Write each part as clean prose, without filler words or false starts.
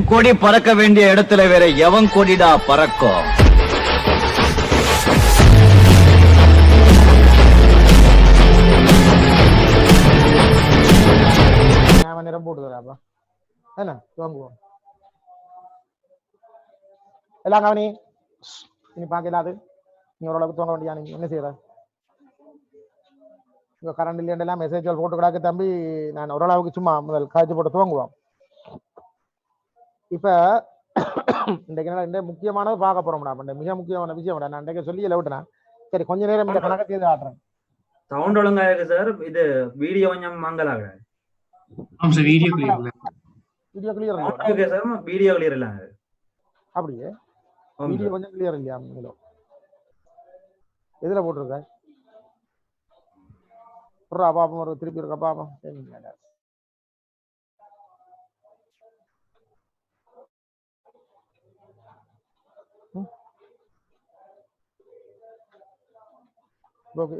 உன் கொடி பறக்க வேண்டிய இடத்துல வேற எவன் கொடிடா பறக்கும்? நிறம் போட்டுக்கிறாப்பா என்ன துவங்குவோம் எல்லாம் கவனி. இனி பார்க்கலாது நீ ஓரளவுக்கு தூங்க வேண்டியா? நீங்க என்ன செய்யற? இங்க கரண்ட் இல்லையெல்லாம் மெசேஜ் போட்டு கிடாக்கு தம்பி. நான் ஓரளவுக்கு சும்மா முதல் காய்ச்சி போட்டு துவங்குவோம். இப்ப இன்றைக்கு முக்கியமானது பார்க்க போறோம்டா. மிக முக்கியமான விஷயம் நான் இன்றைக்கு சொல்லி விட்டேன். சரி கொஞ்ச நேரம் இந்த கணக்கை தீர்த்து ஆடுறேன். சவுண்ட் ஒழுங்கா இருக்கு சார். இது வீடியோ கொஞ்சம் மங்கலாக. Video clear okay sir. Video clear இல்ல. அப்படியே வீடியோ கொஞ்சம் கிளியர் இல்லையா? நீங்களோ எதுல போட்டிருக்க? பாப்பம் ஒரு திருப்பி இருக்க பாப்பம்.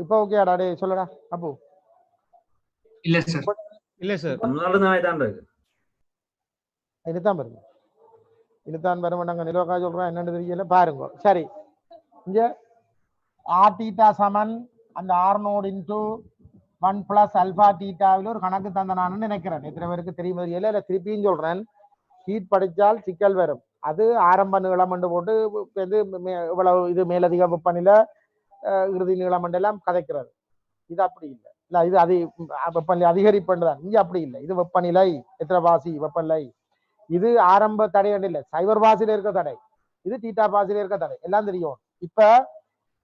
இப்ப ஓகேடா? டே சொல்லடா அப்போ. இல்ல சார். இல்ல சார். இதுதான் பாருங்க. இதுதான் வருமானங்க நிலவக்கா சொல்றேன் என்னன்னு தெரியல பாருங்க. சரி இங்க ஆர் தீட்டா சமன் அந்த R naught into 1 plus alpha தீட்டாவில் ஒரு கணக்கு தந்த நான் நினைக்கிறேன். எத்தனை பேருக்கு தெரியும் தெரியல. இல்ல திருப்பியும் சொல்றேன். ஹீட் படிச்சால் சிக்கல் வரும். அது ஆரம்ப நீளம் போட்டு இவ்வளவு இது மேலதிக வெப்பநிலை இறுதி நீளம் எல்லாம் கதைக்கிறது. இது அப்படி இல்லை. இல்ல இது அது வெப்பநிலை அதிகரிப்புதான். இங்க அப்படி இல்லை. இது வெப்பநிலை எத்தனை வாசி வெப்பநிலை. இது ஆரம்ப தடை இல்லை. சைபர் பாசில இருக்க தடை. இது தீட்டா பாசில இருக்க தடை. எல்லாம் தெரியும். இப்ப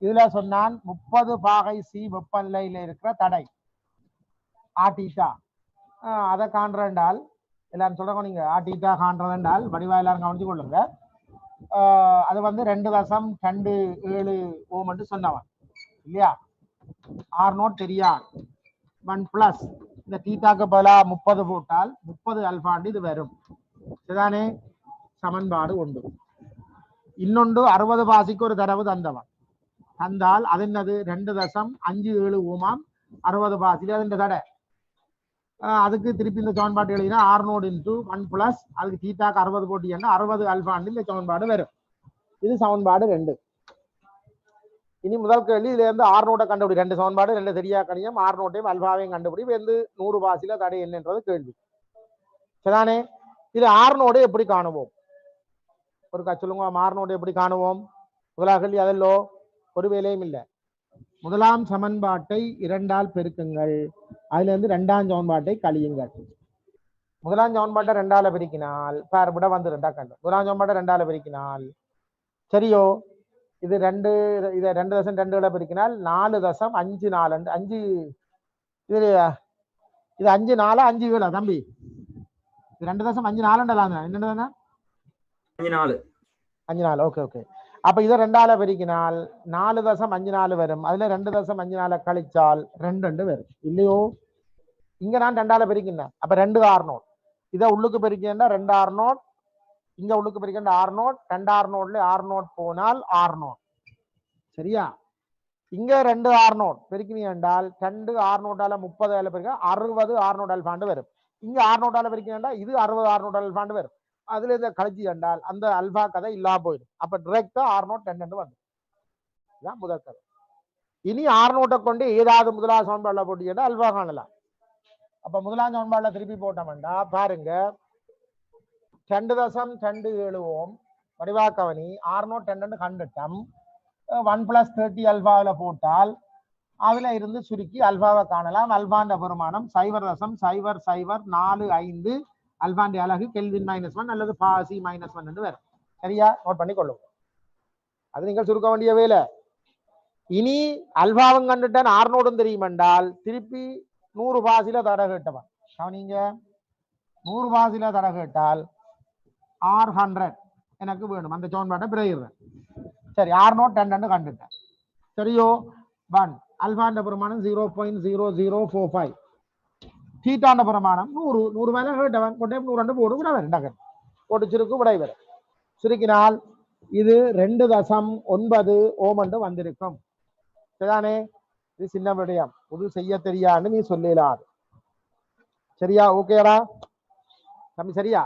இதுல சொன்னான் 30 பாகை சி வெப்பநிலையில இருக்கிற தடை ஆட்டீட்டா. அதை காண்றால் எல்லாரும் சொல்றாங்க. நீங்க ஆட்டீட்டா காண்றதால் வடிவா எல்லாரும் கவனிச்சு கொள்ளுங்க. அது 2.27 ஓம் என்று சொன்னவன் இல்லையா? ஆர் நோட் தெரியா 1 பிளஸ் இந்த தீட்டாக்கு பதிலா 30 போட்டால் 30 அல்பாண்டு இது வரும். இதுதானே சமன்பாடு ஒன்று. இன்னொன்று 60 பாசிக்கு ஒரு தரவு தந்தவன் தந்தால் அது என்னது 2.57 ஓமாம் 60 பாசில் அது தடை. அதுக்கு திருப்பி இந்த சமன்பாடு எழுதினா ஆர் நோட் இன்டூ 1 பிளஸ் அதுக்கு தீட்டாக்கு 60 போட்டிங்கன்னா 60 அல்பாண்டு இந்த சமன்பாடு வரும். இது சமன்பாடு 2. இனி முதல் கேள்வி இதுல இருந்து ஆர் நோட்டை கண்டுபிடி. 2 சமன்பாடு 2 சரியா கணியம். ஆர் நோட்டையும் அல்பாவையும் கண்டுபிடி. வந்து 100 பாசில தடை என்னன்றது கேள்வி. சரிதானே? இது ஆர் நோடு எப்படி காணுவோம்? ஒரு சொல்லுங்க. ஆர் நோடு எப்படி காணுவோம்? முதலாக கேள்வி அதல்லோ ஒரு வேலையும் இல்லை. முதலாம் சமன்பாட்டை 2ஆல் பெருக்குங்கள். அதுல இருந்து 2ஆம் சமன்பாட்டை கழியுங்கள். முதலாம் சமன்பாட்டை 2ஆல பெருக்கினால் விட வந்து 2ஆ கண்டு. முதலாம் சமன்பாட்டை 2ஆல பெருக்கினால் சரியோ இது 2 இதை 2.2 பெருக்கினால் 4.54 5 இது 5 4 5 7 தம்பி. 2.54 என்னன்னா 5 4. Okay okay. அப்ப இதை 2ஆல பெருக்கினால் 4.54 வரும். அதுல 2.54 கழிச்சால் 2 வரும் இல்லையோ? இங்க நான் 2ஆல பெருக்கினேன். அப்ப 2 ஆர் நோட். இதை உள்ளுக்கு பெருக்கினா 2 ஆர் நோட். இங்க உள்ளுக்கு பெருக்கின்ற ஆர் நோட். 2 ஆர் நோட்ல ஆர் நோட் போனால் ஆர் நோட். சரியா? இங்க 2 ஆர் நோட் பெருக்கினி என்றால் 2 ஆர் நோட்டால 30 பெருக்க 60 ஆர் நோட் அல்பாண்டு வரும். இங்க ஆர் நோட்டால பெருக்கினா இது 60 ஆர் நோட் அல்பாண்டு வரும். அதுல இதை கழிச்சு கண்டால் அந்த அல்பா கதை இல்லாம போயிடும். அப்ப டிரெக்டா ஆர் நோட் 2 வந்து இதுதான் முதல் கதை. இனி ஆர் நோட்டை கொண்டு ஏதாவது முதலாவது சமன்பாடுல போட்டீங்கன்னா அல்பா காணலாம். அப்ப முதலாம் சமன்பாடுல திருப்பி போட்டோம்டா பாருங்க 2.27 ஓம் வடிவாக்கவனி ஆர் நோட் 2 கண்டுட்டம் 1 பிளஸ் 30 அல்பாவில போட்டால் அதுல இருந்து சுருக்கி அல்பாவை காணலாம். அல்பாண்ட பெருமானம் 0.0045 அல்பாண்டி அலகு கெல்வின் -1 அல்லது பாசி -1 என்று வரும். சரியா? நோட் பண்ணி கொள்ளுங்க. அது நீங்கள் சுருக்க வேண்டிய வேலை. இனி அல்பாவும் கண்டுட்டான் ஆர் நோடும் தெரியும் என்றால் திருப்பி 100 பாசில தட கேட்டவன் நீங்க 100 பாசில தட கேட்டால் R100 எனக்கு வேணும். அந்த சமன்பாட்டை பிறகு சரி ஆர் நோட் 2 கண்டுட்டேன். சரியோ? 1 அல்பாண்ட பெருமானம் 0.0045 தீட்டாண்ட பிரமாணம் 100 மேல கேட்டவன் கொண்டே 100 போடு விட வேறு போட்டு சுருக்கு விடை வரும். சுருக்கினால் இது 2.9 ஓம் என்று வந்திருக்கும். சரிதானே? இது சின்ன விடயம். புது செய்ய தெரியான்னு நீ சொல்லலாது. சரியா? ஓகேடா தம்பி? சரியா?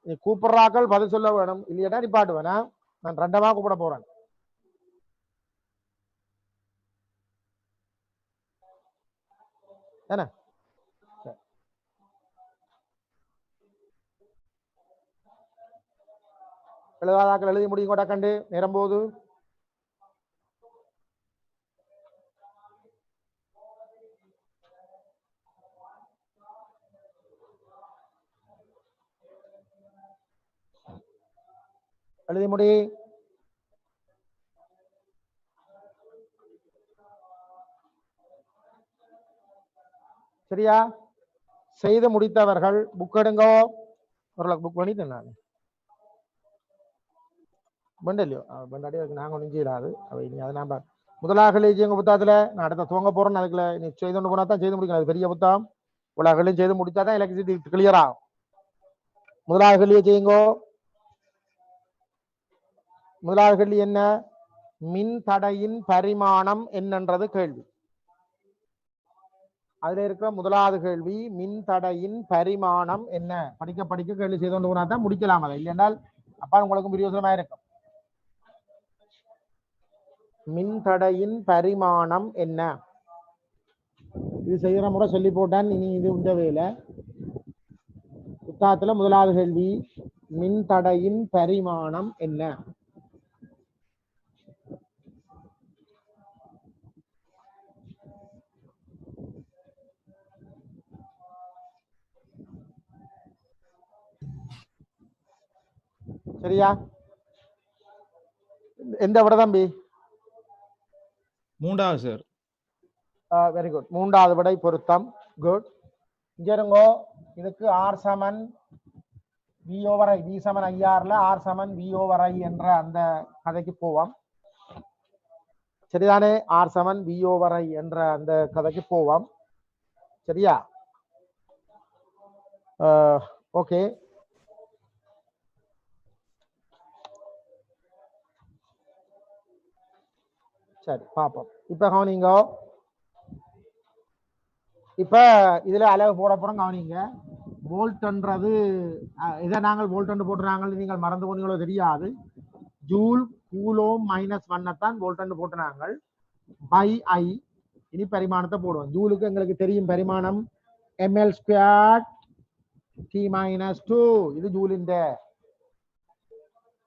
நீ கூப்பிடுறாக்கள் பதில் சொல்ல வேணும், இல்லையா நிப்பாட்டுவேனா? நான் ரெண்டமா கூப்பிட போறேன். என்ன எழுதாதாக்கள் எழுதி முடியும் கூட கண்டு நேரம் போது. எழுதி முடி. சரியா? செய்து முடித்தவர்கள் புக் எடுங்கோ. ஒரு புக் பண்ணிட்டேன் நான் பண்டல்லையோ பண்டாடி நாங்கள் ஒன்றும் செய்யலாது. அவை நீ அதை நாம் முதலாக எங்க புத்தகத்தில் நான் அடுத்த துவங்க போறேன்னு அதுக்குள்ள நீ செய்து கொண்டு போனா தான் செய்து முடிக்கணும். அது பெரிய புத்தகம், உலகங்களையும் செய்து முடிச்சா தான் எலக்ட்ரிசிட்டி கிளியர் ஆகும். முதலாக கேள்வியை செய்யுங்கோ. முதலாவது கேள்வி என்ன? மின் தடையின் பரிமாணம் என்னன்றது கேள்வி. அதுல இருக்கிற முதலாவது கேள்வி மின் தடையின் பரிமாணம் என்ன? படிக்க படிக்க கேள்வி செய்து கொண்டு போனா தான் முடிக்கலாம். அதை இல்லைன்றால் அப்பா உங்களுக்கும் பிரயோசனமா இருக்கும். மின் தடையின் பரிமாணம் என்ன? இது செய்யற முறை சொல்லி போட்டான். இனி இது உண்ட வேலை. புத்தகத்துல முதலாவது கேள்வி மின் தடையின் பரிமாணம் என்ன? சரியா? எந்த விட தம்பி? மூன்றாவது சார். Very good. மூன்றாவது விடை பொருத்தம். குட். இங்க இருங்கோ. இதுக்கு ஆர் சமன் வி ஓவர் ஐ, வி சமன் ஐஆர்ல ஆர் சமன் வி ஓவர் ஐ என்ற அந்த கதைக்கு போவோம். சரிதானே? ஆர் சமன் வி ஓவர் ஐ என்ற அந்த கதைக்கு போவோம். சரியா? ஓகே. சரி பார்ப்போம். இப்ப கவனிங்க. இப்ப இதுல அளவு போட போறோம். கவனிங்க. வோல்ட்ன்றது இதை நாங்கள் வோல்ட் போட்டுறாங்க, நீங்கள் மறந்து போனீங்களோ தெரியாது. ஜூல் கூலோம் -1 தான் வோல்ட் போட்டுறாங்க பை ஐ. இனி பரிமாணத்தை போடுவோம். ஜூலுக்கு எங்களுக்கு தெரியும் பரிமாணம் ml² T-2. இது ஜூலின்.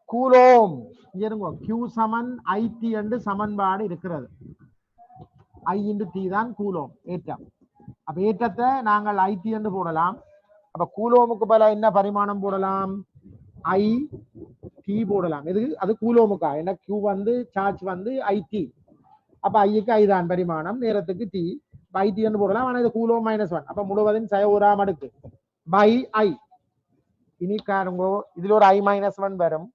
கூலோம் Q சமன் IT என்று சமன்பாடு இருக்கிறது. I × T தான் கூலோம் ஏற்றம். அப்ப ஏற்றத்தை நாங்கள் IT என்று போடலாம். அப்ப கூலோமுக்கு பதிலாக என்ன பரிமாணம் போடலாம்? IT போடலாம். இது அது கூலோமுக்கா? ஏன்னா Q வந்து சார்ஜ் வந்து IT. அப்ப ஐக்கு ஐ தான் பரிமாணம், நேரத்துக்கு T. IT என்று போடலாம். ஆனா இது கூலோம் -1. அப்ப முழுவதும் 1 அடுக்கு பை ஐ. இனி காருங்கோ, இதுல ஒரு I-1 வரும்.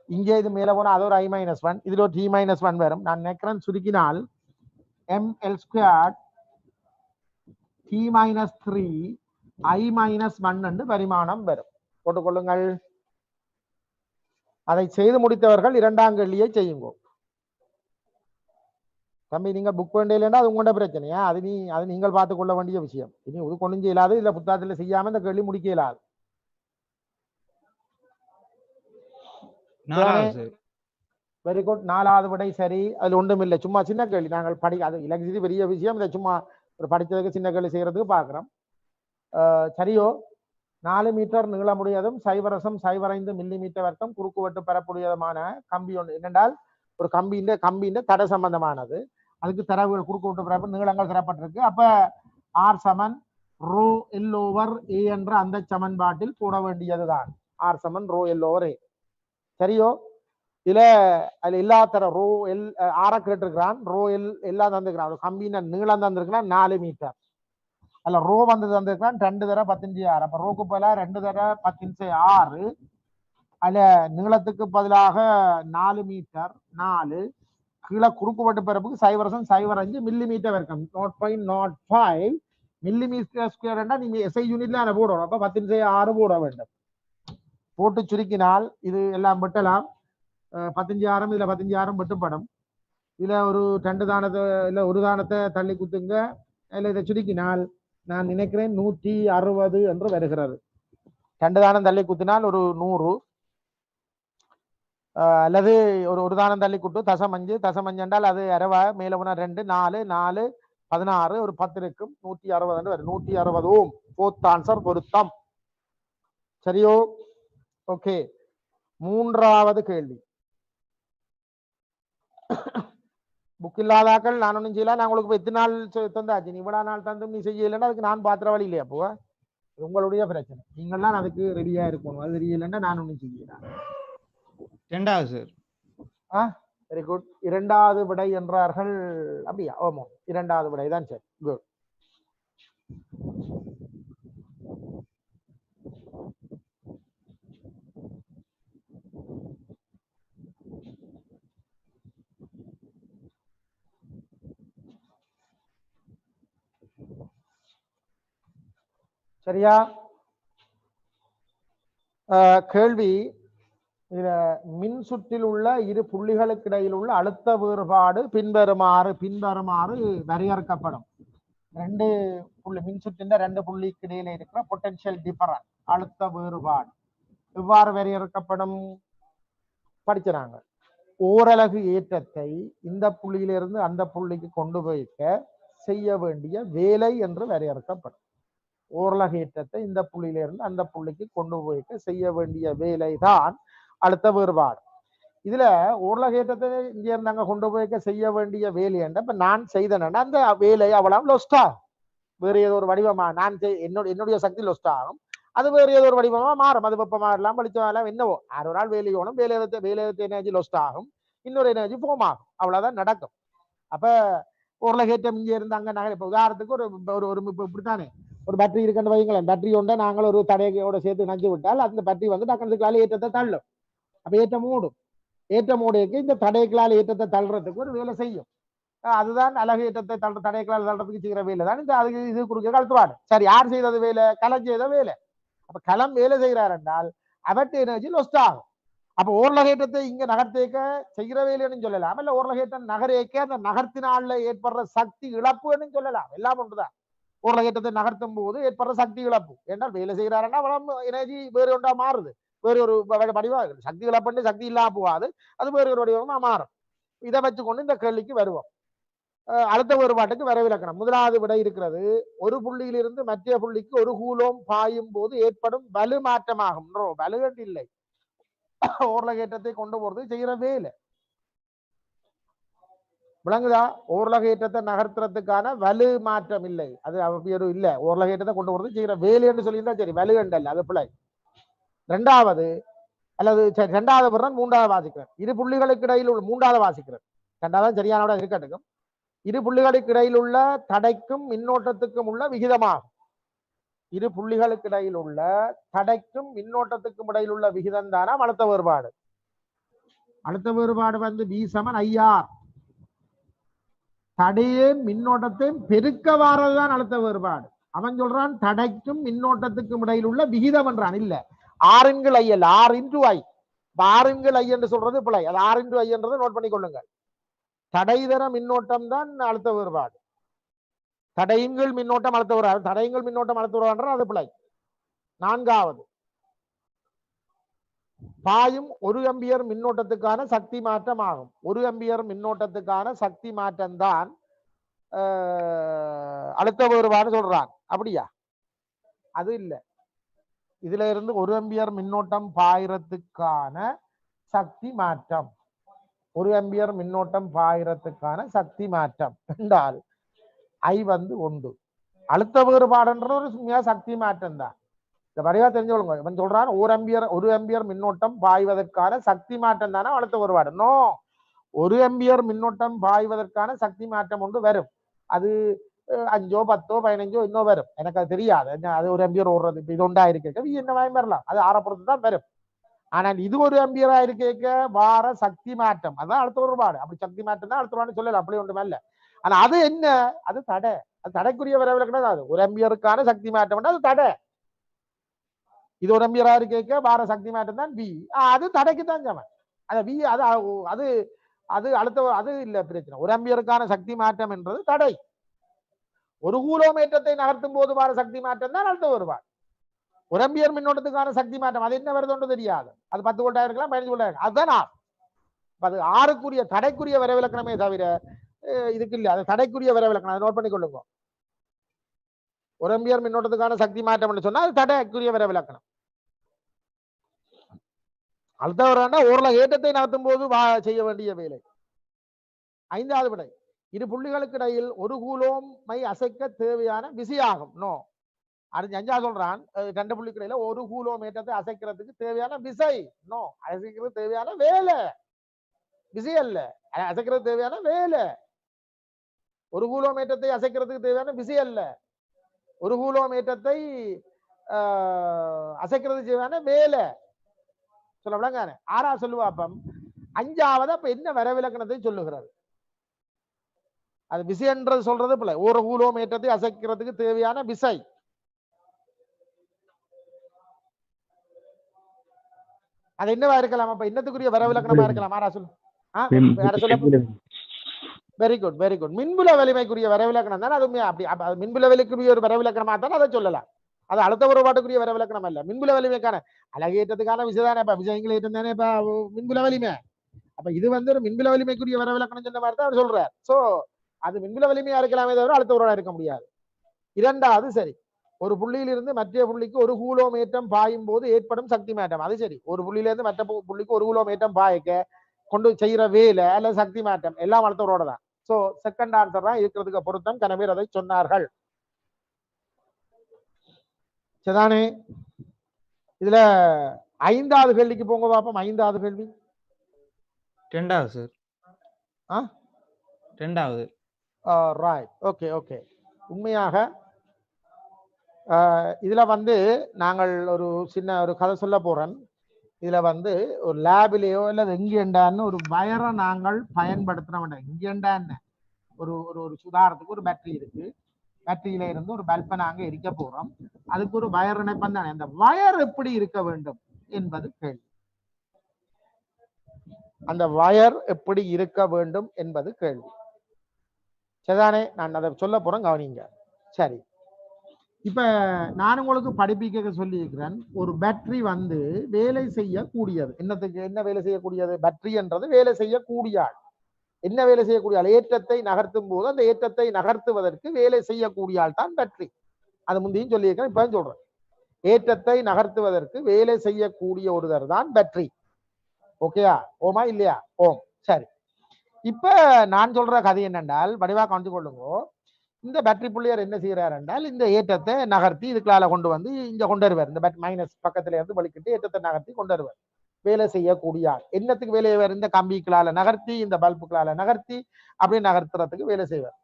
இங்கே இது மேல போனா அது ஒரு I-1, இதுல ஒரு T-1 வரும். நான் நினைக்கிறேன் சுருக்கினால் ml² T-3 I-1 என்று பரிமாணம் வரும். போட்டுக்கொள்ளுங்கள். அதை செய்து முடித்தவர்கள் இரண்டாம் கேள்வியை செய்யுங்க. தம்பி நீங்க புக் வேண்டியதுன்னா அது உங்களோட பிரச்சனையா? அது நீங்கள் பார்த்துக் கொள்ள வேண்டிய விஷயம். இனி இது கொண்டு செய்யலாது. இல்ல புத்தகத்துல செய்யாம இந்த கேள்வி முடிக்க இயலாது. Very good. நாலாவது விடை சரி. அதுல ஒன்றும் இல்லை, சும்மா சின்ன கேள்வி. நாங்கள் அது எலக்ட்ரிசிட்டி பெரிய விஷயம். இதை சும்மா ஒரு படித்ததுக்கு சின்ன கேள்வி செய்யறதுக்கு பாக்குறோம். சரியோ? 4 மீட்டர் நீளமுடையதும் 0.05 மில்லிமீட்டர் வர்க்கம் குறுக்குவெட்டு பெறக்கூடியதுமான கம்பி ஒன்று. என்னென்றால் ஒரு கம்பியின் தடை சம்பந்தமானது. அதுக்கு தரவுகள் குறுக்குவெட்டு பரப்பு நீளங்கள் தரப்பட்டிருக்கு. அப்ப ஆர் சமன் ரோ எல் ஓவர் ஏ என்ற அந்த சமன்பாட்டில் போட வேண்டியதுதான். ஆர் சமன் ரோ எல் ஓவர் ஏ. சரியோ? இதுல அதுல எல்லா தர ரோ எல் ஆர கேட்டிருக்கிறான். ரோ எல் எல்லாம் தந்துருக்கிறான். கம்பியின் நீளம் தந்திருக்கிறான் 4 மீட்டர். அல்ல ரோ வந்து தந்திருக்கிறான் 2 தர 15/6. அப்ப ரோக்கு பதிலாக 2 தர 10/6. அதுல நீளத்துக்கு பதிலாக 4 மீட்டர் 4. கீழே குறுக்குவெட்டு பரப்புக்கு 0.05 மில்லிமீட்டர் இருக்கும். 0.05 மில்லிமீட்டர் ஸ்கொயர். நீங்க SI யூனிட்ல அதை போடணும். அப்ப 10/6 போட வேண்டும். போட்டு சுருக்கினால் இது எல்லாம் வெட்டலாம். 15/6 இதுல 15/6 வெட்டுப்படும். இதுல ஒரு 2 தானத்தை இல்ல ஒரு தானத்தை தள்ளி குத்துங்க. இல்ல இதை சுருக்கினால் நான் நினைக்கிறேன் 160 என்று வருகிறது. 2 தானம் தள்ளி குத்தினால் ஒரு 100 அல்லது ஒரு தானம் தள்ளி குட்டு தசம் 5 என்றால் அது அரவா மேல போனா 2 4 4 16 ஒரு 10 இருக்கும் 160 வரும் 160 ஓம். ஃபோர்த் ஆன்சர் பொருத்தம். சரியோ? ஓகே. மூன்றாவது கேள்வி. புக் இல்லாதாக்கள் நான் ஒன்றும் செய்யல. நான் உங்களுக்கு எத்தனை நாள் தந்தாச்சு, நீ இவ்வளவு நாள் தந்தும் நீ செய்யலைன்னா அதுக்கு நான் பாத்திர வழி இல்லையா? அப்போ உங்களுடைய பிரச்சனை. நீங்கள்லாம் அதுக்கு ரெடியா இருக்கணும். அது தெரியலன்னா நான் ஒன்றும் செய்யல. 2வது சார். Very good. 2வது விடை என்றார்கள். அப்படியா? ஆமா, 2வது விடை தான். சரி, குட். சரியா? கேள்வி, இதுல மின் சுற்றில் உள்ள இரு புள்ளிகளுக்கு இடையில் உள்ள அழுத்த வேறுபாடு பின்வருமாறு வரையறுக்கப்படும். 2 புள்ளி மின் சுற்றின் 2 புள்ளிக்கு இடையில இருக்கிற பொட்டன்ஷியல் டிஃபரன்ஸ் அழுத்த வேறுபாடு எவ்வாறு வரையறுக்கப்படும்? படிச்சாங்க. ஓரலகு ஏற்றத்தை இந்த புள்ளியிலிருந்து அந்த புள்ளிக்கு கொண்டு போய்க்க செய்ய வேண்டிய வேலை என்று வரையறுக்கப்படும். ஓரலகு ஏற்றத்தை இந்த புள்ளியிலிருந்து அந்த புள்ளிக்கு கொண்டு போய்க்க செய்ய வேண்டிய வேலை தான் அழுத்த வேறுபாடு. இதுல ஓரலகு ஏற்றத்தை இங்க இருந்து அங்க கொண்டு போய்க்க செய்ய வேண்டிய வேலை என்ற இப்ப நான் செய்தேன்னா அந்த வேலை அவ்வளவு லொஸ்ட் ஆகும். வேறு ஏதோ ஒரு வடிவமா நான் என்னுடைய சக்தி லொஸ்ட் ஆகும். அது வேறு ஏதோ ஒரு வடிவமா மாறும். அது வெப்பமா எல்லாம் வெளிச்சம் எல்லாம் என்னவோ ஆறு ஒரு நாள் வேலையோனும் வேலையத்தை எனர்ஜி லொஸ்ட் ஆகும், இன்னொரு எனர்ஜி ஃபார்ம் ஆகும். அவ்வளவுதான் நடக்கும். அப்ப ஓரலகு ஏற்றம் இங்க இருந்து அங்க நகர். இப்ப உதாரணத்துக்கு ஒரு இப்படித்தானே ஒரு பேட்டரி இருக்குன்னு வைங்களேன். பேட்டரி ஒன்றை நாங்கள் ஒரு தடையோட சேர்த்து நஞ்சு விட்டால் அந்த பேட்டரி வந்து டக்குனதுக்குள்ளால ஏற்றத்தை தள்ளும். அப்ப ஏற்றம் மூடும். ஏற்றம் மூடைக்கு இந்த தடைகளால் ஏற்றத்தை தள்ளுறதுக்கு ஒரு வேலை செய்யும். அதுதான் அழகு ஏற்றத்தை தடைகளால் தள்ளுறதுக்கு செய்கிற வேலை தான் இந்த அதுக்கு இது குறுக்க கழுத்துவாடு. சரி, யார் செய்தது வேலை? களம் செய்த வேலை. அப்ப களம் வேலை செய்கிறார் என்றால் அவற்றை எனர்ஜி லொஸ்ட் ஆகும். அப்ப ஓரலகேற்றத்தை இங்க நகர்த்தேக்க செய்கிற வேலைன்னு சொல்லலாம். இல்ல ஓரலகேற்றம் நகரேக்க அந்த நகர்த்தினால ஏற்படுற சக்தி இழப்புன்னு சொல்லலாம். எல்லாம் ஒன்றுதான். ஓரலகேற்றத்தை நகர்த்தும் போது ஏற்படுற சக்தி இழப்பு என்றால் வேலை செய்கிறாருன்னா எனர்ஜி வேறு ஒன்றா மாறுது. வேறு ஒரு வடிவம். சக்தி இழப்புன்னு சக்தி இல்லாம போகாது, அது வேறு ஒரு வடிவமா மாறும். இதை வச்சுக்கொண்டு இந்த கேள்விக்கு வருவோம். அடுத்த வேறுபாட்டுக்கு வரவிலக்கணம். முதலாவது விடை இருக்கிறது. ஒரு புள்ளியிலிருந்து மற்ற புள்ளிக்கு ஒரு கூலோம் பாயும் போது ஏற்படும் வலு மாற்றமாகும். வலுகட்டு இல்லை, ஓரலகேற்றத்தை கொண்டு போறது செய்கிற வேலை. விளங்குதா? ஓரலகேற்றத்தை நகர்த்துறதுக்கான வலு மாற்றம் இல்லை, அது அப்படி இல்ல. ஓரலகேற்றத்தை கொண்டு போறது செய்கிற வேலை என்று சொல்லியிருந்தா சரி, வலுகண்டு அல்ல, அது பிள்ளை. 2வது அல்லது 2வது பிறகு 3வது வாசிக்கிறேன். இரு புள்ளிகளுக்கு இடையில் உள்ள 3வது வாசிக்கிறேன். 2வது சரியானோட இருக்கட்டும். இரு புள்ளிகளுக்கு இடையில் உள்ள தடைக்கும் மின்னோட்டத்துக்கும் உள்ள விகிதமாகும். இரு புள்ளிகளுக்கு இடையில் உள்ள தடைக்கும் மின்னோட்டத்துக்கும் இடையில் உள்ள விகிதம் தானே அழுத்த வேறுபாடு. அழுத்த வேறுபாடு வந்து V = IR. தடையும் மின்னோட்டத்தையும் பெருக்க வாரதுதான் அழுத்த வேறுபாடு. அவன் சொல்றான் தடைக்கும் மின்னோட்டத்துக்கும் இடையில் உள்ள விகிதம் என்றான். இல்ல, R/I அல்ல, R/I. R/I என்று சொல்றது பிள்ளை. அது R/I என்றதை நோட் பண்ணி கொள்ளுங்க. தடைதர மின்னோட்டம் தான் அழுத்த வேறுபாடு. தடையுங்கள் மின்னோட்டம் அழுத்த வேறுபாடு. தடையுங்கள் மின்னோட்டம் அழுத்த வேறுபாடு, அது பிழை. 4வது பாயும் 1 ஆம்பியர் மின்னோட்டத்துக்கான சக்தி மாற்றம் ஆகும். 1 ஆம்பியர் மின்னோட்டத்துக்கான சக்தி மாற்றம் தான் அழுத்த வேறுபாடு சொல்றான். அப்படியா? அது இல்ல. இதுல இருந்து 1 ஆம்பியர் மின்னோட்டம் பாயிரத்துக்கான சக்தி மாற்றம், 1 ஆம்பியர் மின்னோட்டம் பாயிரத்துக்கான சக்தி மாற்றம் என்றால் I வந்து 1. அழுத்த வேறுபாடுன்ற ஒரு சக்தி மாற்றம் தான். இந்த வரையா தெரிஞ்சுக்கொள்ளுங்க. இவன் சொல்றான் 1 ஆம்பியர் மின்னோட்டம் பாய்வதற்கான சக்தி மாற்றம் தானே அழுத்த வேறுபாடு. நோ, 1 ஆம்பியர் மின்னோட்டம் பாய்வதற்கான சக்தி மாற்றம் ஒன்று வரும். அது 5, 10, 15 இன்னும் வரும். எனக்கு அது தெரியாது. அது 1 ஆம்பியர் ஓடுறது இது ஒன்றா இருக்க என்ன வாங்கி வரலாம், அது ஆறப்புறத்து தான் வரும். ஆனால் இது 1 ஆம்பியரா இருக்க வார சக்தி மாற்றம் அதான் அழுத்த வேறுபாடு. அப்படி சக்தி மாற்றம் தான் அழுத்த வேறுபாடு சொல்லலாம், அப்படி ஒன்றுமே இல்லை. ஆனா அது என்ன? அது தடை. அது தடைக்குரிய வரவிலக்கணம். அது 1 ஆம்பியருக்கான சக்தி மாற்றம் அது தடை. இது 1 ஆம்பியரா இருக்க வார சக்தி மாற்றம் தான் V. அது தடைக்கு தான் சமன். அது V. அது அது அழுத்த அது இல்ல பிரச்சனை. 1 ஆம்பியருக்கான சக்தி மாற்றம் என்றது தடை. 1 கூலோமீட்டரை நகர்த்தும் போது வார சக்தி மாற்றம் தான் அழுத்த வேறுபாடு. ஒரு ஆம்பியர் மின்னோட்டத்துக்கான சக்தி மாற்றம் அது என்ன வருதுன்னு தெரியாது. அது 10 வோல்ட்டா இருக்கலாம், 15 வோல்ட்டா இருக்கலாம். அதுதான் அது ஆறுக்குரிய தடைக்குரிய வரைவிலக்கணமே தவிர இதுக்கு இல்லை. அது தடைக்குரிய வரைவிலக்கணம், அதை நோட் பண்ணி கொள்ளுங்க. ஒரு ஆம்பியர் மின்னோட்டத்துக்கான சக்தி மாற்றம் சொன்னா அது தடைக்குரிய வரைவிலக்கணம். அடுத்தவராண்டா ஓரள ஏற்றத்தை நடத்தும் போது செய்ய வேண்டிய வேலை. 5வது விடை, இரு புள்ளிகளுக்கு இடையில் ஒரு கூலோமை அசைக்க தேவையான விசையாகும். நோ. அடுத்து 5வது சொல்றான், 2 புள்ளிக்கு இடையில ஒரு கூலோம் ஏற்றத்தை அசைக்கிறதுக்கு தேவையான விசை. நோ. அசைக்கிறது தேவையான வேலை, விசை அல்ல. அசைக்கிறது தேவையான வேலை. ஒரு கூலோம் ஏற்றத்தை அசைக்கிறதுக்கு தேவையான விசை அல்ல. ஒரு கூலோம் ஏற்றத்தை அசைக்கிறதுக்கு தேவையான வேலை. சொல்ல விளங்கானே. 6வது சொல்லுவாப்பம். 5வது அப்ப என்ன வரைவிலக்கணத்தை சொல்லுகிறது? அது விசை என்றது சொல்றது போல ஒரு கூலோம் ஏற்றத்தை அசைக்கிறதுக்கு தேவையான விசை. அது என்னவா இருக்கலாம்? அப்ப என்னத்துக்குரிய வரைவிலக்கணமா இருக்கலாம்? ஆரா சொல்லு. Very good, very good. மின்புல வலிமைக்குரிய வரைவிலக்கணம் தான். அது அப்படி மின்புல வலிக்குரிய ஒரு வரைவிலக்கணமா தான் அதை சொல்லலாம். அது அழுத்த ஒருபாட்டுக்குரிய வரைவிலக்கணம் அல்ல. மின்புல வலிமைக்கான அழகேற்றத்துக்கான விசை தானே, விஜயங்கள் ஏற்றம் தானே மின்புல வலிமை. அப்ப இது ஒரு மின்புல வலிமைக்குரிய வரைவிலக்கணம் சொன்ன மாதிரி தான் அவர் சொல்றார். சோ அது மின்புல வலிமையா இருக்கலாமே தவிர அழுத்த ஒருவா இருக்க முடியாது. 2வது சரி, ஒரு புள்ளியிலிருந்து மற்ற புள்ளிக்கு ஒரு கூலோம் ஏற்றம் பாயும் போது ஏற்படும் சக்தி மாற்றம். அது சரி, ஒரு புள்ளியிலிருந்து மற்ற புள்ளிக்கு ஒரு கூலோம் ஏற்றம் பாய்க்க கொண்டு செய்யற வேலை அல்லது சக்தி மாற்றம் எல்லாம் அழுத்தவரோட தான். சோ செகண்ட் ஆன்சர் தான் இருக்கிறதுக்கு பொருத்தம். கனவேர் அதை சொன்னார்கள். சரிதானே? இதுல 5வது கேள்விக்கு போங்க பாப்போம். 5வது கேள்வி 2வது சார். 2வது. ரைட். Okay, okay. உண்மையாக இதுல நாங்கள் ஒரு சின்ன ஒரு கதை சொல்ல போறேன். இதுல ஒரு லேபிலேயோ இல்ல எங்கேண்டான்னு ஒரு வயரை நாங்கள் பயன்படுத்துறோம். இங்கேண்டான்னு ஒரு ஒரு சுதாரத்துக்கு ஒரு பேட்டரி இருக்கு. பேட்டரியில இருந்து ஒரு பல்பை நாங்க எரிக்க போறோம். அதுக்கு ஒரு வயர் இணைப்பம் தானே. அந்த வயர் எப்படி இருக்க வேண்டும் என்பது கேள்வி. அந்த வயர் எப்படி இருக்க வேண்டும் என்பது கேள்வி. சரிதானே? நான் அதை சொல்ல போறேன், கவனிங்க. சரி, இப்ப நான் உங்களுக்கு படிப்பிக்க சொல்லி இருக்கிறேன். ஒரு பேட்டரி வேலை செய்யக்கூடியது. என்னத்துக்கு என்ன வேலை செய்யக்கூடியது? பேட்டரி என்றது வேலை செய்யக்கூடிய ஆள். என்ன வேலை செய்யக்கூடிய ஆள்? ஏற்றத்தை நகர்த்தும் போது அந்த ஏற்றத்தை நகர்த்துவதற்கு வேலை செய்யக்கூடிய ஆள் தான் பேட்டரி. அது முந்தையும் சொல்லியிருக்கேன், இப்ப சொல்றேன். ஏற்றத்தை நகர்த்துவதற்கு வேலை செய்யக்கூடிய ஒருவர் தான் பேட்டரி. ஓகேயா? ஓமா இல்லையா? ஓம். சரி, இப்ப நான் சொல்ற கதை என்னென்றால் வடிவா கவனித்து கொள்ளுங்க. இந்த பேட்டரி புள்ளியர் என்ன செய்யறாரு என்றால் இந்த ஏற்றத்தை நகர்த்தி இதுக்குள்ளால கொண்டு இங்க கொண்டு வருவார். இந்த மைனஸ் பக்கத்துல இருந்து வலிக்கிட்டு ஏற்றத்தை நகர்த்தி கொண்டு வருவார். வேலை செய்யக்கூடிய என்னத்துக்கு வேலை செய்வார்? இந்த கம்பிக்குள்ளால நகர்த்தி இந்த பல்புக்குள்ளால நகர்த்தி அப்படி நகர்த்துறதுக்கு வேலை செய்வார்.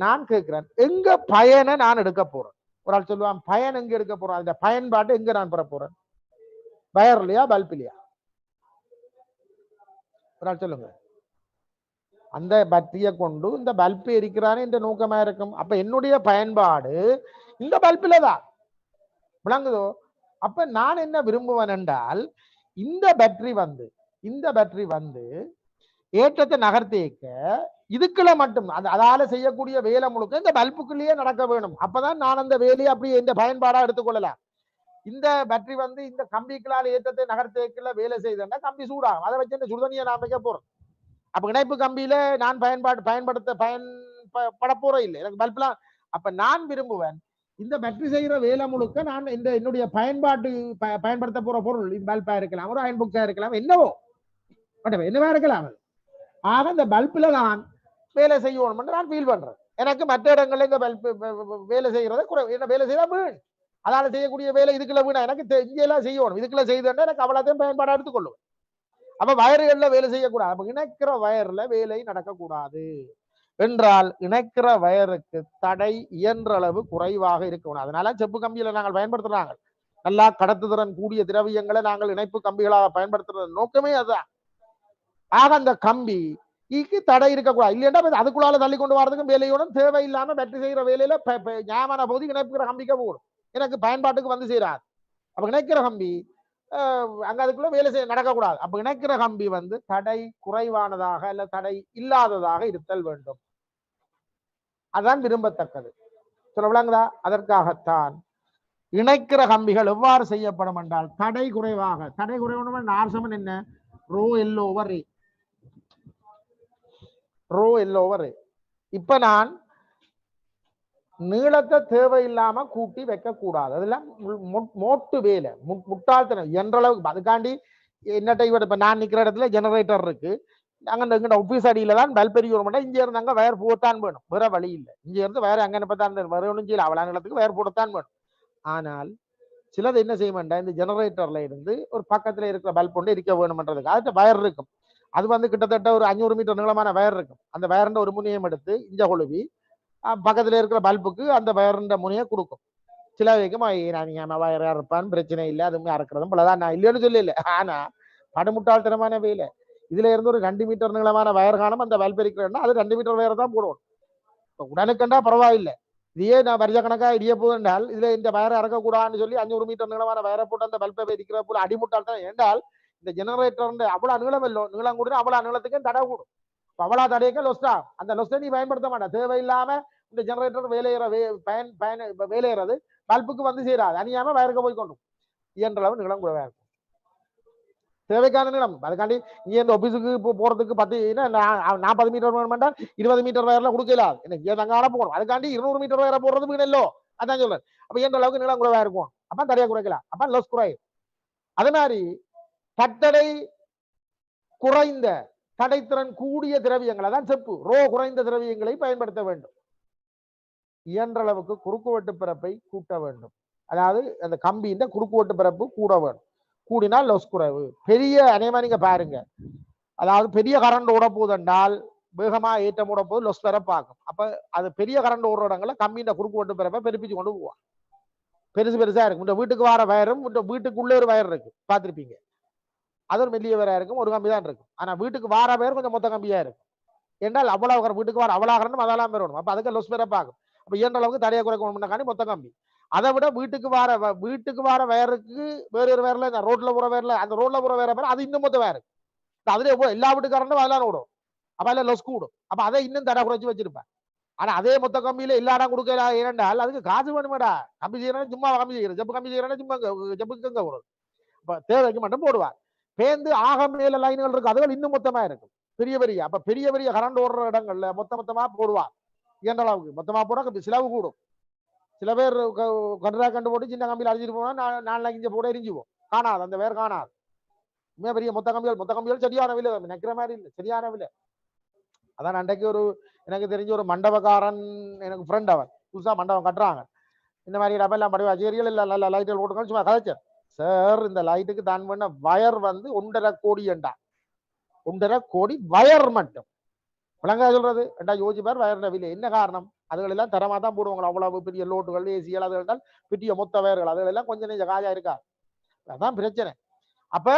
நான் கேட்கிறேன், எங்க பயனை நான் எடுக்க போறேன்? ஒரு ஆள் சொல்லுவான், பயன் எங்க எடுக்க போறேன்? அந்த பயன்பாட்டு எங்க நான் பெற போறேன்? வயர் இல்லையா, பல்ப் இல்லையா? ஒரு ஆள் சொல்லுங்க. அந்த பேட்டரியை கொண்டு இந்த பல்ப் எரிக்கிறானே என்ற நோக்கமா இருக்கும். அப்ப என்னுடைய பயன்பாடு இந்த பல்பில தான். விளங்குதோ? அப்ப நான் என்ன விரும்புவேன் என்றால் இந்த பேட்டரி ஏற்றத்தை நகர்த்திக்க இதுக்குள்ள மட்டும் அதால செய்யக்கூடிய வேலை முழுக்க இந்த பல்புக்குள்ளேயே நடக்க வேணும். அப்பதான் நான் அந்த வேலையை அப்படியே இந்த பயன்பாடா எடுத்துக்கொள்ளலாம். இந்த பேட்டரி இந்த கம்பிக்குள்ளால் ஏற்றத்தை நகர்த்திக்கல வேலை செய்தா கம்பி சூடாகும். அதை வச்சு இந்த சுடுதண்ணியை நான் வைக்க போறேன். அப்ப இணைப்பு கம்பியில நான் பயன்பட போற இல்லை எனக்கு பல்ப்லாம். அப்ப நான் விரும்புவேன் இந்த பேட்டரி செய்யற வேலை முழுக்க நான் இந்த என்னுடைய பயன்படுத்த போற பொருள் இது பல்பா இருக்கலாம், ஒரு அயன் பாக்ஸா இருக்கலாம், என்னவா இருக்கலாம். ஆக இந்த பல்ப்ல நான் வேலை செய்யணும் நான் ஃபீல் பண்றேன். எனக்கு மற்ற இடங்கள்ல இந்த பல்ப் வேலை செய்யறத என்ன வேலை செய்யறா வீண். அதால செய்யக்கூடிய வேலை இதுக்குள்ள வீணா. எனக்கு இங்கெல்லாம் செய்யணும். இதுக்குள்ள செய்தேன்னா எனக்கு அவ்வளோத்தையும் பயன்பாடா எடுத்துக்கொள்ளுவேன். அப்ப வயர்கள்ல வேலை செய்யக்கூடாது. அப்ப இணைக்கிற வயர்ல வேலை நடக்கக்கூடாது என்றால் இணைக்கிற வயருக்கு தடை இயன்ற அளவு குறைவாக இருக்கணும். அதனால செப்பு கம்பியில நாங்கள் பயன்படுத்துறாங்க. நல்லா கடத்துதிறன் கூடிய திரவியங்களை நாங்கள் இணைப்பு கம்பிகளாக பயன்படுத்துற நோக்கமே அதுதான். ஆக அந்த கம்பிக்கு தடை இருக்கக்கூடாது. இல்லையா அதுக்குள்ளால தள்ளி கொண்டு வரதுக்கும் வேலையோடும் தேவையில்லாம பேட்டரி செய்யற வேலையில ஞாபக போது இணைப்புக்கிற கம்பிக்க போடும். எனக்கு பயன்பாட்டுக்கு செய்யறாரு. அப்ப இணைக்கிற கம்பி அங்க அதுக்குள்ள வேலை செய்ய நடக்கக்கூடாது. அப்ப இணைக்கிற கம்பி தடை குறைவானதாக அல்ல தடை இல்லாததாக இருத்தல் வேண்டும். அதான் விரும்பத்தக்கது. சொல்ல விளங்குதா? அதற்காகத்தான் இணைக்கிற கம்பிகள் எவ்வாறு செய்யப்படும் என்றால் தடை குறைவாக தடை குறைவான ஆர்சமன் என்ன row L over A rho L over ஏ இப்ப நான் நீளத்தை தேவையில்லாம கூட்டி வைக்க கூடாது அதெல்லாம் மோட்டு வேலை முட்டாள்தனம் என்ற அளவுக்கு அதுக்காண்டி என்னட்டை இப்ப நான் நிக்கிற இடத்துல ஜெனரேட்டர் இருக்கு அங்க எங்க ஆபீஸ் அடியில தான் பல்பெரிய ஒரு இங்க இருந்து அங்க வயர் போட்டான் வேணும் வேற வழி இல்லை இங்க இருந்து வயர் அங்க நிப்பத்தான் வேற ஒன்றும் செய்யல அவளா நிலத்துக்கு வயர் போடத்தான் வேணும் ஆனால் சிலது என்ன செய்ய வேண்டாம் இந்த ஜெனரேட்டர்ல இருந்து ஒரு பக்கத்துல இருக்கிற பல்ப் ஒன்று இருக்க வேணும்ன்றதுக்கு அது வயர் இருக்கும் அது வந்து கிட்டத்தட்ட ஒரு 500 மீட்டர் நீளமான வயர் இருக்கும் அந்த வயர்ன்ற ஒரு முனையம் எடுத்து இஞ்ச கொழுவி பக்கத்துல இருக்கிற பல்புக்கு அந்த வயர்ன்ற முனையை கொடுக்கும் சில வைக்கும் நீங்க வயரா இருப்பான்னு பிரச்சனை இல்லை அதுவுமே அறக்கிறதும் போலதான் நான் இல்லைன்னு சொல்லல ஆனா படுமுட்டாள்தனமான வேலை இதுல இருந்து ஒரு 2 மீட்டர் நீளமான வயர் காணும் அந்த பல்ப் இருக்கிறேன்னா அது 2 மீட்டர் வயர் தான் போடுவோம் உடனுக்கண்டா பரவாயில்லை இதையே நான் வருஷ கணக்கா இடிய போதென்றால் இதுல இந்த வயரை இறக்கக்கூடாதுன்னு சொல்லி 500 மீட்டர் நீளமான வயரை போட்டு அந்த பல்பை இருக்கிற போல அடிமுட்டால் தான் என்றால் இந்த ஜெனரேட்டர் அவ்வளவு நீளம் இல்லை நீளம் கூட அவ்வளவு நீளத்துக்கு தடை கூடும் அவ்வளவு தடையக்க லொஸ்டா அந்த லொஸ்டை நீ பயன்படுத்த மாட்டேன் தேவையில்லாம இந்த ஜெனரேட்டர் வேலையேறது பல்புக்கு வந்து சேராது அணியாம வயருக்கு போய் கொண்டும் இயன்றளவு நீளம் கூடவே இருக்கும் தேவைக்கான நிலம் அதுக்காண்டி இங்க இந்த ஆபீஸுக்கு போறதுக்கு 40 மீட்டர் வேணும்னா 20 மீட்டர் வயர்ல கொடுக்கலாது எனக்கு தங்கால போகணும் அதுக்காண்டி 200 மீட்டர் வயரை போடுறது வீணல்லோ அதான் சொல்றேன் அப்ப எந்த அளவுக்கு நிலம் குறைவா இருக்கும் அப்ப தடையா குறைக்கலாம் அப்ப லொஸ் குறையும் அதே மாதிரி கட்டடை குறைந்த தடைத்திறன் கூடிய திரவியங்களை தான் செப்பு ரோ குறைந்த திரவியங்களை பயன்படுத்த வேண்டும் இயன்ற அளவுக்கு குறுக்குவெட்டு பிறப்பை கூட்ட வேண்டும் அதாவது அந்த கம்பியின் குறுக்குவெட்டு பிறப்பு கூட வேண்டும் கூடினால் லொஸ் குறைவு பெரிய அநேகமா நீங்க பாருங்க அதாவது பெரிய கரண்ட் ஓட போதென்றால் வேகமா ஏற்றம் ஓட போது லொஸ் பெற பார்க்கும் அப்ப அது பெரிய கரண்ட் ஓடுற இடங்கள்ல கம்பியின் குறுக்குவெட்டு பிறப்பை பெருப்பிச்சு கொண்டு போவான் பெருசா இருக்கும் இந்த வீட்டுக்கு வர வயரும் இந்த வீட்டுக்குள்ளே ஒரு வயர் இருக்கு பார்த்திருப்பீங்க அது ஒரு மெல்லிய வயரா இருக்கும் ஒரு கம்பி தான் இருக்கும் ஆனா வீட்டுக்கு வார வயர் கொஞ்சம் மொத்த கம்பியா இருக்கும் என்றால் அவ்வளவு வீட்டுக்கு வர அவ்வளவு அதெல்லாம் பெறணும் அப்ப அதுக்கு லொஸ் பெற பார்க்கும் அப்ப இயன்ற அளவுக்கு தடையை குறைக்கணும்னாக்காண்டி மொத்த கம்பி அதை விட வீட்டுக்கு வர வயருக்கு வேற ஒரு வேர்ல ரோட்ல போற வேர்ல அந்த ரோட்ல போற வேற பேர் அது இன்னும் மொத்த வேறு அதுல எல்லா வீட்டுக்காரனும் அதெல்லாம் ஓடும் அப்ப அதுல லொஸ் கூடும் அப்ப அதை இன்னும் தடை குறைச்சு வச்சிருப்பேன் ஆனா அதே மொத்த கம்பியில எல்லா இடம் கொடுக்கல ஏனென்றால் அதுக்கு காசு வேணுமேடா கம்பி செய்யறேன் சும்மா கம்பி செய்யறேன் ஜப்பு கம்பி செய்யறேன் சும்மா ஜப்புக்கு போடுறது அப்ப தேவைக்கு மட்டும் போடுவார் பேந்து ஆக மேல லைன்கள் இருக்கு அதுகள் இன்னும் மொத்தமா இருக்கும் பெரிய அப்ப பெரிய கரண்ட் ஓடுற இடங்கள்ல மொத்தமா போடுவார் இயன்ற அளவுக்கு மொத்தமா போட செலவு கூடும் சில பேர் கண்டு போட்டு சின்ன கம்பியில் அடிச்சிட்டு போனா 4 இஞ்ச போட எரிஞ்சுவோம் காணாது அந்த வேர் காணாது பெரிய மொத்த கம்பிகள் சரியான விலை நினைக்கிற மாதிரி இல்லை சரியான விலை அதான் அன்றைக்கு ஒரு எனக்கு தெரிஞ்ச ஒரு மண்டபக்காரன் எனக்கு ஃப்ரெண்ட் அவன் புதுசா மண்டபம் கட்டுறாங்க இந்த மாதிரி டபெல்லாம் படிவா சீரியல் இல்ல நல்ல லைட்டில் போட்டுக்கணும் சும்மா கதைச்சேன் சார் இந்த லைட்டுக்கு தான் பண்ண வயர் வந்து 1.5 கோடி என்றா 1.5 கோடி வயர் மட்டும் விளங்கா சொல்றது என்றா யோசிப்பார் வயர் விலை என்ன காரணம் அதுகள் எல்லாம் தரமா தான் போடுவாங்க அவ்வளவு பெரிய லோட்டுகள் ஏசிகள் அது என்றால் பெரிய மொத்த வயர்கள் அதுகள் எல்லாம் கொஞ்சம் நெஞ்ச காஜா இருக்கா அதான் பிரச்சனை அப்ப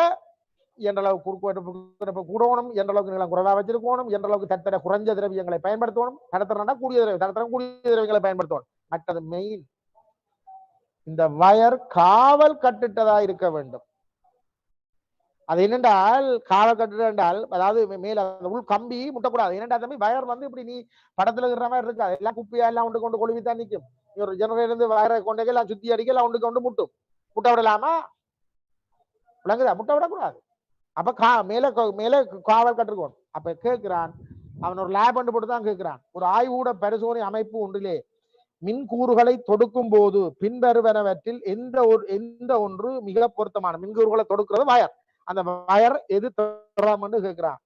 என்ற அளவுக்கு குறுக்கு கூடணும் என்ற அளவுக்கு நிலம் குறைவா வச்சிருக்கணும் என்ற அளவுக்கு தத்தர குறைஞ்ச திரவியங்களை பயன்படுத்தணும் தடத்திறனா கூடிய திரவியங்களை பயன்படுத்தணும் மற்றது மெயின் இந்த வயர் காவல் கட்டுட்டதா இருக்க வேண்டும் அது என்னென்றால் காவல் கட்டுறது என்றால் அதாவது மேல உள் கம்பி முட்டக்கூடாது என்னென்றா தம்பி வயர் வந்து இப்படி நீ படத்துல இருக்கிற மாதிரி இருக்காது எல்லாம் குப்பியா எல்லாம் உண்டு கொண்டு கொழுவித்தான் நிற்கும் ஒரு ஜெனரேட்டர் இருந்து வயரை கொண்டே எல்லாம் சுத்தி அடிக்க எல்லாம் உண்டு கொண்டு முட்டை விடலாமா விளங்குதா முட்டை விடக்கூடாது அப்ப மேல காவல் கட்டுக்கணும் அப்ப கேட்கிறான் அவன் ஒரு லேப் ஒன்று போட்டு தான் கேட்கிறான் ஒரு ஆய்வூட பரிசோதனை அமைப்பு ஒன்றிலே மின்கூறுகளை தொடுக்கும் போது பின்வருவனவற்றில் எந்த ஒன்று மிக பொருத்தமான மின்கூறுகளை தொடுக்கிறது வயர் அந்த வயர் எது தொடராமன்னு கேட்கிறான்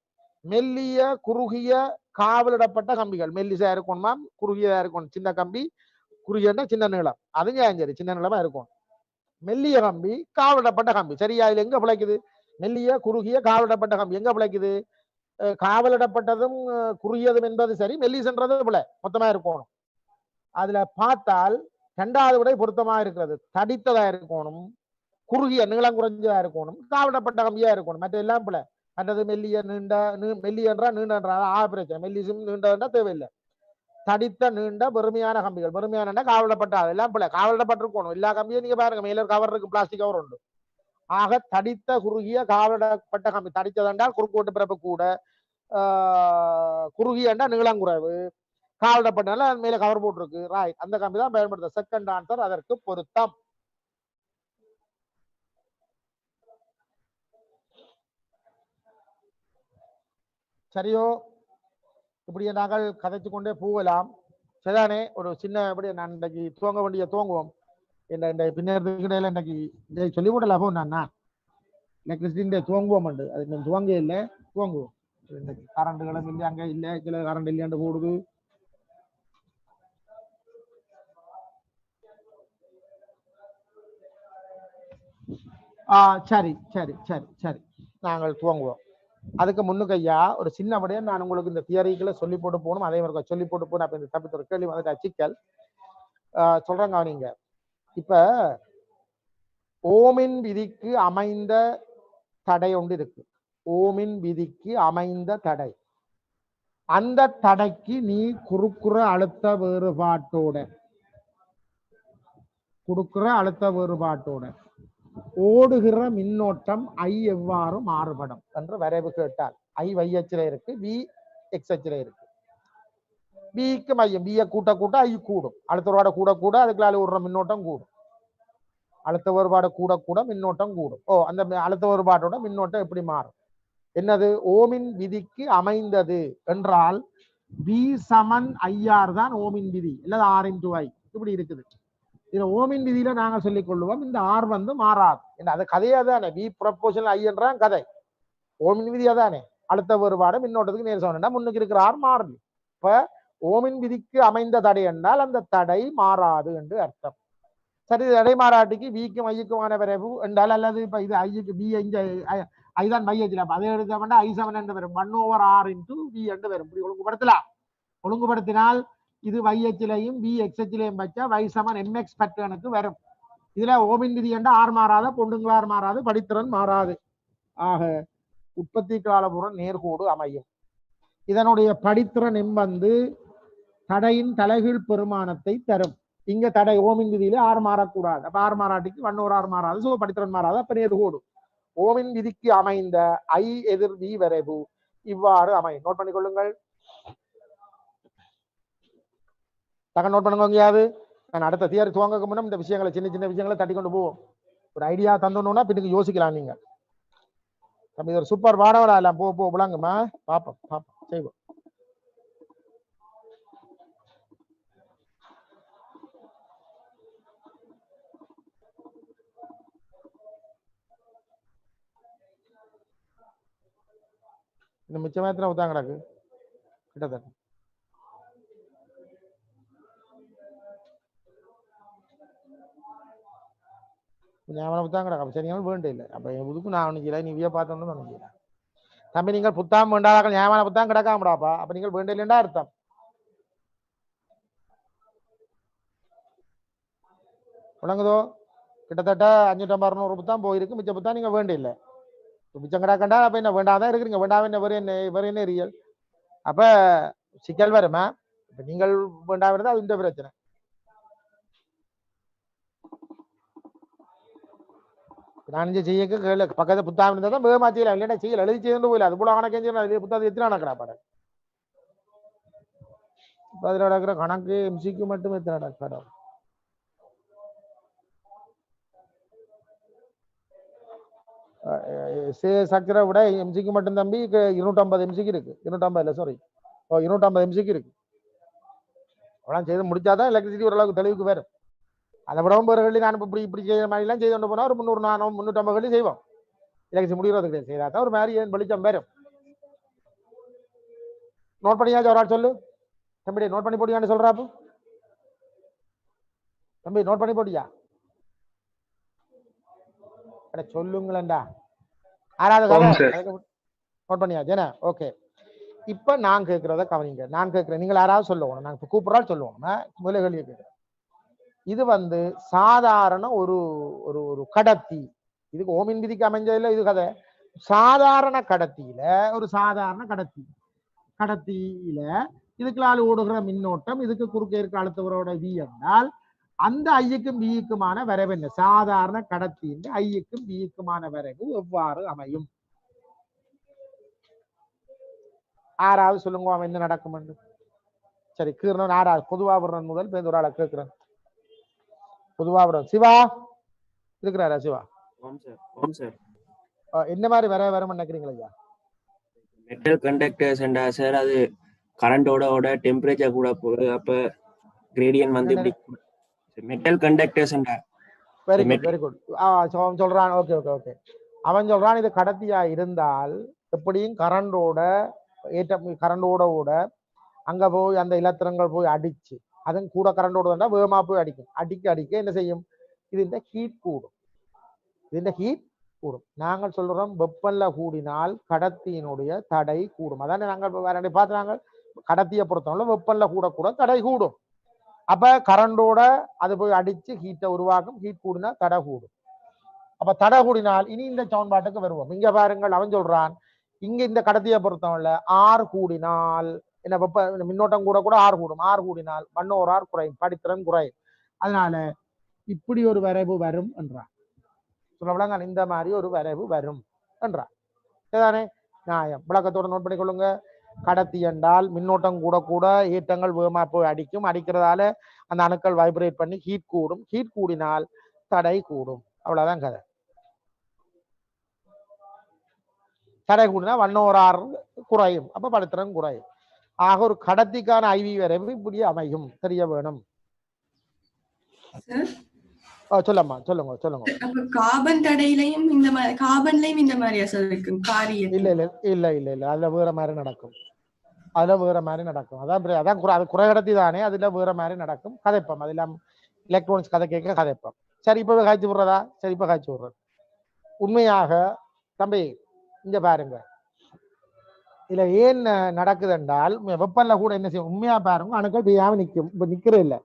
மெல்லிய குறுகிய காவலிடப்பட்ட கம்பிகள் மெல்லிசா இருக்கணுமா குறுகியதா இருக்கணும் சின்ன கம்பி குறுகியன்னா சின்ன நீளம் அதுங்க சரி சின்ன நீளமா இருக்கும் மெல்லிய கம்பி காவலிடப்பட்ட கம்பி சரியா இதுல எங்க பிழைக்குது மெல்லிய குறுகிய காவலிடப்பட்ட கம்பி எங்க பிழைக்குது காவலிடப்பட்டதும் குறுகியதும் என்பது சரி மெல்லிசன்றது பிழை மொத்தமா இருக்கணும் அதுல பார்த்தால் 2வது விடை பொருத்தமா இருக்கிறது தடித்ததா இருக்கணும் குறுகிய நீளம் குறைஞ்சதா இருக்கணும் காவலிடப்பட்ட கம்பியா இருக்கணும் மற்ற எல்லாம் பிள்ளை மற்றது மெல்லிய மெல்லியன்றா நீண்டன்றா பிரச்சனை மெல்லிசும் நீண்டா தேவையில்லை தடித்த நீண்ட பெருமையான கம்பிகள் பெருமையான காவலிடப்பட்ட அதெல்லாம் பிள்ளை காவலிடப்பட்டிருக்கணும் எல்லா கம்பியும் நீங்க பாருங்க மேல கவர் இருக்கு பிளாஸ்டிக் கவர் உண்டு ஆக தடித்த குறுகிய காவலிடப்பட்ட கம்பி தடித்ததென்றால் குறுக்கு பிறப்பு கூட குறுகியண்டா நீளம் குறைவு காவலிடப்பட்டனால மேல கவர் போட்டிருக்கு ராய் அந்த கம்பி தான் பயன்படுத்த செகண்ட் ஆன்சர் அதற்கு பொருத்தம் சரியோ? இப்படியே நாங்கள் கதைச்சு கொண்டே போகலாம். சரிதானே? ஒரு சின்ன இப்படியே நான் இன்றைக்கு துவங்க வேண்டிய துவங்குவோம். இந்த பின்னேறதுக்கு இடையில இன்னைக்கு இதை சொல்லி விடலாம் நான் கிறிஸ்டின் துவங்குவோம் அது இன்னும் துவங்க இல்லை, துவங்குவோம். இன்னைக்கு கரண்ட்டுகளும் இல்லை, அங்கே இல்லை, சில கரண்ட் இல்லையாண்டு போடுது. சரி சரி சரி சரி, நாங்கள் துவங்குவோம். அதுக்கு முன்னுக்கு ஐயா ஒரு சின்னபடியா நான் உங்களுக்கு இந்த தியரிகளை சொல்லி போட்டு போகணும். அதே மாதிரி சொல்லி போட்டு போகணும். அப்ப இந்த தப்பித்த ஒரு கேள்வி வந்துட்டு சிக்கல் சொல்றாங்க. நீங்க இப்ப ஓமின் விதிக்கு அமைந்த தடை ஒன்று இருக்கு. ஓமின் விதிக்கு அமைந்த தடை. அந்த தடைக்கு நீ குறுக்குற அழுத்த வேறுபாட்டோட ஓடுகிற மின்னோட்டம் ஐ எவ்வாறு மாறுபடும் என்று வரைவு கேட்டால், ஐ y அச்சில இருக்கு, வி எக்ஸ் அச்சில இருக்கு. பிக்கு மையம் பியை கூட்ட கூட்ட ஐ கூடும். அழுத்த வேறுபாடு கூட கூட அதுக்குள்ள விடுற மின்னோட்டம் கூடும். அழுத்த வேறுபாடு கூட கூட மின்னோட்டம் கூடும். அந்த அழுத்த வேறுபாட்டோட மின்னோட்டம் எப்படி மாறும்? என்னது? ஓமின் விதிக்கு அமைந்தது என்றால் வி சமன் ஐஆர் தான் ஓமின் விதி, இல்லது ஆர் இன்டு ஐ இப்படி இருக்குது. இதுல ஓமின் விதியில நாங்க சொல்லிக் கொள்வோம் இந்த ஆர் வந்து மாறாது. அது கதையா தானே, வி ப்ரொபோஷனல் ஐ என்றான் கதை. ஓமின் விதியா தானே, அழுத்த வேறுபாடு மின்னோட்டத்துக்கு நேர் சமம், முன்னுக்கு இருக்கிற ஆர் மாறுது. இப்ப ஓமின் விதிக்கு அமைந்த தடை என்றால் அந்த தடை மாறாது என்று அர்த்தம். சரி, தடை மாறாட்டிக்கு விக்கும் ஐக்குமான விரைவு என்றால், அல்லது இப்ப இது ஐக்கு பி ஐதான் மையத்தில் அதை எடுத்தோம்னா ஐ செவன் என்று வரும், 1/r இன்டு வி என்று வரும். இப்படி ஒழுங்குபடுத்தலாம். ஒழுங்குபடுத்தினால் இது வையச்சிலையும் வி எக்ஸ்லையும் வச்சா வை சமன் எம்எக்ஸ் பேட்டர்னுக்கு வரும். இதுல ஓமின் விதி என்ற ஆர் மாறாத, பொண்டுங்களார் மாறாது, படித்திறன் மாறாது. ஆக உற்பத்தி காலபுறம் நேர்கோடு அமையும். இதனுடைய படித்திறன் வந்து தடையின் தலைகீழ் பெருமானத்தை தரும். இங்க தடை ஓமின் விதியில ஆர் மாறக்கூடாது. அப்ப ஆர் மாறாட்டிக்கு 1/r மாறாது, சோ படித்திறன் மாறாது, அப்ப நேர்கோடு. ஓமின் விதிக்கு அமைந்த ஐ எதிர் வி வரைவு இவ்வாறு அமையும். நோட் பண்ணிக்கொள்ளுங்கள். நோட் பண்ணுங்க. நான் அடுத்த தியரி துவங்க முன்னும் இந்த விஷயங்களை சின்ன சின்ன விஷயங்களை தட்டி கொண்டு போவோம். ஒரு ஐடியா தந்தோம்னா பின்னுக்கு யோசிக்கலாம். நீங்க நம்ம இது ஒரு சூப்பர் வாடவரா எல்லாம் போ விளங்குமா? பாப்போம் செய்வோம். இந்த மிச்சமயத்துல ஊத்தாங்க கிடக்கு கிட்டத்தட்ட. புத்தாங்க சரியான வேண்டிய இல்லை. அப்ப புதுக்கு நான் ஒண்ணு செய்யல, நீ விய பார்த்தோம்னு ஒண்ணு செய்யல. தம்பி நீங்கள் புத்தாம் வேண்டாதாக்கள் ஞாபகம் புத்தாங்க கிடக்காமடாப்பா. அப்ப நீங்கள் வேண்டிய இல்லைண்டா அர்த்தம். விளங்குதோ? கிட்டத்தட்ட 500-600 புத்தம் போயிருக்கு. மிச்ச புத்தம் நீங்க வேண்டிய இல்லை. மிச்சம் கிடக்கண்டா அப்ப என்ன வேண்டாதான் இருக்கிறீங்க. வேண்டாம் என்ன வேற என்ன ரியல். அப்ப சிக்கல் வருமா? இப்ப நீங்கள் வேண்டாம் இருந்தா அது இந்த பிரச்சனை. நான் செய்ய பக்கத்து புத்தகம் இருந்தா தான் வேகமா செய்யலாம். இல்லைன்னா செய்யல எழுதி செய்து போயில அது போல கணக்கு புத்தகத்தை எத்தனை நடக்கிறா பாடம். அதுல நடக்கிற கணக்கு எம்சிக்கு மட்டும் எத்தனை நடக்கிறா? சக்கரை விட எம்சிக்கு மட்டும் தம்பி 250 எம்சிக்கு இருக்கு. 250 இல்ல சாரி 250 எம்சிக்கு இருக்கு. அவ்வளவு செய்து முடிச்சாதான் எலக்ட்ரிசிட்டி ஓரளவுக்கு தெளிவுக்கு வரும். அதை விடவும் வேறு நான் இப்படி செய்யற மாதிரி எல்லாம் செய்து கொண்டு போனா ஒரு 300-400-350 செய்வோம். எலக்ட்ரிசிட்டி முடிகிறது செய்தாதான் ஒரு மாதிரி வெளிச்சம் வரும். நோட் பண்ணியாச்சு? ஒரு ஆள் சொல்லு தம்பி. நோட் பண்ணி போட்டியான்னு சொல்றாப்பு தம்பி. நோட் பண்ணி போட்டியா? சொல்லுங்களேண்டா. நோட் பண்ணியாச்சு என்ன? ஓகே. இப்ப நான் கேட்கிறத கவனிங்க. நான் கேட்கிறேன், நீங்கள் யாராவது சொல்லுவோம். நான் கூப்பிடறால் சொல்லுவோம். முதல்ல கேள்வி கேட்கிறேன். இது வந்து சாதாரண ஒரு ஒரு கடத்தி. இதுக்கு ஓமின் விதிக்கு அமைஞ்சதில்ல இது கதை. சாதாரண கடத்தியில ஒரு சாதாரண கடத்தியில இதுக்குள்ளால் ஓடுகிற மின்னோட்டம் இதுக்கு குறுக்கே இருக்க அழுத்தவரோட வி என்றால் அந்த ஐயுக்கும் பிக்குமான வரைவு என்ன? சாதாரண கடத்தியின் ஐயுக்கும் பிக்குமான வரைவு எவ்வாறு அமையும்? ஆறாவது சொல்லுங்க அவன் என்ன நடக்கும் என்று. சரி, கீர்ணன் ஆறாவது பொதுவா விடுறன் முதல் பேருந்து ஒரு ஆளை கேட்கிறேன். பொதுவா விடுறன் சிவா இருக்கிறாரா? சிவா ஓம் சார். என்ன மாதிரி வர நினைக்கிறீங்களா? மெட்டல் கண்டக்டர்ஸ் சார் அது கரண்டோட டெம்பரேச்சர் கூட போகுது அப்ப கிரேடியன் வந்து இப்படி metal conductors very good very good. சொல்றான். Okay okay okay. அவன் சொல்றான் இது கடத்தியா இருந்தால் எப்படியும் கரண்டோட அங்க போய் அந்த இலத்திரங்கள் போய் அடிச்சு அதன் கூட கரண்டோட வந்தா வேகமா போய் அடிக்கும். அடிக்க என்ன செய்யும்? இது இந்த ஹீட் கூடும். இதுல ஹீட் கூடும். நாங்கள் சொல்றோம் வெப்பல்ல கூடினால் கடத்தியினுடைய தடை கூடும். அதானே நாங்கள் வேற பார்த்தாங்க. கடத்தியை பொறுத்தவரை வெப்பல்ல கூட தடை கூடும். அப்ப கரண்டோட அது போய் அடிச்சு ஹீட்டை உருவாக்கும். ஹீட் கூடினா தடை கூடும். அப்ப தடை கூடினால் இனி இந்த சமன்பாட்டுக்கு வருவோம். இங்க பாருங்கள், அவன் சொல்றான் இங்க இந்த கடத்தியை பொறுத்தவரை ஆர் கூடினால் என்ன வெப்ப மின்னோட்டம் கூட ஆர் கூடும். ஆர் கூடினால் 1/r குறையும், படித்திறன் குறையும். அதனால இப்படி ஒரு வரைவு வரும் என்றான். சொல்லவிடாங்க, இந்த மாதிரி ஒரு வரைவு வரும் என்றான். சரிதானே? நியாயம். விளக்கத்தோட நோட் பண்ணிக்கொள்ளுங்க. கடத்தி என்றால் மின்னோட்டம் கூட ஏற்றங்கள் வேகமா போய் அடிக்கும். அடிக்கிறதால அந்த அணுக்கள் வைப்ரேட் பண்ணி ஹீட் கூடும். ஹீட் கூடினால் தடை கூடும். அவ்வளவுதான் கதை. தடை கூடினா 1/r குறையும். அப்ப படுத்திறன் குறையும். ஆக ஒரு கடத்திக்கான ஐவி வரைவு இப்படி அமையும். தெரிய வேணும். சொல்லம்மா, சொல்லுங்க. கார்பன் தடையிலையும் கார்பன்லயும் இந்த மாதிரியா சார் இருக்கும் காரியம்? இல்ல அதுல வேற மாதிரி நடக்கும். அதான் குறை கடத்தி தானே, அதுல வேற மாதிரி நடக்கும். கதைப்பம் அதெல்லாம் எலக்ட்ரானிக்ஸ் கதை கேட்க கதைப்பம். சரி, இப்ப காய்ச்சி விடுறதா? சரி, இப்ப காய்ச்சி விடுறது. உண்மையாக தம்பி இங்க பாருங்க, இதுல ஏன் நடக்குது என்றால் வெப்பல்ல கூட என்ன செய்யும்? உண்மையா பாருங்க, அணுக்கள் பெய்யாம நிக்கும். இப்ப நிக்கிற இல்ல.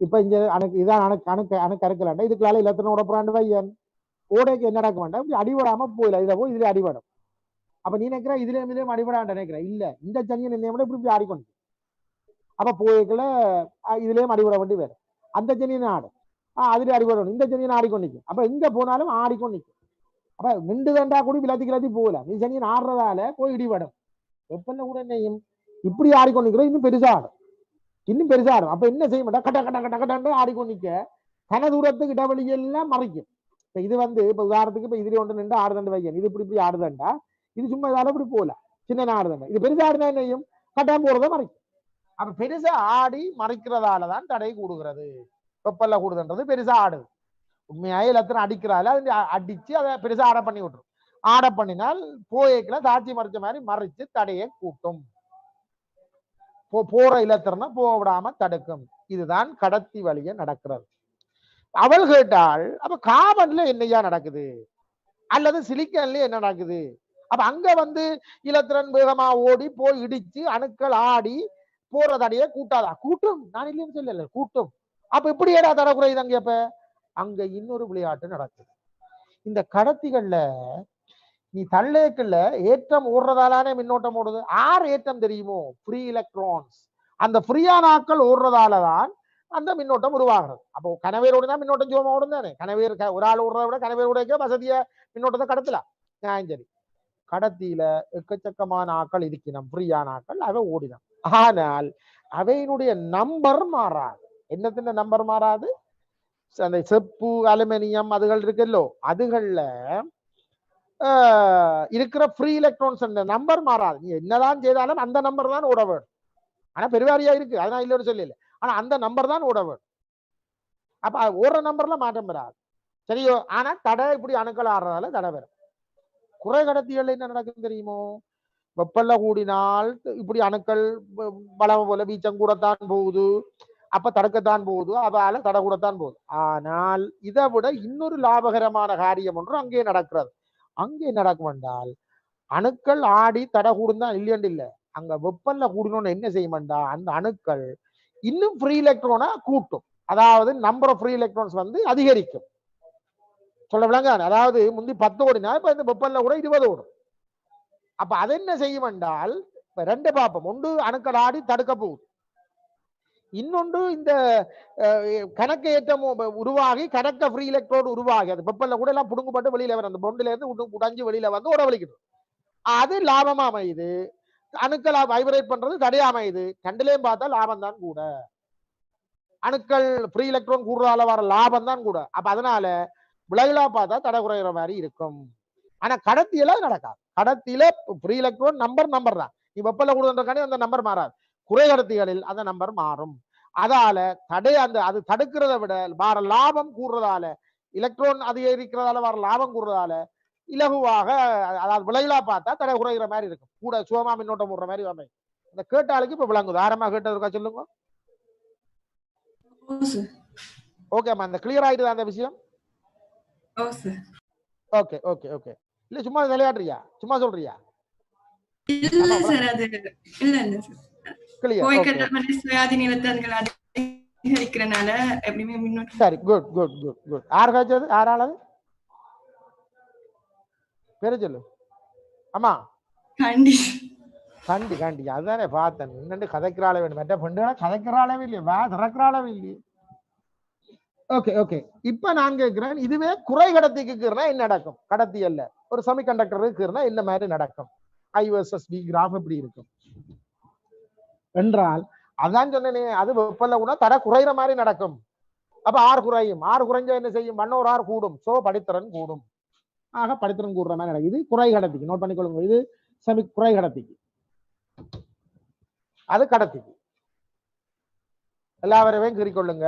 இப்ப இங்க இதான் அணுக்கு அறுக்கலாண்டா இதுக்குள்ளால இலத்திரம் உடப்புறாண்டு வையன் ஓடைக்கு என்ன நடக்க வேண்டாம். இப்படி அடிபடாம போயில. இதை போய் இதுல அடிபடும். அப்ப நீ நினைக்கிற இதுலயும் அடிபடாண்ட நினைக்கிற இல்ல. இந்த சனியை நினைய விட இப்படி ஆடிக்கொண்டு அப்ப போய்க்குள்ள இதுலயும் அடிபட வேண்டி வேற. அந்த சனியை ஆடும், அதுல அடிபடணும். இந்த சனியை ஆடிக்கொண்டிக்கும். அப்ப எங்க போனாலும் ஆடிக்கொண்டிக்கும். அப்ப நின்று கண்டா கூட விளாத்தி போகலாம். நீ சனியை ஆடுறதால போய் இடிபடும். வெப்பல்ல கூட என்னையும் இப்படி ஆடிக்கொண்டிக்கிறோம். இன்னும் பெருசா ஆடும். அப்ப என்ன செய்ய மாட்டா? கட்ட ஆடிக்கொண்டிக்க கன தூரத்துக்கு இடவெளி எல்லாம் மறைக்கும். இப்ப இது இப்ப உதாரணத்துக்கு இப்ப இதுல ஒன்று நின்று ஆடுதண்டு வைக்கணும். இது இப்படி ஆடுதண்டா, இது சும்மா இதால இப்படி போகல. சின்ன ஆடுதண்டா. இது பெருசா ஆடுனா என்னையும் கட்டாயம் போறதை மறைக்கும். அப்ப பெருசா ஆடி மறைக்கிறதாலதான் தடை கூடுகிறது. வெப்பல்ல கூடுதுன்றது பெருசா ஆடுது. உண்மையாயே எல்லாத்திനും அடிக்கிறாள். அது அடிச்சு அதை பெருசா ஆட பண்ணி விட்டுரும். ஆட பண்ணினால் போய்க்குள்ள தாட்சி மறைச்ச மாதிரி மறைச்சு தடையை கூட்டும். போற இலத்திரனை போக விடாம தடுக்கும். இதுதான் கடத்தி வழிய நடக்கிறது. அவள் கேட்டால் அப்ப கார்பன்ல என்னையா நடக்குது அல்லது சிலிக்கன்ல என்ன நடக்குது? அப்ப அங்க இலத்திரன் வேகமா ஓடி போய் இடிச்சு அணுக்கள் ஆடி போற தடையை கூட்டாதா? கூட்டும். நான் இல்லைன்னு சொல்லல, கூட்டும். அப்ப எப்படி ஏடா தடை குறையுது? அங்க இன்னொரு விளையாட்டு நடக்குது. இந்த கடத்திகள்ல நீ தள்ளேக்குள்ள ஏற்றம் ஓடுறதாலானே மின்னோட்டம் ஓடுது. 6 ஏற்றம் தெரியுமோ? Free electrons. அந்த ஃப்ரீயானாக்கள் ஓடுறதாலதான் அந்த மின்னோட்டம் உருவாகிறது. அப்போ கனவேரோடு தான் மின்னோட்டம் ஜோமா ஓடும் தானே. கனவேர் ஒரு ஆள் ஓடுறத விட கனவேரோட வசதிய மின்னோட்டத்தை கடத்தலாம். சரி, கடத்தியில எக்கச்சக்கமான ஆக்கள் இருக்கணும், ஃப்ரீயான ஆக்கள். அவை ஓடினான். ஆனால் அவையினுடைய நம்பர் மாறாது. என்னத்தின் நம்பர் மாறாது? அந்த செப்பு, அலுமினியம் அதுகள் இருக்குல்லோ, அதுகள்ல இருக்கிற ஃப்ரீ எலக்ட்ரான்ஸ் நம்பர் மாறாது. நீ என்னதான் செய்தாலும் அந்த நம்பர் தான் ஓட வேணும். ஆனா பெருவாரியா இருக்கு, அதனால இல்லைன்னு சொல்லல. ஆனா அந்த நம்பர் தான் ஓட வேணும். அப்ப ஓடுற நம்பர்ல மாற்றம் பெறாது. சரியோ? ஆனா தடை இப்படி அணுக்கள் ஆடுறதால தடை வரும். குறை கடத்திகள் என்ன நடக்கும் தெரியுமோ? வெப்பல்ல கூடினால் இப்படி அணுக்கள் பலம் போல வீச்சம் கூடத்தான் போகுது. அப்ப தடுக்கத்தான் போகுது. அதால தடை கூடத்தான் போகுது. ஆனால் இதை விட இன்னொரு லாபகரமான காரியம் ஒன்று அங்கே நடக்கிறது. அங்கே நடக்கும் என்றால் அணுக்கள் ஆடி தடை கூடுந்தான் இல்லையண்டு இல்லை. அங்க வெப்பல்ல கூடணும்னு என்ன செய்யும்டா, அந்த அணுக்கள் இன்னும் ஃப்ரீ எலக்ட்ரானை கூட்டும். அதாவது நம்பர் ஆஃப் ஃப்ரீ எலக்ட்ரான்ஸ் அதிகரிக்கும். சொல்ல விளங்க? அதாவது முந்தி 10 ஓடினா இப்ப இந்த வெப்பல்ல கூட 20 ஓடும். அப்ப அது என்ன செய்யும் என்றால் ரெண்டு பாப்பம். ஒன்று அணுக்கள் ஆடி தடுக்க போகுது. இன்னொன்று இந்த கணக்கு ஏற்றம் உருவாகி கணக்க ஃப்ரீ எலக்ட்ரோடு உருவாகி அது வெப்பல்ல கூட எல்லாம் புடுங்கப்பட்டு வெளியில வர அந்த பொண்டுல இருந்து உடைஞ்சு வெளியில வந்து உடவழிக்கணும். அது லாபமா அமையுது. அணுக்கள் வைப்ரேட் பண்றது தடையா அமையுது. ரெண்டுலயும் பார்த்தா லாபம் தான் கூட. அணுக்கள் ஃப்ரீ எலக்ட்ரான் கூடுறதால வர லாபம் தான் கூட. அப்ப அதனால விலகுலா பார்த்தா தடை குறைகிற மாதிரி இருக்கும். ஆனா கடத்தியெல்லாம் நடக்காது. கடத்தியில ஃப்ரீ எலக்ட்ரான் நம்பர் தான். நீ வெப்பல கூடுதல்காண்டி அந்த நம்பர் மாறாது. குறை கடத்திகளில் அந்த நம்பர் மாறும். அதால அது தடுக்கிறத விட வர லாபம் கூடுறதால, எலக்ட்ரான் அதிகரிக்கிறதால வர லாபம் கூடுறதால இலகுவாக, அதாவது விளைவுலா பார்த்தா தடை குறைகிற மாதிரி இருக்கும். கூட சுகமா மின்னோட்டம் போடுற மாதிரி அமையும். இந்த கேட்டாளுக்கு இப்ப விளங்குது. ஆரம்பமா கேட்டதுக்கா சொல்லுங்க. ஓகேம்மா, இந்த கிளியர் ஆயிடுது அந்த விஷயம். Okay okay okay. இல்ல சும்மா விளையாடுறியா, சும்மா சொல்றியா? இல்ல சார், அது இல்ல சார். கிளியர். அதிகரிக்கிறனால எப்படியுமே மின்னோட்டம். சரி, குட் குட் குட் குட். யார் காய்ச்சது? யாராலது பேரு சொல்லு. ஆமா, கண்டி கண்டி கண்டி அதுதானே பார்த்தேன். இன்னும் கதைக்கிறாளே வேணும். மற்ற பெண்டுகளா கதைக்கிறாளவே இல்லையே, வா திறக்கிறாளவே இல்லையே. Okay okay. இப்ப நான் கேட்கிறேன், இதுவே குறை கடத்திக்கு என்ன நடக்கும்? கடத்தி அல்ல, ஒரு செமிகண்டக்டருக்கு என்ன மாதிரி நடக்கும்? I versus V கிராஃப் எப்படி இருக்கும் என்றால், அதான் சொன்னேனே, அது வெப்பல்ல கூட தர குறைகிற மாதிரி நடக்கும். அப்ப ஆறு குறையும். ஆறு குறைஞ்சா என்ன செய்யும்? 1 ஆறு கூடும். சோ படித்திறன் கூடும். ஆக படித்திறன் கூடுற மாதிரி நடக்கும். இது குறை கடத்திக்கு. நோட் பண்ணிக்கொள்ளுங்க. இது செமி குறை கடத்திக்கு, அது கடத்திக்கு. எல்லாவரையும் கீறிக்கொள்ளுங்க.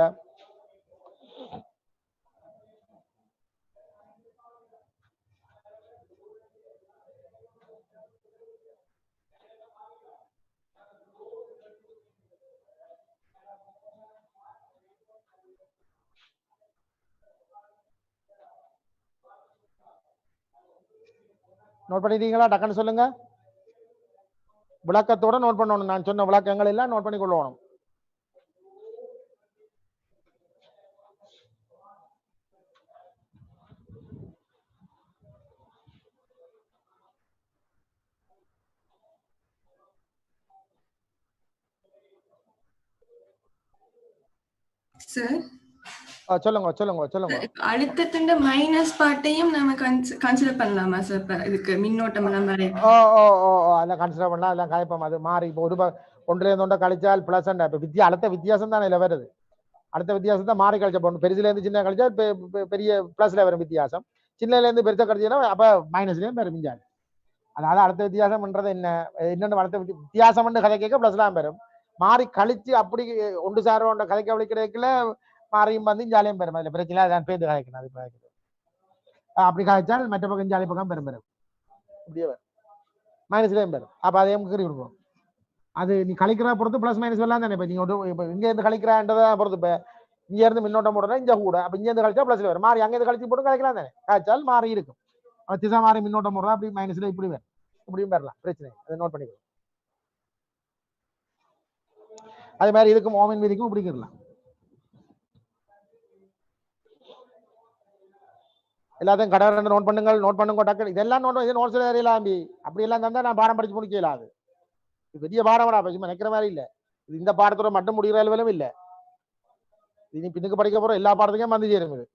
நோட் பண்ணிட்டீங்களா? டக்குன்னு சொல்லுங்க. விளக்கத்தோட நோட் பண்ணணும். நான் சொன்ன விளக்கங்கள் எல்லாம் நோட் பண்ணி கொள்ளணும். சொல்லுங்க சொல்லுங்க சொல்லுங்க. அழுத்தத்தின் மைனஸ் பார்ட்டையும் நம்ம கன்சிடர் பண்ணலாமா சார்? இதுக்கு மின்னோட்டம் அதெல்லாம் கன்சிடர் பண்ணலாம். அதெல்லாம் கலைப்போம். அது மாறி இப்போ ஒன்றுல இருந்து கழிச்சால் பிளஸ். இப்ப அடுத்த வித்தியாசம் தானே இதுல வருது. அடுத்த வித்தியாசம் தான் மாறி கழிச்சா போகணும். பெருசுல இருந்து சின்ன கழிச்சா பெரிய பிளஸ்ல வரும் வித்தியாசம். சின்னல இருந்து பெருசா கழிச்சா அப்ப மைனஸ்லயும் பெரும் மிஞ்சாது. அதனால அடுத்த வித்தியாசம்ன்றது என்னென்ன அடுத்த வித்தியாசம் கதை கேட்க பிளஸ்லாம் பெறும். மாறி கழிச்சு அப்படி ஒன்று சாரோட கதைக்க வழி கிடைக்கல மாறியும் வந்து ஜாலியும் பெறும். அதுல பிரச்சனை அதான் பேருந்து கதைக்கணும். அது அப்படி கதைச்சால் மற்ற பக்கம் ஜாலி பக்கம் பெரும் இப்படியே மைனஸ்லயும் பெறும். அப்ப அதையும் கீறி விடுவோம். அது நீ கழிக்கிற பொறுத்து பிளஸ் மைனஸ் எல்லாம் தானே. இப்ப நீ இங்க இருந்து கழிக்கிறான்றதை பொறுத்து இப்ப இங்க இருந்து மின்னோட்டம் போடுறா இங்க கூட. அப்ப இங்க இருந்து கழிச்சா பிளஸ்ல வரும். மாறி அங்க இருந்து கழிச்சு போட்டு கழிக்கலாம் தானே. கழிச்சால் மாறி இருக்கும். திசை மாறி மின்னோட்டம் போடுறா அப்படி மைனஸ்ல இப்படி வரும். இப்படியும் பெறலாம். பிரச்சனை அதை நோட் பண்ணிக்கலாம். அதே மாதிரி இதுக்கும் ஓமின் வீதிக்கும் இப்படி இருக்கலாம். எல்லாத்தையும் கடை நோட் பண்ணுங்கள். நோட் பண்ணுங்க டக்கு. இதெல்லாம் நோட் இது நோட்ஸ்ல அறியலாம். அப்படி எல்லாம் தந்தா நான் பாடம் படிச்சு முடிக்கல. அது பெரிய பாடம்டா. சும்மா நினைக்கிற மாதிரி இல்ல. இது இந்த பாடத்தோட மட்டும் முடிகிற அளவிலும் இல்ல. இனி பின்னுக்கு படிக்க போற எல்லா பாடத்துக்கும் வந்து சேரும். இது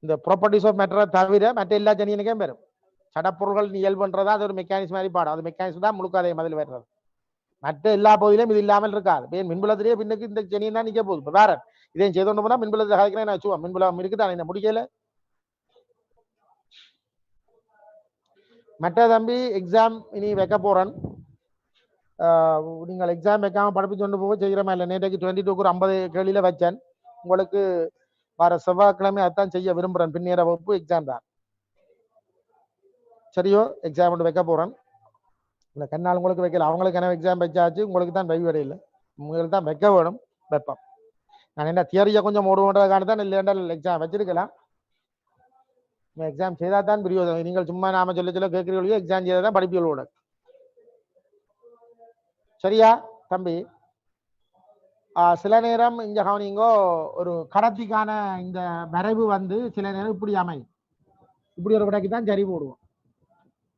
இந்த ப்ராப்பர்ட்டிஸ் ஆஃப் மேட்டரை தவிர மற்ற எல்லா ஜனியனுக்கும் பெறும். சடப்பொருள்கள் இயல்புன்றதா அது ஒரு மெக்கானிக்ஸ் மாதிரி பாடம். அது மெக்கானிக்ஸ் தான் முழுக்க அதே மாதிரி வர்றது. மற்ற எல்லா பகுதியிலும் இது இல்லாமல் இருக்காது. மின்புலத்திலேயே பின்னுக்கு இந்த ஜனியன் தான் நிக்க போகுது. இப்போ வேற இதையும் செய்தோண்டு போனா மின்புலத்தை கதைக்கிறேன். நான் வச்சுவோம் மின்புலம் இருக்குதான் இந்த முடிக்கல. மற்ற தம்பி எக்ஸாம் இனி வைக்க போறேன். நீங்கள் எக்ஸாம் வைக்காம படிப்பிச்சு கொண்டு போக செய்கிற மாதிரி இல்லை. நேற்றைக்கு 22க்கு ஒரு 50 கேள்வியில வச்சேன். உங்களுக்கு வர செவ்வாய்க்கிழமை அதான் செய்ய விரும்புறேன். பின்னேற வகுப்பு எக்ஸாம் தான். சரியோ? எக்ஸாம் ஒன்று வைக்க போறேன். இந்த கண்ணால் உங்களுக்கு வைக்கல. அவங்களுக்கு என்ன எக்ஸாம் வச்சாச்சு. உங்களுக்கு தான் வைவு வரையில. உங்களுக்கு தான் வைக்க வேணும். வைப்போம். நான் என்ன தியரியை கொஞ்சம் ஓடுவோன்றதுக்கான தான் இல்லைன்றால் எக்ஸாம் வச்சிருக்கலாம். எக்ஸாம் செய்தா தான் பிரியோஜனம். நீங்கள் சும்மா நாம சொல்ல கேட்கிறீங்களோ எக்ஸாம் செய்தா தான் படிப்பீங்களோட. சரியா தம்பி? சில நேரம் இங்க கவனிங்கோ, ஒரு கடத்திக்கான இந்த வரைவு வந்து சில நேரம் இப்படி அமையும். இப்படி ஒரு விடைக்கு தான் சரி போடுவோம்.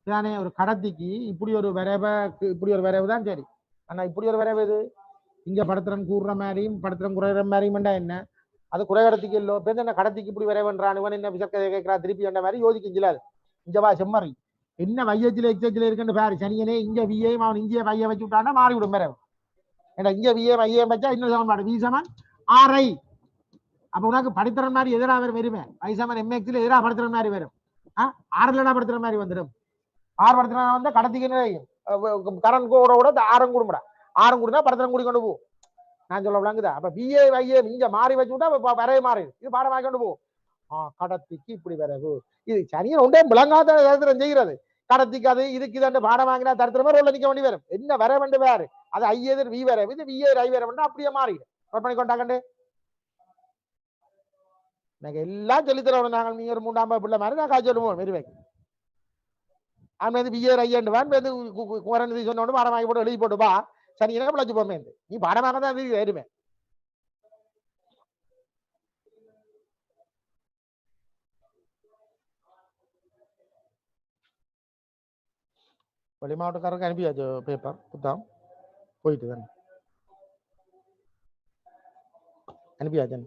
தானே ஒரு கடத்திக்கு இப்படி ஒரு வரைவு தான் சரி. ஆனா இப்படி ஒரு வரைவு இது இங்க படுத்துறன் கூடுற மாதிரியும் படுத்துறன் குறைகிற மாதிரியும்டா என்ன அது குறை கடத்திக்கு இல்லோ. இப்போ என்ன கடத்திக்கு இப்படி வரைவன்றான் இவன் என்ன விசக்க கேட்கிறா திருப்பி என்ற மாதிரி யோசிக்கல. அது இங்கவா செம்மறி என்ன வையச்சில எக்ஸச்சில இருக்குன்னு பாரு. சனியனே இங்க விஏயும் அவன் இங்கே வைய வச்சு விட்டான்னா மாறிவிடும் வரைவு. ஏன்னா இங்க விஏ வச்சா இன்னும் சமன்பாடு வி சமன் ஆர்ஐ. அப்ப உனக்கு படித்திறன் மாதிரி எதிராக வரும். வருமே ஐ சமன் எம்எக்ஸ்ல எதிராக படுத்துற மாதிரி வரும். ஆறுலடா படுத்துற மாதிரி வந்துடும். ஆறு படத்துல வந்து கடத்திக்கு கரண்ட் கூட ஆரம் கொடுமுடா ஆரம் கொடுத்தா படத்துல கூடி கொண்டு போ நான் சொல்ல விளங்குதா அப்ப பிஏ வைஏ இங்க மாறி வச்சு விட்டா வரைய மாறி இது பாடமாக்கி கொண்டு போ கடத்திக்கு இப்படி வரவு இது சரியா உண்டே விளங்காத செய்கிறது கடத்திக்கு அது இதுக்கு இதாண்டு பாடம் வாங்கினா தடுத்துற ரோல்ல நிக்க வேண்டி வரும் என்ன வர வேண்டு வேறு அது ஐயர் வி வர இது விஏ ஐ வர வேண்டாம் அப்படியே மாறிடும் நோட் பண்ணி கொண்டாக்கண்டு எனக்கு எல்லாம் சொல்லித்தரோம் நாங்கள் நீங்க ஒரு 3ஆம் பிள்ளை மாதிரி நான் காய்ச்சி சொல்லுவோம் மெருவைக்கு அவன் பிஏ ஐயண்டு வான் குரந்தி சொன்னோன்னு பாடம் வாங்கி போட்டு எழுதி போட்டுப்பா சரி என்ன பிழைச்சு போமே நீ பாடமாக தான் ஏறுமே வெளி மாவட்டக்காரருக்கு அனுப்பியாச்சு பேப்பர் புத்தகம் போயிட்டு தானே அனுப்பியாச்சு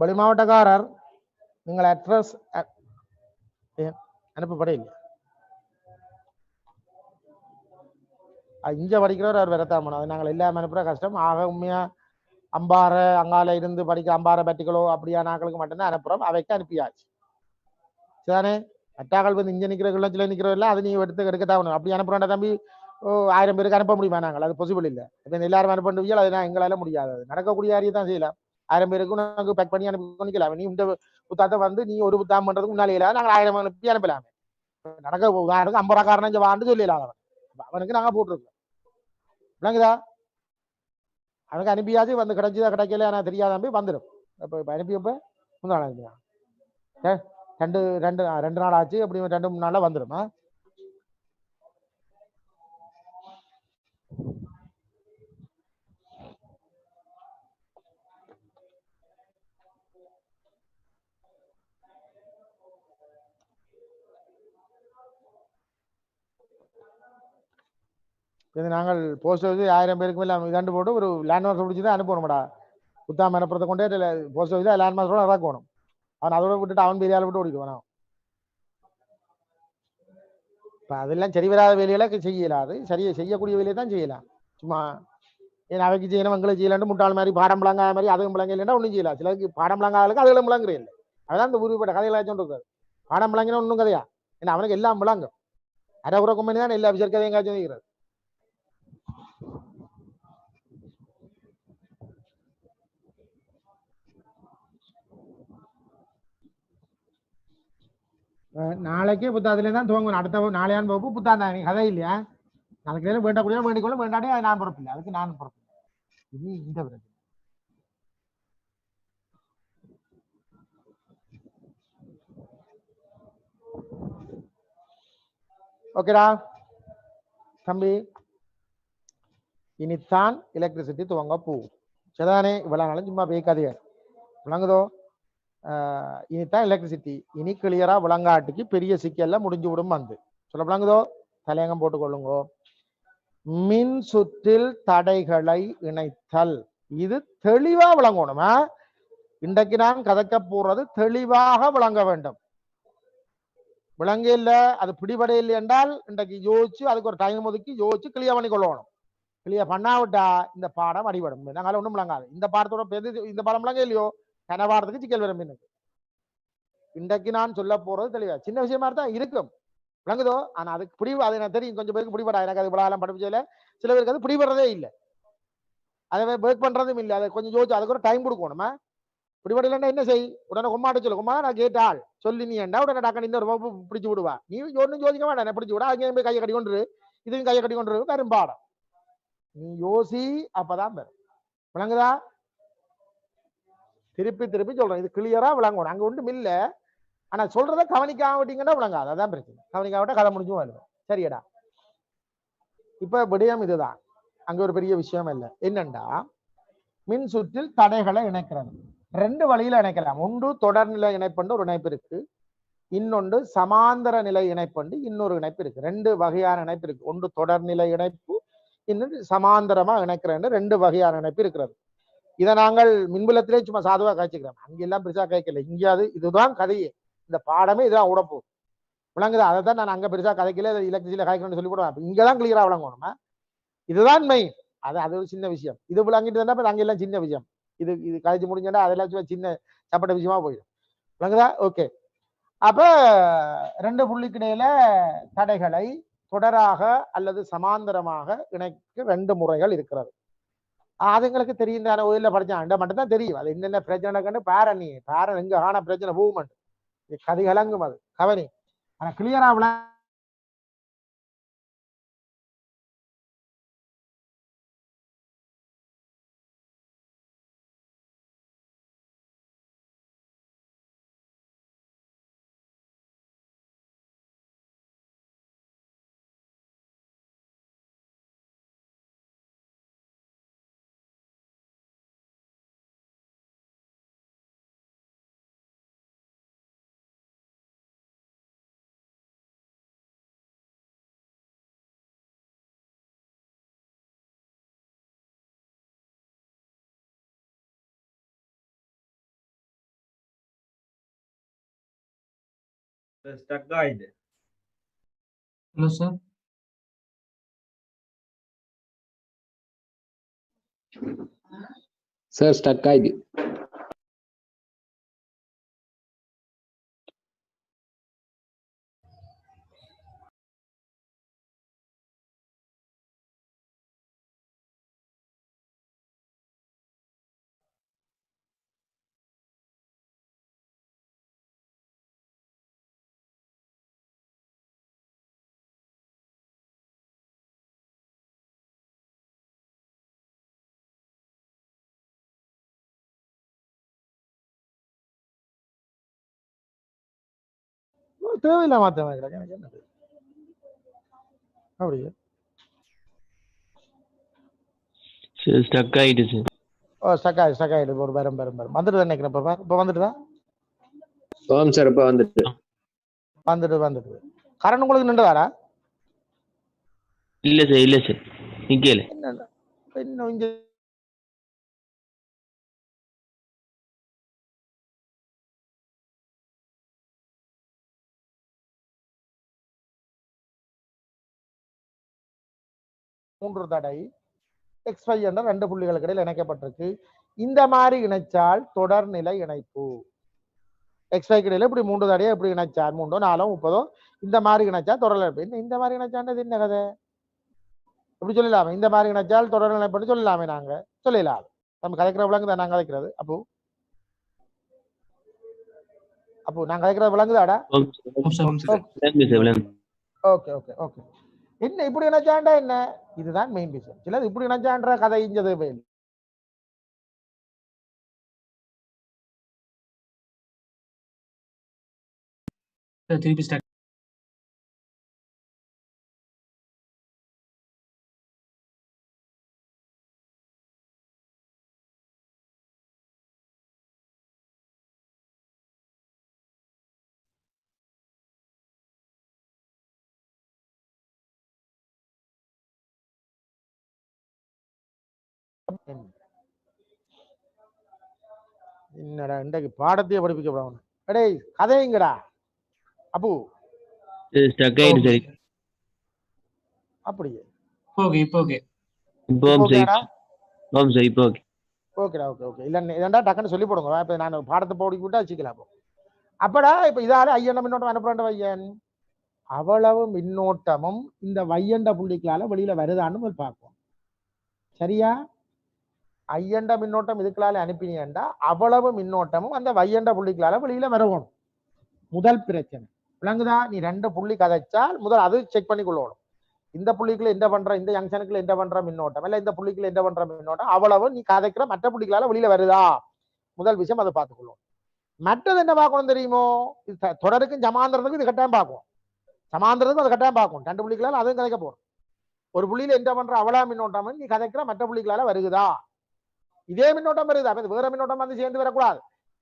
வெளி மாவட்டக்காரர் நீங்கள் அட்ரஸ் அனுப்பப்பட இல்லை இங்க படிக்கிறவர் அவர் வரத்தான் போனோம் அது நாங்கள் எல்லாமே அனுப்புற கஷ்டம் ஆக உண்மையா அம்பாறை அங்கால இருந்து படிக்க அம்பாறை பட்டிகளோ அப்படியான ஆக்களுக்கு மட்டும்தான் அனுப்புறோம் அவைக்கு அனுப்பியாச்சு சரிதானே அட்டாக்கள் வந்து இங்க நிக்கிற கிளச்சில நிக்கிறவர்கள் அது நீங்க எடுக்கத்தான் அப்படி அனுப்புறோம் தம்பி 1000 பேருக்கு அனுப்ப முடியுமா நாங்கள் அது பாசிபிள் இல்லை இப்போ எல்லாரும் அனுப்பிவியல் அது எங்களால முடியாது நடக்கக்கூடிய காரியம் தான் செய்யலாம் 1000 பேருக்கு நாங்கள் பேக் பண்ணி அனுப்பி பண்ணிக்கலாம் நீ இந்த புத்தகத்தை வந்து நீ ஒரு புத்தகம் பண்றதுக்கு முன்னாலே நாங்கள் 1000 அனுப்பி அனுப்பலாமே நடக்க 50 ரூபா காரணம் வாண்டு சொல்லலாம் அவனுக்கு நாங்க போட்டிருக்கோம் விளங்குதா அவனுக்கு அனுப்பியாச்சு வந்து கிடைச்சதா கிடைக்கல நான் தெரியாத நம்பி வந்துடும் இப்போ அனுப்பியப்ப முன்னாள் அனுப்பியா ரெண்டு நாள் ஆச்சு அப்படி 2-3 நாள்ல வந்துடும் நாங்கள் போஸ்ட் ஆஃபீஸ் 1000 பேருக்கு மேல இதாண்டு போட்டு ஒரு லேண்ட் மார்க் பிடிச்சி தான் அனுப்பணும்டா புத்தாம அனுப்புறதை கொண்டே போஸ்ட் ஆஃபீஸ் லேண்ட் மார்க்கோட இறக்கணும் அவன் அதோட விட்டுட்டு அவன் பெரிய ஆள் விட்டு ஓடிக்குவான் இப்போ அதெல்லாம் சரி வராத வேலைகளை செய்யலாது சரியை செய்யக்கூடிய வேலையை தான் செய்யலாம் சும்மா ஏன்னா அவைக்கு செய்யணும் எங்களுக்கு செய்யலான்னு முட்டாள் மாதிரி பாடம் பிள்ளாங்க மாதிரி அதுவும் பிள்ளைங்க இல்லைன்னா ஒன்றும் செய்யலாம் சிலருக்கு பாடம் பிள்ளாங்களுக்கு அதுகளும் பிள்ளைங்கிறே இல்லை அதுதான் இந்த உருவப்பட்ட கதைகளை சொல்லிருக்காரு பாடம் பிள்ளைங்கன்னா ஒன்றும் கதையா ஏன்னா அவனுக்கு எல்லாம் பிள்ளாங்க அரைகுறை கம்பெனி தான் எல்லா விஷயம் கதையும் காய்ச்சி வைக்கிறது நாளைக்கே புத்தாத்துல தான் துவங்கணும் அடுத்த நாளையான் வகுப்பு புத்தாந்த கதை இல்லையா நாளைக்கு வேண்டக்கூடிய வேண்டிக்கொள்ள வேண்டாடே அது நான் பொறுப்பில்லை அதுக்கு நான் பொறுப்பில்லை இது இந்த பிரச்சனை ஓகேடா தம்பி இனித்தான் எலக்ட்ரிசிட்டி துவங்க போகும் சரிதானே இவ்வளவு நாளும் சும்மா பேக்காதே விளங்குதோ இனித்தான் எலக்ட்ரிசிட்டி இனி கிளியரா விளங்காட்டுக்கு பெரிய சிக்கல்ல முடிஞ்சு விடும் வந்து சொல்ல விளங்குதோ தலையங்கம் போட்டுக்கொள்ளுங்கோ மின் சுற்றில் தடைகளை இணைத்தல் இது தெளிவா விளங்கணுமா இன்றைக்கு நான் கதைக்க போறது தெளிவாக விளங்க வேண்டும் விளங்க இல்ல அது பிடிபட இல்லை என்றால் இன்றைக்கு யோசிச்சு அதுக்கு ஒரு டைம் ஒதுக்கி யோசிச்சு கிளியர் பண்ணி கொள்ளணும் கிளியர் பண்ணாவிட்டா இந்த பாடம் அடிபடும் நாங்கள் ஒன்றும் விளங்காது இந்த பாடத்தோட இந்த பாடம் விளங்க இல்லையோ கனவாரத்துக்கு சிக்கல் வரும் இன்றைக்கு நான் சொல்ல போறது தெளிவா சின்ன விஷயமா தான் இருக்கும் விளங்குதோ ஆனா அதுக்கு பிடிவு அது எனக்கு தெரியும் கொஞ்சம் பேருக்கு பிடிபடா எனக்கு அது விழாலாம் படிப்பிச்சல சில பேருக்கு அது பிடிபடுறதே இல்லை அதை ஒர்க் பண்றதும் இல்லை அதை கொஞ்சம் யோசிச்சு அதுக்கு ஒரு டைம் கொடுக்கணுமா பிடிபடலன்னா என்ன செய் உடனே கொம்மாட்ட சொல்லு கொம்மா நான் கேட்டாள் சொல்லி நீ என்ன உடனே டாக்க இன்னொரு வகுப்பு பிடிச்சு விடுவா நீ ஒன்றும் யோசிக்க வேண்டாம் என்ன பிடிச்சு விடா அங்கே போய் கையை கட்டி கொண்டு இதுவும் கையை கட்டி கொண்டு வெறும் பாடம் நீ யோசி அப்பதான் பெறும் விளங்குதா திருப்பி திருப்பி சொல்றேன் இது கிளியரா விளங்கணும் அங்க ஒன்றும் இல்ல ஆனா சொல்றத கவனிக்காம விட்டீங்கன்னா விளங்காது அதான் பிரச்சனை கவனிக்காம கதை முடிஞ்சும் வருது சரியடா இப்ப விடயம் இதுதான் அங்க ஒரு பெரிய விஷயம் இல்லை என்னண்டா மின் சுற்றில் தடைகளை இணைக்கிறது 2 வழியில இணைக்கலாம் ஒன்று தொடர்நிலை இணைப்பண்டு ஒரு இணைப்பு இருக்கு இன்னொன்று சமாந்தர நிலை இணைப்பண்டு இன்னொரு இணைப்பு இருக்கு 2 வகையான இணைப்பு இருக்கு ஒன்று தொடர்நிலை இணைப்பு இன்னொன்று சமாந்தரமா இணைக்கிற 2 வகையான இணைப்பு இருக்கிறது இதை நாங்கள் மின்புலத்திலே சும்மா சாதுவா காய்ச்சிக்கிறோம் அங்கெல்லாம் பெருசா காய்க்கல இங்கேயாவது இதுதான் கதையே இந்த பாடமே இதுதான் உடப்போம் விளங்குது அதை தான் நான் அங்க பெருசா கதைக்கல எலக்ட்ரிசிட்டியில காய்க்கணும்னு சொல்லி போடுவேன் இங்கதான் கிளியரா விளங்கணுமா இதுதான் மெயின் அது ஒரு சின்ன விஷயம் இது விளங்கிட்டு இருந்தா அங்க எல்லாம் சின்ன விஷயம் இது கழிச்சு முடிஞ்சா அதெல்லாம் சின்ன சப்பட்ட விஷயமா போயிடும் விளங்குதா ஓகே அப்ப ரெண்டு புள்ளிக்கிடையில தடைகளை தொடராக அல்லது சமாந்தரமாக இணைக்க ரெண்டு முறைகள் இருக்கிறது. அது எங்களுக்கு தெரியும் தானே, ஓயில படிச்சாண்ட மட்டும் தான் தெரியும் அது என்னென்ன பிரச்சனை கண்டு பாரணி பாரன் எங்க ஆன பிரச்சனை மூவ்மெண்ட் கதை கலங்கும் அது கவனி. ஆனா கிளியரா ஸ்டக் ஆயிடுது. Hello sir. சார் ஸ்டக் ஆயிடுது. தேவையில்லை மாத்த எனக்கு என்னது அப்படியே ஸ்டக் ஆயிடுச்சு. ஓ ஸ்டக் ஆயிடுது ஒரு வரும் வந்துட்டு நினைக்கிறேன். இப்ப வந்துட்டுதா ஆம் சார் இப்ப வந்துட்டு வந்துட்டு கரண்ட் உங்களுக்கு நின்றுதாரா? இல்ல சார் நிக்கல. இன்னும் இங்க மூன்று தடை x5 என்ற ரெண்டு புள்ளிகளுக்கு இடையில் இணைக்கப்பட்டிருக்கு. இந்த மாதிரி இணைச்சால் தொடர்நிலை இணைப்பு. x5 இடையில இப்படி மூன்று தடையை இப்படி இணைச்சால் 3 4 30 இந்த மாதிரி இணைச்சா தொடர்நிலை இணைப்பு. இந்த மாதிரி இணைச்சாண்டது என்ன கதை? எப்படி சொல்லலாமே? இந்த மாதிரி இணைச்சால் தொடர்நிலை இணைப்புன்னு சொல்லலாமே? நாங்க சொல்லலாம். நம்ம கதைக்கிற விலங்கு தான் நாங்க கதைக்கிறது. அப்போ நாங்க கதைக்கிற விலங்குதாடா? Okay okay okay. என்ன இப்படி நினைச்சாண்டா என்ன? இதுதான் மெயின் விஷயம். சிலது இப்படி நினைச்சான்ற கதை இஞ்சது வேல். திருப்பி ஸ்டார்ட். என்னடா இன்றைக்கு பாடத்தையே படிப்பிக்க போறவன். அடே கதைங்கடா அப்பு. ஸ்டக் ஆயிடுச்சு. அப்படியே ஓகே இப்போ ஓகே. ஓகேடா. ஆம் சார் இப்போ ஓகே. ஓகேடா ஓகே. இல்ல இதண்டா டக்குன்னு சொல்லி போடுங்க. இப்ப நான் பாடத்தை போடி விட்டா வச்சுக்கலாம். அப்படா இப்ப இதால ஐயன் மின்னோட்டம் அனுப்புறேன் வையன். அவ்வளவு மின்னோட்டமும் இந்த வையண்ட புள்ளிக்களால வெளியில வருதான்னு பார்ப்போம். சரியா? ஐயண்ட மின்னோட்டம் இதுக்களால அனுப்பினீண்டா அவ்வளவு மின்னோட்டமும் அந்த வையண்ட புள்ளிக்களால வெளியில வரணும். முதல் பிரச்சனை விளங்குதா? நீ ரெண்டு புள்ளி கதைச்சால் முதல் அது செக் பண்ணி கொள்ளணும். இந்த புள்ளிக்குள்ள என்ன பண்ற, இந்த ஜங்ஷனுக்குள்ள என்ன பண்ற மின்னோட்டம், இல்ல இந்த புள்ளிக்குள்ள என்ன பண்ற மின்னோட்டம், அவ்வளவு நீ கதைக்கிற மற்ற புள்ளிகளால வெளியில வருதா? முதல் விஷயம் அதை பார்த்துக்கொள்ளும். மற்றது என்ன பார்க்கணும் தெரியுமோ? தொடருக்கும் சமாந்தரத்துக்கும் இது கட்டாயம் பார்க்கும். சமாந்தரத்துக்கும் அது கட்டாயம் பார்க்கும். ரெண்டு புள்ளிகளால் அதுவும் கதைக்க போறோம். ஒரு புள்ளியில என்ன பண்ற அவ்வளா மின்னோட்டம் நீ கதைக்கிற மற்ற புள்ளிகளால வருகுதா? இதே மின்னோட்டம் வருதா? வேற மின்னோட்டம் வந்து சேர்ந்து வரக்கூடாது.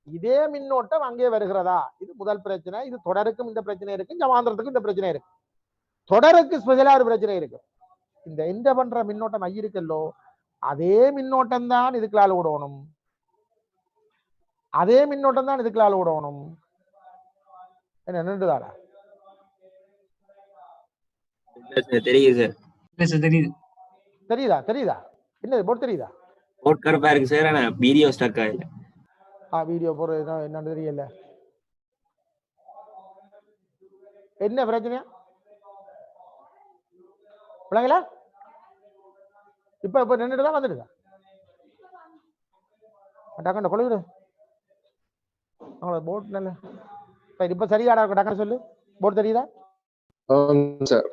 இதே மின்னோட்டம் அங்கே வருகிறதா? இது முதல் பிரச்சனை. இது தொடருக்கும் இந்த பிரச்சனை இருக்கு, சமாந்தரத்துக்கும் இந்த பிரச்சனை இருக்கு. தொடருக்கு ஸ்பெஷலா ஒரு பிரச்சனை இருக்கு. இந்த எந்த பண்ற மின்னோட்டம் ஐயிருக்கல்லோ அதே மின்னோட்டம் தான் இதுக்களால் விடணும். அதே மின்னோட்டம் தான் இதுக்களால் விடணும். என்ன நின்றுதாடா? தெரியுது சார். தெரியுதா என்னது போட்டு தெரியுதா? போட் கருப்பா இருக்கு சார். ஆனா வீடியோ ஸ்டக் ஆகல. வீடியோ போடுறது என்னன்னு தெரியல. என்ன பிரச்சனையா விளங்கல இப்ப நின்றுட்டு தான் வந்துடுதா டக்குன்னு கொள்ளுவிடு அவங்கள போட் நல்ல இப்ப சரியாடா டக்குன்னு சொல்லு போட் தெரியுதா ஆம் சார்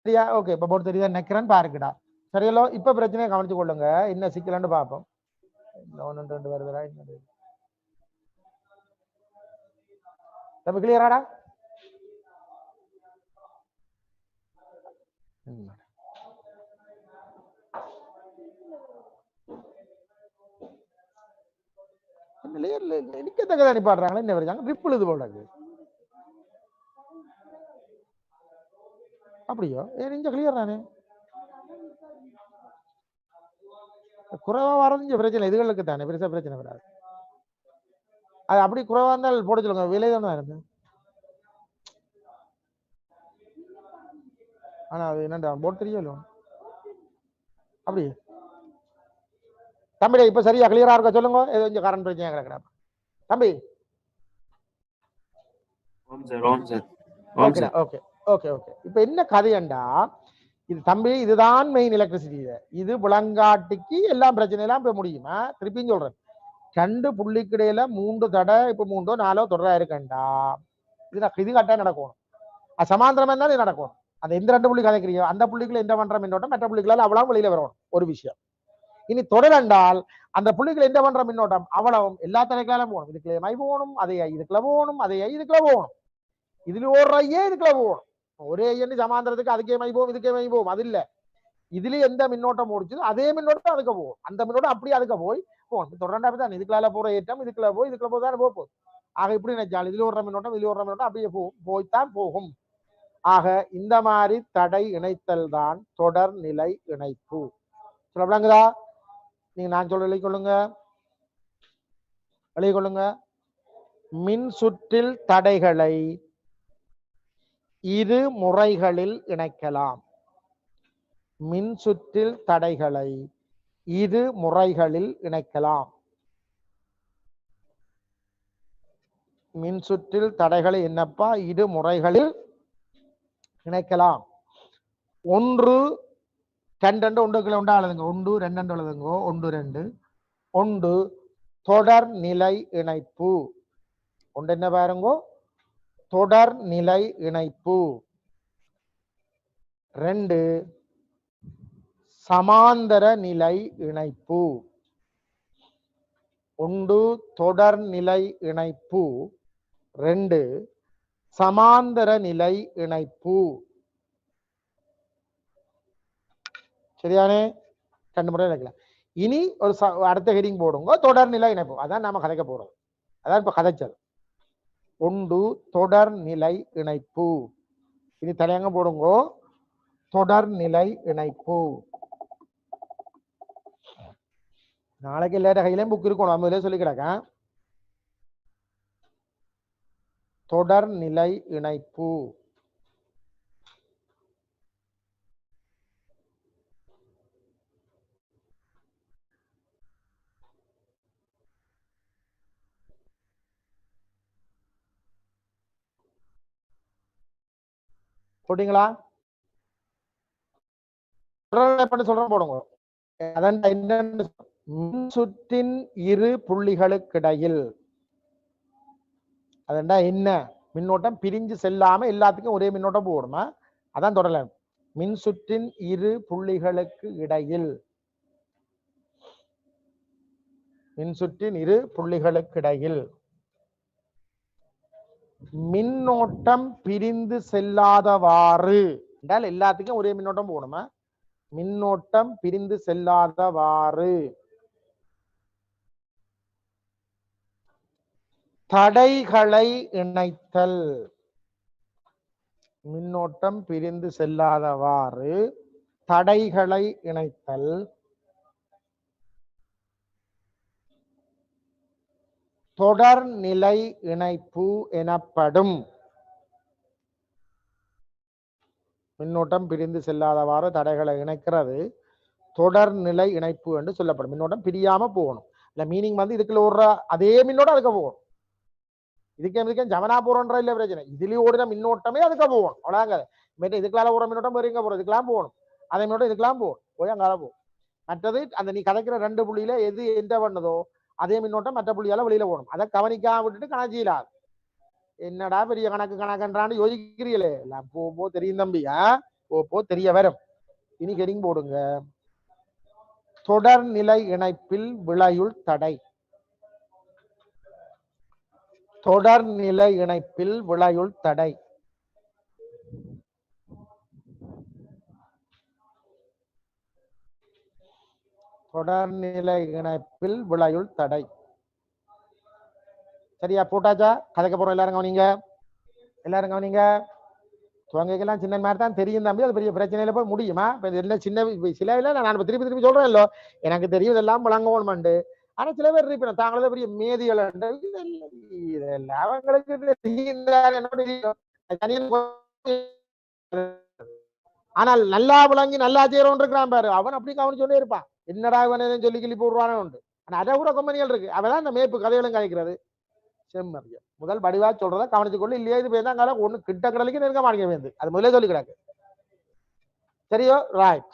சரியா ஓகே இப்ப போட்டு தெரியுதா நிக்கிறேன்னு பாருங்கடா சரியலோ இப்ப பிரச்சனையை கவனிச்சு கொள்ளுங்க என்ன சிக்கலன்னு பார்ப்போம் ஒன்று ரெண்டு வருதுடா இன்னொரு தம்பி கிளியராடா நிக்கத்தக்க அனுப்பாடுறாங்களா என்ன வருதாங்க ரிப்பிள் இது போல அப்படியோ ஏன் இங்க கிளியர் தானே குறைவா வரது பிரச்சனை இதுகளுக்கு தானே பெருசா பிரச்சனை வராது அது அப்படி குறைவா இருந்தால் போட சொல்லுங்க விலை தானே இருந்து ஆனா அது என்னடா போட் தெரியல அப்படி தம்பி இப்ப சரியா கிளியரா இருக்க சொல்லுங்க ஏதோ கொஞ்சம் கரண்ட் பிரச்சனை கிடக்குறா தம்பி ஓகே ஓகே ஓகே ஓகே இப்ப என்ன கதையண்டா இது தம்பி இதுதான் மெயின் எலக்ட்ரிசிட்டி இது விளங்காட்டிக்கு எல்லாம் பிரச்சனை எல்லாம் இப்ப முடியுமா திருப்பியும் சொல்றேன் 2 புள்ளிக்கு இடையில 3 தடை இப்ப 3ஓ 4ஓ தொடரா இருக்கண்டா இது கட்டா நடக்கணும் அது சமாந்திரமா இருந்தாலும் இது நடக்கணும் அந்த எந்த 2 புள்ளி கதைக்கிறீங்க அந்த புள்ளிக்குள்ள எந்த பண்ற மின்னோட்டம் மற்ற புள்ளிகளால் அவ்வளவு வெளியில வரணும் ஒரு விஷயம் இனி தொடரண்டால் அந்த புள்ளிகள் எந்த பண்ற மின்னோட்டம் அவ்வளவும் எல்லா தடைகளாலும் போகணும் இதுக்குள்ள மை போகணும் அதை இதுக்குள்ள போகணும் அதை இதுக்குள்ள போகணும் இதுல ஒரு ஐயே இதுக்குள்ள போகணும் ஒரே ஐயன்னு சமாந்திரத்துக்கு அதுக்கே மை போகும் இதுக்கே மை போகும் அது இல்ல இதுல எந்த மின்னோட்டம் ஓடிச்சதோ அதே மின்னோட்டம் அதுக்கு போகும் அந்த மின்னோட்டம் அப்படியே அதுக்கு போய் போகணும் தொடர்ந்தா தான் இதுக்குள்ள போற ஏற்றம் இதுக்குள்ள போய் தானே போகும் ஆக இப்படி நினைச்சால் இதுல ஒரு மின்னோட்டம் இதுல ஒரு மின்னோட்டம் அப்படியே போய்த்தான் போகும் ஆக இந்த மாதிரி தடை இணைத்தல் தான் தொடர் நிலை இணைப்பு சொல்லப்படுங்களா நீங்க நான் சொல்ற எழுதி கொள்ளுங்க மின் சுற்றில் தடைகளை இரு முறைகளில் இணைக்கலாம் மின் சுற்றில் தடைகளை இரு முறைகளில் இணைக்கலாம் மின் சுற்றில் தடைகளை என்னப்பா இரு முறைகளில் இணைக்கலாம் ஒன்று 2 ஒன்றுக்குள்ள உண்டா எழுதுங்க 1 2 எழுதுங்க 1 2 ஒன்று தொடர் நிலை இணைப்பு ஒன்று என்ன பாருங்க தொடர் நிலை இணைப்பு 2 சமாந்தர நிலை இணைப்பு ஒன்று தொடர் நிலை இணைப்பு 2 சமாந்தர நிலை இணைப்பு சரியானே 2 முறை இணைக்கலாம் இனி ஒரு அடுத்த ஹெடிங் போடுங்க தொடர் நிலை இணைப்பு அதான் நாம கதைக்க போறோம் அதான் இப்ப கதைச்சது ஒன்று தொடர் நிலை இணைப்பு இனி தலையங்க போடுங்க தொடர் நிலை இணைப்பு நாளைக்கு எல்லா கையிலையும் புக் இருக்கணும் நம்ம சொல்லி கிடக்க தொடர் நிலை இணைப்பு போட்டீங்களா சொல்றேன் போடுங்க அதான் மின் சுற்றின் இரு புள்ளிகளுக்கிடையில் அதண்டா என்ன மின்னோட்டம் பிரிஞ்சு செல்லாம எல்லாத்துக்கும் ஒரே மின்னோட்டம் போகணுமா அதான் தொடரல மின் சுற்றின் இரு புள்ளிகளுக்கு இடையில் மின் சுற்றின் இரு புள்ளிகளுக்கிடையில் மின்னோட்டம் பிரிந்து செல்லாதவாறு என்றால் எல்லாத்துக்கும் ஒரே மின்னோட்டம் போகணுமா மின்னோட்டம் பிரிந்து செல்லாதவாறு தடைகளை இணைத்தல் மின்னோட்டம் பிரிந்து செல்லாதவாறு தடைகளை இணைத்தல் தொடர் நிலை இணைப்பு எனப்படும் மின்னோட்டம் பிரிந்து செல்லாதவாறு தடைகளை இணைக்கிறது தொடர் நிலை இணைப்பு என்று சொல்லப்படும் மின்னோட்டம் பிரியாம போகணும் இல்ல மீனிங் வந்து இதுக்குள்ள ஓடுற அதே மின்னோட்டம் அதுக்கு போகும். இதுக்கே ஜமனா போறோன்ற இல்ல பிரச்சனை, இதுலயே ஓடுற மின்னோட்டமே அதுக்கு போகும். அவ்வளவுதாங்க. இதுக்கெல்லாம் ஓடுற மின்னோட்டம் வேற எங்க போறோம், இதுக்கெல்லாம் போகணும். அதே மின்னோட்டம் இதுக்கெல்லாம் போகும், போய் அங்கால போகும். மற்றது அந்த நீ கதைக்கிற 2 புள்ளியில எது எந்த பண்ணதோ அதே மின்னோட்டம் மற்ற புள்ளியால வெளியில போகணும். அதை கவனிக்காம விட்டுட்டு கணக்கிலாது. என்னடா பெரிய கணக்குன்றான்னு யோசிக்கிறீங்களே, எல்லாம் போ தெரியும் தம்பி. போ தெரிய வரும். இனி ஹெடிங் போடுங்க, தொடர்நிலை இணைப்பில் விளையுள் தடை. தொடர்நிலை இணைப்பில் விளையுள் தடை. தொடர்நிலை இணைப்பில் விளையுள் தடை. சரியா போட்டாச்சா? கதைக்க போறோம். எல்லாரும் கவனிங்க, எல்லாரும் கவனிங்க. துவங்கைக்கெல்லாம் சின்ன மாதிரி தான் தெரியும் தம்பி, அது பெரிய பிரச்சனையில போய் முடியுமா? என்ன சின்ன சில இல்லை, நான் திருப்பி சொல்றேன் இல்லோ, எனக்கு தெரியும் இதெல்லாம் விளங்கணும்ண்டு. ஆனா சில பேர் இருப்பேன் தாங்களே பெரிய மேதிகள், இதெல்லாம் அவங்களுக்கு ஆனால் நல்லா விளங்கி நல்லா செய்யறோம் இருக்கிறான் பாரு, அவன் அப்படி கவனிச்சோண்டே இருப்பான். என்னடா இவன் சொல்லி கிளி போடுவானு உண்டு. ஆனா அதை கூட கம்பெனிகள் இருக்கு, அவதான் இந்த மேப்பு கதைகளும் கதைக்கிறது. செம்மறியா முதல் வடிவா சொல்றத கவனிச்சுக்கொள்ள, இல்லையா இது பேருந்தாங்க ஒண்ணு கிட்ட கடலுக்கு நெருங்க மாட்டேங்க வேந்து, அது முதலே சொல்லி கிடக்கு. சரியோ ரைட்.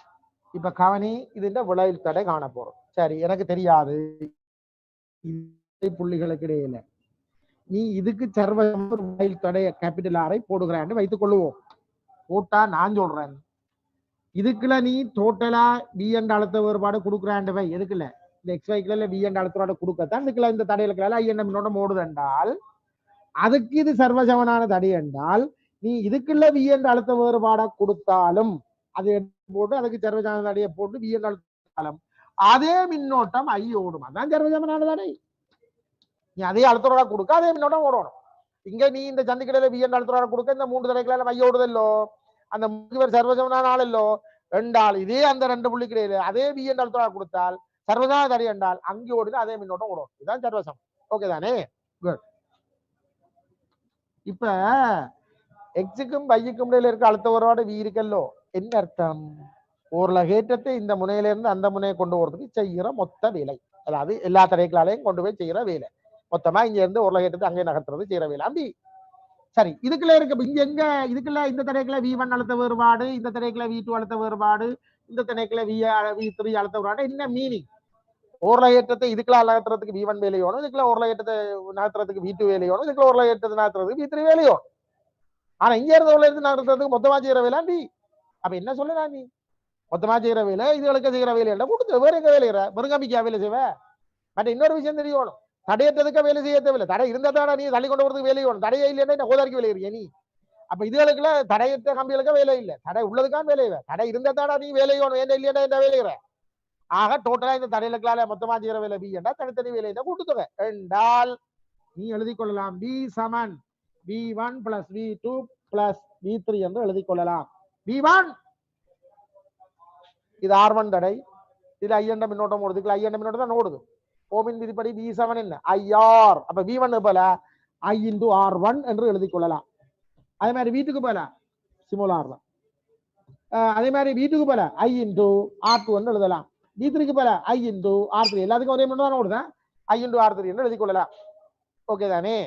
இப்ப கவனி, இது விளைவு தடை காண போறோம். சரி, எனக்கு தெரியாது புள்ளிகளுக்கு இடையில நீ இதுக்கு சர்வ விளைவு தடை கேபிட்டல் ஆரை போடுகிறான்னு வைத்துக் கொள்ளுவோம். போட்டா நான் சொல்றேன், இதுக்குள்ள நீ டோட்டலா பி என்ற அழுத்த வேறுபாடு கொடுக்குறாண்டு வை. எதுக்குல்ல இந்த எக்ஸ்வைக்குள்ள பி என்ற அழுத்தோட கொடுக்கத்தான் இதுக்குள்ள இந்த தடைகளுக்குள்ள ஐ என்ன மின்னோட்டம் ஓடுது என்றால், அதுக்கு இது சர்வசமனான தடை என்றால், நீ இதுக்குள்ள வி என்ற அழுத்த வேறுபாடை கொடுத்தாலும் அது போட்டு அதுக்கு சர்வசமனான தடையை போட்டு வி என்ற அழுத்தாலும் அதே மின்னோட்டம் ஐ ஓடும். அதான் சர்வசமனான தடை. நீ அதே அழுத்தோட கொடுக்க அதே மின்னோட்டம் ஓடணும். இங்க நீ இந்த சந்திக்கிடையில வி என்ற அழுத்தோட கொடுக்க இந்த 3 தடைகளால ஐ ஓடுதல்லோ, அந்த 3 பேர் சர்வசமனான ஆளல்லோ என்றால், இதே அந்த 2 புள்ளிக்கு இடையில அதே வி என்ற அழுத்தோட கொடுத்தால் சர்வசமனான தடை என்றால் அங்கே ஓடுது அதே மின்னோட்டம் ஓடும். இதுதான் சர்வசமம். ஓகே தானே? குட். இப்ப எக்ஸுக்கும் வைக்கும் இடையில இருக்க அழுத்த வேறுபாடு வி இருக்கல்லோ, என்ன அர்த்தம்? ஓரலகேற்றத்தை இந்த முனையில இருந்து அந்த முனையை கொண்டு போறதுக்கு செய்கிற மொத்த வேலை, அதாவது எல்லா தடைகளாலையும் கொண்டு போய் செய்யற வேலை, மொத்தமா இங்க இருந்து ஓரலகேற்றத்தை அங்கே நகர்த்துறது செய்யற வேலை. அப்படி சரி, இதுக்குள்ள இருக்க இங்க எங்க இதுக்குள்ள இந்த தடைக்குள்ள V1 அழுத்த வேறுபாடு, இந்த தடைக்குள்ள V2 அழுத்த வேறுபாடு, இந்த தடைக்குள்ள V3 அழுத்த வேறுபாடு. என்ன மீனிங்? ஓரலகேற்றத்தை இதுக்குள்ள நகர்த்துறதுக்கு V1 வேலையோனும், இதுக்குள்ள ஓரலகேற்றத்தை நகர்த்துறதுக்கு V2 வேலையோனும், இதுக்குள்ள ஓரலகேற்றத்தை நகர்த்துறதுக்கு V3 வேலையோனும். ஆனா இங்க இருந்து ஓரலகேற்றத்தை நகர்த்துறதுக்கு மொத்தமா செய்யற வேலை நீ. அப்ப என்ன சொல்லலாம், நீ மொத்தமா செய்யற வேலை இதுகளுக்கு செய்யற வேலை என்ன கொடுத்து வேற எங்க வேலைகிற முருங்கம்பிக்கா வேலை செய்வ. பட் இன்னொரு விஷயம் தெரியணும், தடையற்றதுக்கு வேலை செய்ய தேவையில்லை. தடை இருந்தா தானே நீ தள்ளி கொண்டு வரதுக்கு வேலை வேணும். தடையே இல்லைன்னா கோதாரிக்கு வேலை நீ. அப்ப இதுகளுக்குள்ள தடையற்ற கம்பிகளுக்கு வேலை இல்லை, தடை உள்ளதுக்கான வேலை. தடை இருந்தா தானே நீ வேலை வேணும், என்ன இல்லையா என்ன வேலைகிற. ஆக டோட்டலா இந்த தடைகளுக்களால மொத்தமா செய்யற வேலை பி என்றா தனித்தனி வேலை கூட்டுத்தொகை என்றால் நீ எழுதி கொள்ளலாம் பி சமன் V1 + V2 + V3 என்று எழுதி கொள்ளலாம். V1 இது R1 தடை, இதுல I என்ற மின்னோட்டம் ஓடுது, இதுல I என்ற மின்னோட்டம் தான் ஓடுது. ஓமின் விதிப்படி V7 என்ன IR. அப்ப V1 போல I × R1 என்று எழுதி கொள்ளலாம். அதே மாதிரி V2க்கு போல சிமுலார் தான். அதே மாதிரி V2க்கு போல I × R2 என்று எழுதலாம். V3க்கு போல I × R3. எல்லாத்துக்கும் ஒரே மின்னோட்டம் ஓடுதான், I × R3 என்று எழுதி கொள்ளலாம். ஓகே தானே?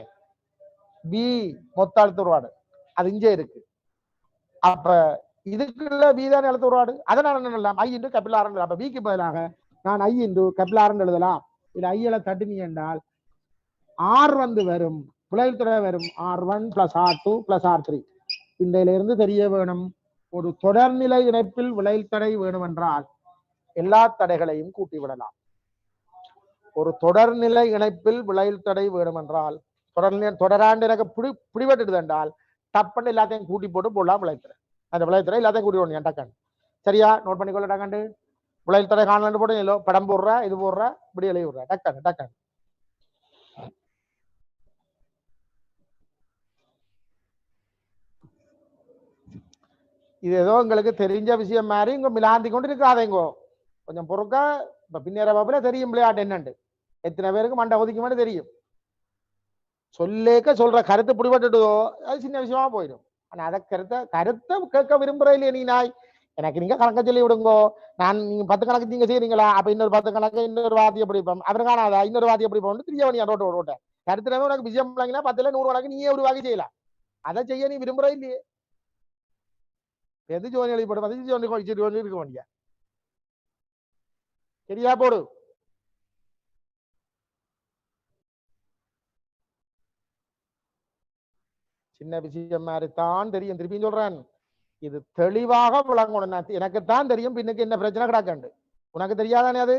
பி மொத்த அழுத்த வேறுபாடு அது இங்கே இருக்கு. அப்ப இதுக்குள்ள V தான் அழுத்த வேறுபாடு, அதை நான் என்ன எழுதலாம் I × R. அப்ப Bக்கு பதிலாக நான் I × R எழுதலாம். இதுல ஐல தட்டினி என்றால் R வந்து வரும், விளைவு தடை வரும் R1 + R2 + R3. இந்த இருந்து தெரிய வேணும், ஒரு தொடர்நிலை இணைப்பில் விளைவு தடை வேணும் என்றால் எல்லா தடைகளையும் கூட்டி விடலாம். ஒரு தொடர்நிலை இணைப்பில் விளைவு தடை வேணும் என்றால் தொடராண்டு எனக்கு பிடிபட்டுது என்றால் டப்பன்னு எல்லாத்தையும் கூட்டி போட்டு போடலாம் விளைவு தடை. அந்த விளைவு தடை எல்லாத்தையும் கூட்டி விடணும் டக்கன். சரியா? நோட் பண்ணிக்கொள்ள டக்கண்டு. விளைவு தடை காணலான்னு போட இல்லோ படம் போடுற இது போடுற இப்படி எழுதி விடுற டக்கன் டக்கன். இது ஏதோ உங்களுக்கு தெரிஞ்ச விஷயம் மாதிரி இங்க மிலாந்தி கொண்டு இருக்காதேங்கோ, கொஞ்சம் பொறுக்கா. இப்ப பின்னேற பாப்புல தெரியும் விளையாட்டு என்னண்டு, எத்தனை பேருக்கு மண்டை ஒதுக்கி மட்டும் தெரியும். சொல்லேக்க சொல்ற கருத்து பிடிபட்டுடுதோ அது சின்ன விஷயமா போயிடும். ஆனா அதை கருத்தை கேட்க விரும்புற இல்லையே நீ நாய், எனக்கு நீங்க கணக்க சொல்லி விடுங்கோ. நான் நீங்க 10 கணக்கு நீங்க செய்றீங்களா, அப்ப இன்னொரு 10 கணக்கு இன்னொரு வாதி எப்படி போம், அவர் காணாதா இன்னொரு வாதி எப்படி போம், திரியவனி ரோட்ட கருத்துலவே உனக்கு விஷயம் பண்ணீங்கன்னா 10ல 100 கணக்கு நீயே ஒரு வாகி செய்யலாம். அதை செய்ய நீ விரும்புற இல்லையே. எது ஜோனி எழுதிப்படும் அது ஜோனி இருக்க வேண்டிய சரியா போடு. சின்ன விஷயம் மாதிரி தான் தெரியும், திருப்பியும் சொல்றேன், இது தெளிவாக விளங்கணும். எனக்குத்தான் தெரியும் பின்னுக்கு என்ன பிரச்சனை கிடக்கண்டு, உனக்கு தெரியாதானே அது,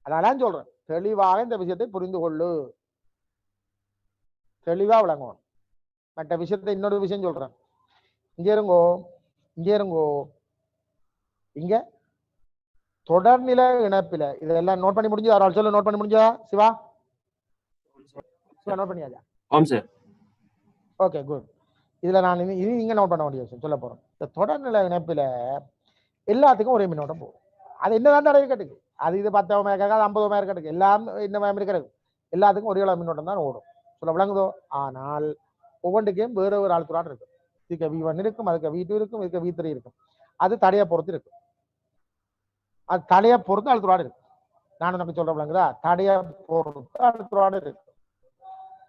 அதெல்லாம் சொல்றேன். தெளிவாக இந்த விஷயத்தை புரிந்து கொள்ளு, தெளிவா விளங்கணும். மற்ற விஷயத்தை இன்னொரு விஷயம் சொல்றேன், இங்க இருங்கோ இங்க இருங்கோ. இங்க தொடர்நிலை இணைப்பில இதெல்லாம் நோட் பண்ணி முடிஞ்சு யாரால் சொல்ல, நோட் பண்ணி முடிஞ்சா சிவா? நோட் பண்ணியாச்சா? ஆம் சார். Okay good. இதுல நான் இது நீங்க நோட் பண்ண வேண்டிய விஷயம் சொல்ல போறோம். இந்த தொடர்நிலை இணைப்பில எல்லாத்துக்கும் ஒரே மின்னோட்டம் போகும். அது என்னதான் தடவை கட்டுக்கு, அது இது 10 Ω இருக்காது, 50 Ω இருக்கட்டுக்கு, எல்லாம் என்ன இருக்கிறது, எல்லாத்துக்கும் ஒரே அளவு மின்னோட்டம் தான் ஓடும். சொல்ல விளங்குதோ? ஆனால் ஒவ்வொன்றுக்கும் வேற ஒரு அழுத்தம் இருக்கு. இதுக்கு V1 இருக்கும், அதுக்கு V2 இருக்கும், இதுக்கு V3 இருக்கும். அது தடையை பொறுத்து இருக்கு. அது தடையை பொறுத்து அழுத்தம் இருக்கு. நான் உனக்கு சொல்ற விளங்குதா, தடையை பொறுத்து அழுத்தம் இருக்கு.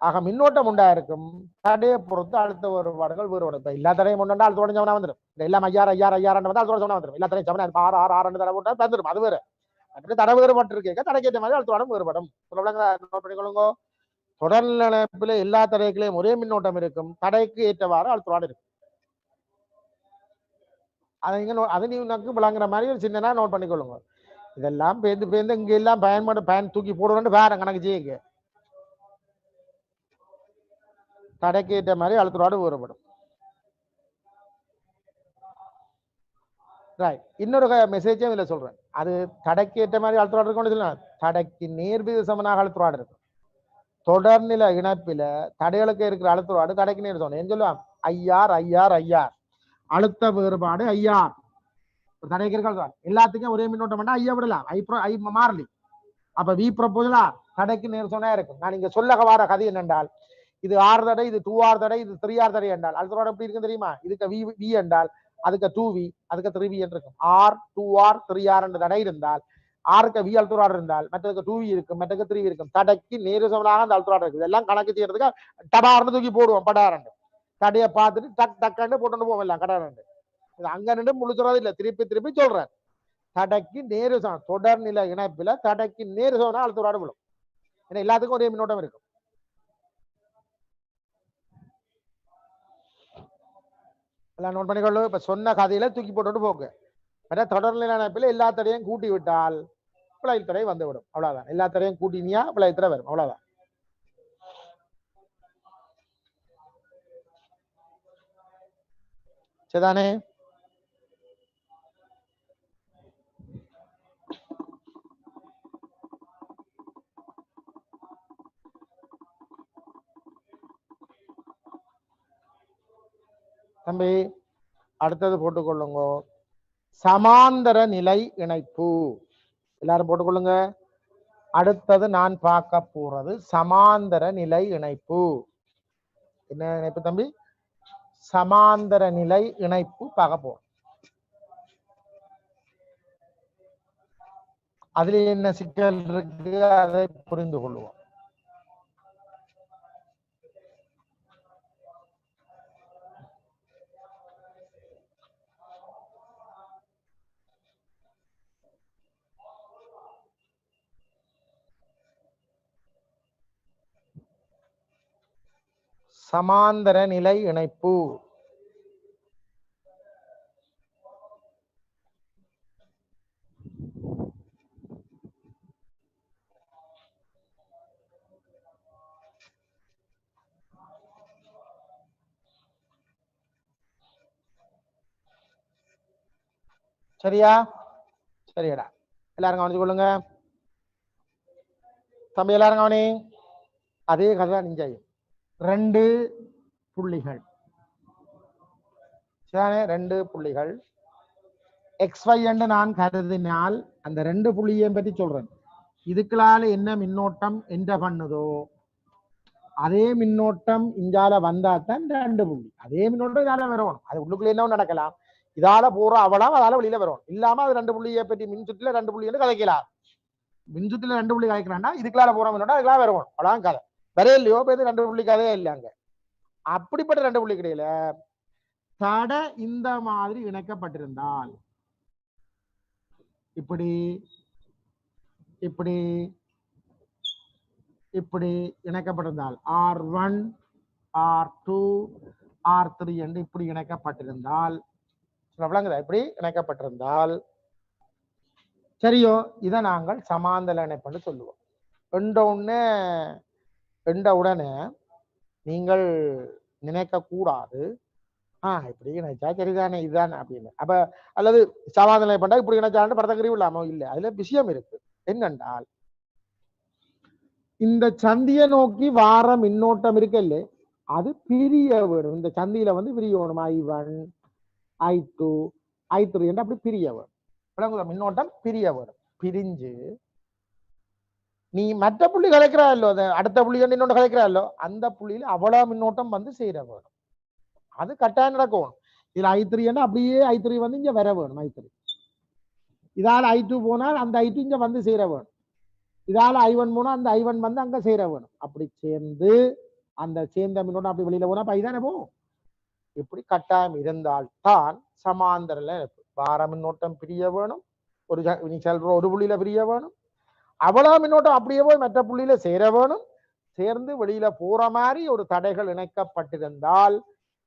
ஆக மின்னோட்டம் உண்டா இருக்கும், தடையை பொறுத்து அழுத்த வேறுபாடுகள் வேறுபடும். இப்ப எல்லா தடையும் ஒன்றா அழுத்த உடஞ்சவனா வந்துடும். எல்லாம் 5000 வந்து அழுத்த உடஞ்சவனா வந்துடும். எல்லா தடையும் 6 தடவை போட்டா வந்துடும். அது வேறு தடை வேறுபாட்டு இருக்க, தடைக்கேற்ற மாதிரி அழுத்த வேறுபடும். நோட் பண்ணிக்கொள்ளுங்க. தொடர்நிலைப்பில் எல்லா தடைகளையும் ஒரே மின்னோட்டம் இருக்கும், தடைக்கு ஏற்றவாறு அழுத்த இருக்கும். அதை நீங்க அது நீங்க விளங்குற மாதிரி ஒரு சின்னதா நோட் பண்ணிக்கொள்ளுங்க. இதெல்லாம் பேருந்து இங்க எல்லாம் பயன் தூக்கி போடுறோன்னு வேற கணக்கு செய்யுங்க. தடைக்கு ஏற்ற மாதிரி அழுத்தோடு வேறுபடும். ரைட். இன்னொரு மெசேஜும் இதுல சொல்றேன், அது தடைக்கு ஏற்ற மாதிரி அழுத்தோடு இருக்கும், தடைக்கு நேர்வித சமனாக அழுத்தோடு இருக்கும். தொடர்நிலை இணைப்பில தடைகளுக்கு இருக்கிற அழுத்தோடு தடைக்கு நேர் சொன்னேன். ஏன் சொல்லுவான், ஐஆர் அழுத்த வேறுபாடு ஐஆர். தடைக்கு இருக்கிற எல்லாத்துக்கும் ஒரே மின்னோட்டம் பண்ணா ஐயா விடலாம், ஐ மாறலி. அப்ப வி ப்ரொபோசலா தடைக்கு நேர் சொன்னா இருக்கும். நான் இங்க சொல்ல வர கதை என்னென்றால், இது 6 தடை, இது 2R தடை, இது 3R தடை என்றால் அழுத்தோட எப்படி இருக்கு தெரியுமா? இதுக்கு வி என்றால் அதுக்கு 2V, அதுக்கு 3V என்று இருக்கும். R 2R 3R என்ற தடை இருந்தால், ஆருக்கு வி அழுத்தோடு இருந்தால் மற்றதுக்கு 2V இருக்கும், மற்றதுக்கு 3V இருக்கும். தடைக்கு நேரு சமனாக அந்த அழுத்தோடு இருக்குது. இதெல்லாம் கணக்கு செய்யறதுக்கு டபார்னு தூக்கி போடுவோம். படாரண்டு தடையை பார்த்துட்டு டக் டக்காண்டு போட்டு போவோம் கடாரண்டு. இது அங்க நின்று முழுசுறது இல்லை, திருப்பி சொல்றேன். தடைக்கு நேரு சமம், தொடர்நிலை இணைப்பில தடைக்கு நேரு சமனா அழுத்தோடு விழும். ஏன்னா எல்லாத்துக்கும் ஒரே மின்னோட்டம் இருக்கும். எல்லாம் நோட் பண்ணிக்கொள்ளு. இப்ப சொன்ன கதையில தூக்கி போட்டு போங்க. தொடர்நிலை இணைப்பில் எல்லா தடையும் கூட்டி விட்டால் விளைவு தடை வந்துவிடும். அவ்வளவுதான். எல்லா தடையும் கூட்டினியா விளைவு தடை வரும். அவ்வளவுதான். சரிதானே? தம்பி அடுத்தது போட்டுக்கொள்ளுங்க, சமாந்தர நிலை இணைப்பு. எல்லாரும் போட்டுக்கொள்ளுங்க. அடுத்தது நான் பார்க்க போறது சமாந்தர நிலை இணைப்பு. என்ன இணைப்பு தம்பி? சமாந்தர நிலை இணைப்பு பார்க்க போறோம். அதுல என்ன சிக்கல் இருக்கு அதை புரிந்து கொள்வோம். சமாந்தர நிலை இணைப்பு. சரியா? சரிடா. எல்லாரும் கவனிச்சு கொள்ளுங்க. தம்பி எல்லாரும் கவனி. அதே கதை நிஞ்சாயும் 2 புள்ளிகள். சரிதானே? 2 புள்ளிகள் XY என்று நான் கருதினால் அந்த 2 புள்ளியையும் பற்றி சொல்றேன். இதுக்குள்ளால என்ன மின்னோட்டம் என்ற பண்ணுதோ அதே மின்னோட்டம் இஞ்சால வந்தாத்தான் 2 புள்ளி. அதே மின்னோட்டம் இதால வரணும். அது உள்ளுக்குள்ள என்ன நடக்கலாம், இதால போற அவலம் அதால வெளியில வரும். இல்லாம அது 2 புள்ளியை பற்றி மின்சுற்றுல 2 புள்ளி என்று கதைக்கலாம். மின்சுற்றுல 2 புள்ளி கதைக்கிறான்னா இதுக்குள்ளால போறோம் அதுக்கெல்லாம் வரும். அவ்வளவுதான் கதை. வரைய இல்லையோ இப்ப 2 புள்ளி கதையே இல்லைங்க. அப்படிப்பட்ட 2 புள்ளி கிடையில தடை இந்த மாதிரி இணைக்கப்பட்டிருந்தால் இப்படி இப்படி இப்படி இணைக்கப்பட்டிருந்தால் R1 R2 R3 என்று இப்படி இணைக்கப்பட்டிருந்தால் இப்படி இணைக்கப்பட்டிருந்தால் சரியோ இதை நாங்கள் சமாந்தர இணைப்பு சொல்லுவோம். என்ற உடனே நீங்கள் நினைக்க கூடாது இப்படி இணைச்சா சரிதானே இதுதானே அப்படின்னு. அப்ப அல்லது சமாந்தர இணைப்பு இப்படி இணைச்சான்னு படத்தக்கறிவு இல்லாமோ இல்லை. அதுல விஷயம் இருக்கு. என்னென்றால் இந்த சந்தியை நோக்கி வார மின்னோட்டம் இருக்குல்ல அது பிரிய வேணும். இந்த சந்தியில வந்து பிரியணும். I1 I2 I3 என்று அப்படி பிரிய வேணும். மின்னோட்டம் பிரிய வேணும். பிரிஞ்சு நீ மற்ற புள்ளி கலைக்கிறா இல்லோ அடுத்த புள்ளி இன்னொன்று கலைக்கிறா இல்லோ அந்த புள்ளியில அவ்வளவு மின்னோட்டம் வந்து சேர வேணும். அது கட்டாயம் நடக்கும். இதுல I3 என்ன அப்படியே I3 வந்து இங்க வர வேணும். I3 இதால I2 போனால் அந்த I2 இங்க வந்து சேர வேணும். இதால I1 போனா அந்த I1 வந்து அங்க சேர வேணும். அப்படி சேர்ந்து அந்த சேர்ந்த மின்னோட்டம் அப்படி வெளியில போனா பைதானே போகும். இப்படி கட்டாயம் இருந்தால்தான் சமாந்தர இணைப்பு. வார மின்னோட்டம் பிரிய வேணும். நீ சொல்ற ஒரு புள்ளியில பிரிய வேணும். அவ்வளவு மின்னோட்டம் அப்படியே போய் மற்ற புள்ளியில சேர வேணும். சேர்ந்து வெளியில போற மாதிரி ஒரு தடைகள் இணைக்கப்பட்டிருந்தால்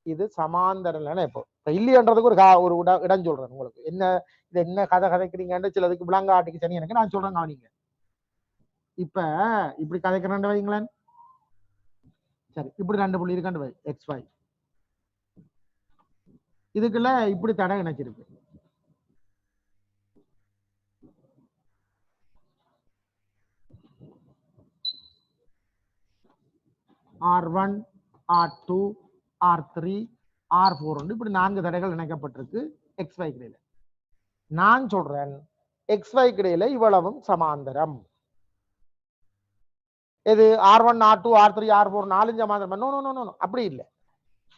இது சமாந்தர இணைப்பு. இல்லையன்றதுக்கு ஒரு இடம் சொல்றேன் உங்களுக்கு. என்ன இது என்ன கதை கதைக்கிறீங்கன்னு சிலதுக்கு விளங்காட்டுக்கு சரி எனக்கு நான் சொல்றேன் கவனிங்க. இப்ப இப்படி கதைக்கிறேன் வைங்களேன். சரி இப்படி 2 புள்ளி இருக்காண்டு வை XY இதுக்குள்ள இப்படி தடை இணைச்சிருக்கு. R1 R2 R3 R4 இப்படி 4 தடைகள் இணைக்கப்பட்டிருக்கு XY கிடையில. நான் சொல்றேன் XY கிடையில இவ்வளவும் சமாந்தரம். இது R1 R2 R3 R4 4 சமாந்தரம். No அப்படி இல்லை.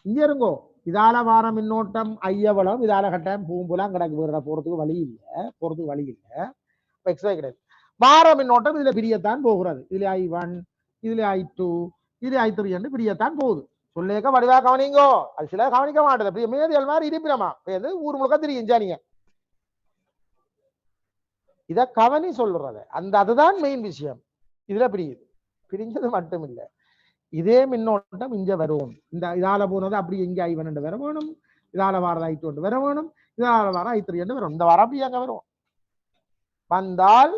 இங்க இருங்கோ. இதால வார மின்னோட்டம் ஐயவளம் இதால கட்டாயம் பூம்புலாம் கிடக்கு போறதுக்கு வழி இல்லை. XY கிடையாது. வார மின்னோட்டம் இதுல பிரியத்தான் போகிறது. இதுல I1 இதுல I2 இது I3 என்று பிரியத்தான் போகுது. சொல்லேக்க வடிவா கவனிங்கோ. அது சில கவனிக்க மாட்டேது. மேதியல் மாதிரி இருப்பினமா ஊர் முழுக்க தெரியும் நீங்க இத கவனி சொல்றது. அதுதான் மெயின் விஷயம். இதுல பிரிஞ்சது மட்டும் இல்லை. இதே மின்னோட்டம் இங்க வரும். இதால போனது அப்படி இங்க I1 என்று வர வேணும். இதால வார I2 என்று வர வேணும். இதால வார I3 என்று வரும். இந்த வாரம் அப்படி அங்க வரும். வந்தால்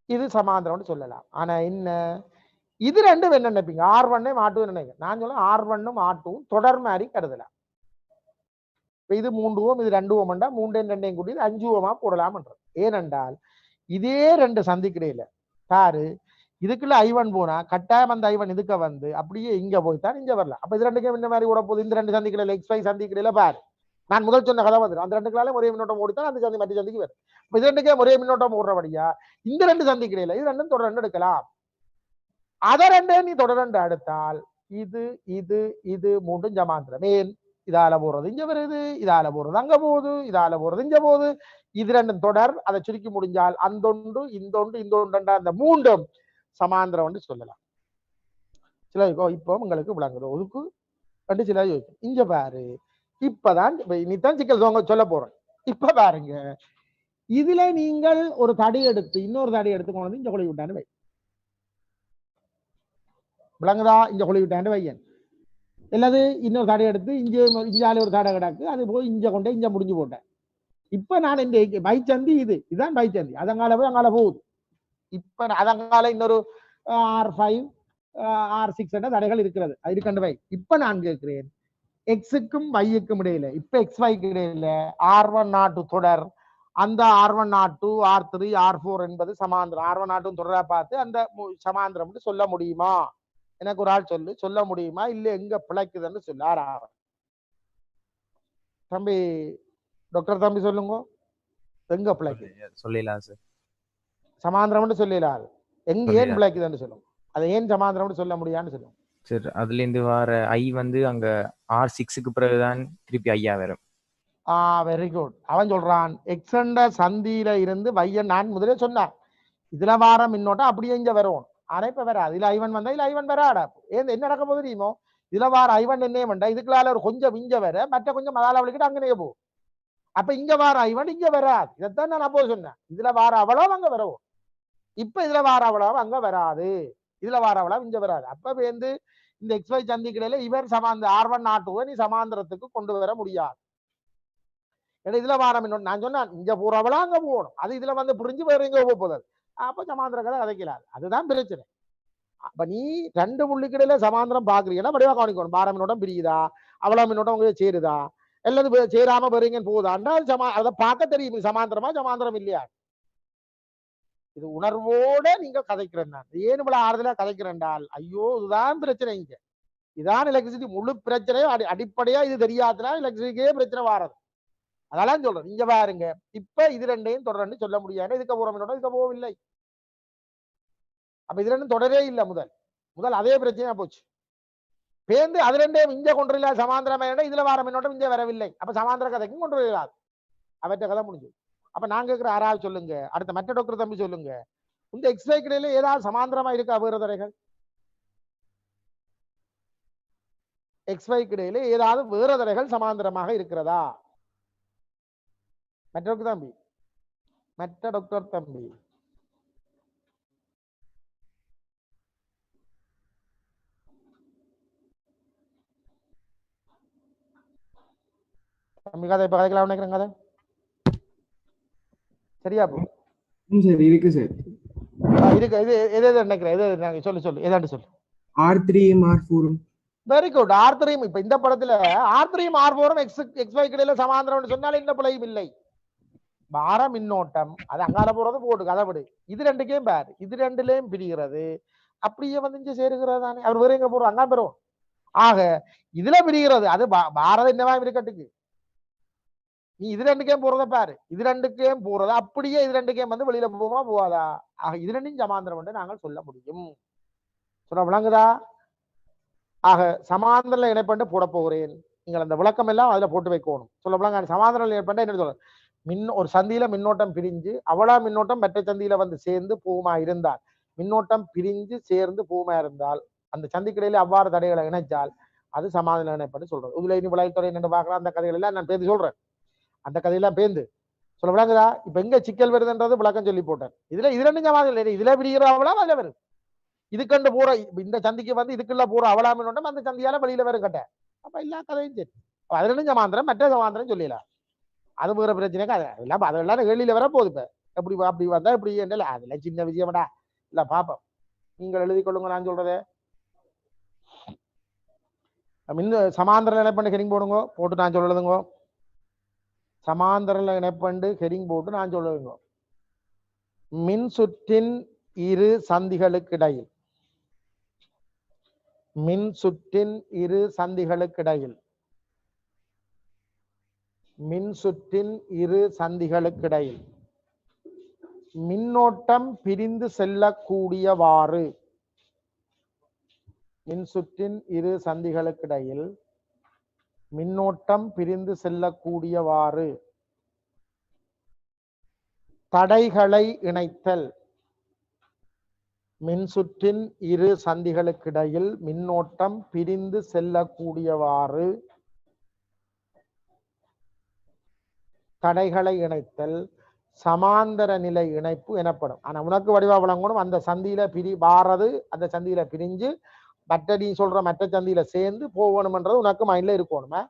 இது சமாந்தரம் சொல்லலாம். ஆனா என்ன இது ரெண்டும் என்ன நினைப்பீங்க? R1 R2 நினைங்க. நான் சொல்ல R1 R2 தொடர் மாதிரி கருதலாம். இது 3 ஓம் இது 2 ஓம் 3 2 கூட்டி 5 ஓமா போடலாம். ஏனென்றால் இதே 2 சந்திக்கிடையில பாரு இதுக்குள்ள I1 போனா கட்டாயம் அந்த I1 இதுக்கு வந்து அப்படியே இங்க போய்தான் இங்க வரலாம். அப்ப இது ரெண்டுக்கும் என்ன மாதிரி ஓட போகுது? இந்த 2 சந்திக்கிடையில XY சந்திக்கிடையில பாரு நான் முதல் சொன்ன கதை வந்துடும். அந்த 2 ஒரே மின்னோட்டம் ஓடித்தான் அந்த சந்தி மற்ற சந்திக்கு வரும். இப்ப இது 2 ஒரே மின்னோட்டம் ஓடுறபடியா இந்த 2 சந்திக்கிடையில இது 2 தொடர் 2 எடுக்கலாம். அதை 2 நீ தொடர் 2 எடுத்தால் இது இது இது 3 சமாந்தரம். ஏன் இதால போறது இங்க வருது, இதால போறது அங்க போகுது, இதால போறது இங்க போகுது. இது 2 தொடர். அதை சுருக்கி முடிஞ்சால் அந்தொன்று இந்தொன்று இந்தொன்று அந்த 3 சமாந்தரம் சொல்லலாம். சில இப்போ உங்களுக்கு விளங்குது ஒதுக்கு கண்டு சில இங்க பாரு. இப்பதான் நீதான் சிக்கல் சொல்ல போறேன். இப்ப பாருங்க இதுல நீங்கள் ஒரு தடி எடுத்து இன்னொரு தடி எடுத்து கொண்டு இங்க கொலை விட்டான்னு வை. விளங்குதா? இங்க கொலை விட்டாண்டு வையன். அல்லது இன்னொரு தடை எடுத்து இஞ்சால ஒரு தடை கிடக்கு அது போய் இங்க கொண்டே இங்க முடிஞ்சு போட்டேன். இப்ப நான் இந்த பைச்சந்தி இதுதான் பைச்சந்தி. அதங்கால போய் அங்கால போகுது. இப்ப அதங்கால இன்னொரு R5 R6 என்ற தடைகள் இருக்கிறது. அது இருக்கண்டு வை. இப்ப நான் கேட்கிறேன் எக்ஸுக்கும் வைக்கும் இடையில இப்ப XYக்கு இடையில R1 R2 தொடர். அந்த R1 R2 R3 R4 என்பது சமாந்திரம். R1 R2 தொடரா பார்த்து அந்த சமாந்திரம் சொல்ல முடியுமா? எனக்கு ஒரு ஆள் சொல்ல முடியுமா? இல்ல எங்க பிழைக்குதுன்னு சொல்ல தம்பி டாக்டர் தம்பி சொல்லுங்க. எங்க பிழைக்கு சொல்லலாம் சார். சமாந்திரம் சொல்லலாம். எங்க ஏன் பிழைக்குதுன்னு சொல்லுங்க. அதை ஏன் சமாந்திரம் சொல்ல முடியான்னு சொல்லுங்க சார். அதுல இருந்து வர I வந்து அங்க R6க்கு பிறகுதான் திருப்பி ஐயா வரும். Very good. அவன் சொல்றான் எக்ஸண்ட சந்தியில இருந்து வையன் நான் முதலே சொன்னான் இதுல வார மின்னோட்டம் அப்படியே இங்க வரும். ஆனா இப்ப வராது. இதுல ஐவன் வந்தா இல்ல ஐவன் வராடா. ஏன் என்ன நடக்க போகுது தெரியுமோ? இதுல வார ஐவன் என்ன வேண்டா இதுக்குள்ளால ஒரு கொஞ்சம் இங்க வர மற்ற கொஞ்சம் மதால அவளுக்கிட்ட அங்கனே போகும். அப்ப இங்க வார ஐவன் இங்க வராது. இதைத்தான் நான் அப்போ சொன்னேன். இதுல வார அவ்வளவு அங்க வரும். இப்ப இதுல வார அவ்வளவு அங்க வராது. இதுல வார அவ்வளவு இங்க வராது. அப்ப வந்து இந்த XY சந்திக்கிடையில இவர் சமாந்த R1 R2 நீ சமாந்திரத்துக்கு கொண்டு வர முடியாது. ஏன்னா இதுல வார மின்னோட்டம் நான் சொன்னேன் இங்க போறவளா அங்க போகணும். அது இதுல வந்து புரிஞ்சு வேற எங்க போகுது. அப்ப சமாந்திர கதை கதைக்கலாது. அதுதான் பிரச்சனை. அப்ப நீ ரெண்டு புள்ளிக்கிடையில சமாந்திரம் பாக்குறீங்கன்னா வடிவா கவனிக்கணும். பார மின்னோட்டம் பிரியுதா அவ்வளவு மின்னோட்டம் உங்களுக்கு சேருதா எல்லாரும் சேராம பெறீங்கன்னு போகுதாண்டா அதை பார்க்க தெரியும் சமாந்திரமா சமாந்திரம் இல்லையா. இது உணர்வோட நீங்க கதைக்கிறேன். ஏன் இவ்வளவு ஆறுதலா கதைக்கிறேன்டால் ஐயோ இதுதான் பிரச்சனை. இங்க இதான் எலக்ட்ரிசிட்டி முழு பிரச்சனையும் அடிப்படையா இது தெரியாதுன்னா எலக்ட்ரிசிட்டியே பிரச்சனை வாரது. அதெல்லாம் சொல்றேன். இங்க பாருங்க இப்ப இது ரெண்டையும் தொடர்ந்து சொல்ல முடியாது. இதுக்கு போற மின்னோட்டம் இதுக்கு போகவில்லை. அப்ப இது ரெண்டும் தொடரே இல்லை. முதல் அதே பிரச்சனையா போச்சு. பேருந்து அது ரெண்டையும் இங்க கொண்டு இல்ல சமாந்திரமா இதுல வார மின்னோட்டம் இங்க வரவில்லை. அப்ப சமாந்திர கதைக்கும் கொண்டு இல்லாது. அவற்ற கதை முடிஞ்சு. அப்ப நான் கேட்கிற யாராவது சொல்லுங்க. அடுத்த மற்ற டாக்டர் தம்பி சொல்லுங்க. இந்த XY கிடையில ஏதாவது சமாந்திரமா இருக்கா வேறு தரைகள்? XY கிடையில ஏதாவது வேறு தரைகள் சமாந்திரமாக இருக்கிறதா? மற்ற டாக்டர் தம்பி கதை இப்ப கதைக்கலாம் நினைக்கிறேன். கதை சரியா போ இருக்கு சார். இருக்கு. இது எது நினைக்கிறேன் சொல்லு ஏதாண்டு சொல்லு. R3 R4 very good. R3 இப்ப இந்த படத்துல R3 R4 XY கிடையில சமாந்திரம் சொன்னாலும் இந்த பிழையும் இல்லை. வார மின்னோட்டம் அது அங்கால போறது போட்டு கதை விடு. இது ரெண்டுக்கையும் பேர் இது ரெண்டுலயும் பிரிகிறது. அப்படியே வந்து இங்க சேருகிறது தானே. அவர் வேற எங்க போறோம் அங்கா பெறுவோம். ஆக இதுல பிரிகிறது அது பாரத என்னவா இருக்கட்டுக்கு. நீ இது ரெண்டுக்கே போறத பாரு. இது ரெண்டுக்கே போறது அப்படியே இது ரெண்டுக்கே வந்து வெளியில போமா போவாதா? ஆக இது ரெண்டும் சமாந்திரம் என்று நாங்கள் சொல்ல முடியும். சொல்ல விளங்குதா? ஆக சமாந்திர இணைப்பண்டு போட போகிறேன். நீங்கள் அந்த விளக்கம் எல்லாம் அதுல போட்டு வைக்கணும். சொல்ல விளங்க சமாந்திர இணைப்பண்ட என்ன சொல்ற ஒரு சந்தியில மின்னோட்டம் பிரிஞ்சு அவ்வளவு மின்னோட்டம் மற்ற சந்தியில வந்து சேர்ந்து பூமா இருந்தால் மின்னோட்டம் பிரிஞ்சு சேர்ந்து பூமா இருந்தால் அந்த சந்திக்கிடையில அவ்வாறு தடைகளை இணைச்சால் அது சமாதான இணைப்பண்டு சொல்றது. இதுல இனி விளையாட்டுறை நின்று பார்க்கலாம். அந்த கதைகள் எல்லாம் நான் பேசி சொல்றேன். அந்த கதையெல்லாம் பேந்து சொல்ல விளங்குதா? இப்ப எங்க சிக்கல் வருதுன்றது விளக்கம் சொல்லி போட்டேன். இதுல இது ரெண்டு சமாதானம் இதுல பிரிகிற அவளா அதுல வருது. இதுக்கண்டு போற இந்த சந்திக்கு வந்து இதுக்குள்ள போற அவளா மின்னோட்டம் அந்த சந்தியால வெளியில வரும் கட்ட. அப்ப எல்லா கதையும் சரி. அது ரெண்டும் சமாந்திரம் மற்ற சமாந்திரம் சொல்லிடலாம். அது வேற பிரச்சனைக்கு அதெல்லாம் அதெல்லாம் கேள்வியில வர போகுது. இப்ப எப்படி அப்படி வந்தா இப்படி என்ன அதெல்லாம் சின்ன விஷயம்டா இல்ல பாப்போம். நீங்கள் எழுதி கொள்ளுங்க. நான் சொல்றதே சமாந்திர இணைப்பண்டு ஹெரிங் போடுங்க. போட்டு நான் சொல்லுதுங்க. சமாந்திர இணைப்பண்டு ஹெரிங் போட்டு நான் சொல்லுங்க. மின் சுற்றின் இரு சந்திகளுக்கிடையில் மின்னோட்டம் பிரிந்து செல்லக்கூடியவாறு தடைகளை இணைத்தல். மின்சுற்றின் இரு சந்திகளுக்கிடையில் மின்னோட்டம் பிரிந்து செல்லக்கூடியவாறு தடைகளை இணைத்தல் சமாந்தர நிலை இணைப்பு எனப்படும். ஆனா உனக்கு வடிவா வழங்கணும். அந்த சந்தியில வாரது அந்த சந்தியில பிரிஞ்சு மற்ற நீ சொல்ற மற்ற சந்தியில சேர்ந்து போகணும்ன்றது உனக்கு மைண்ட்ல இருக்கணுமே.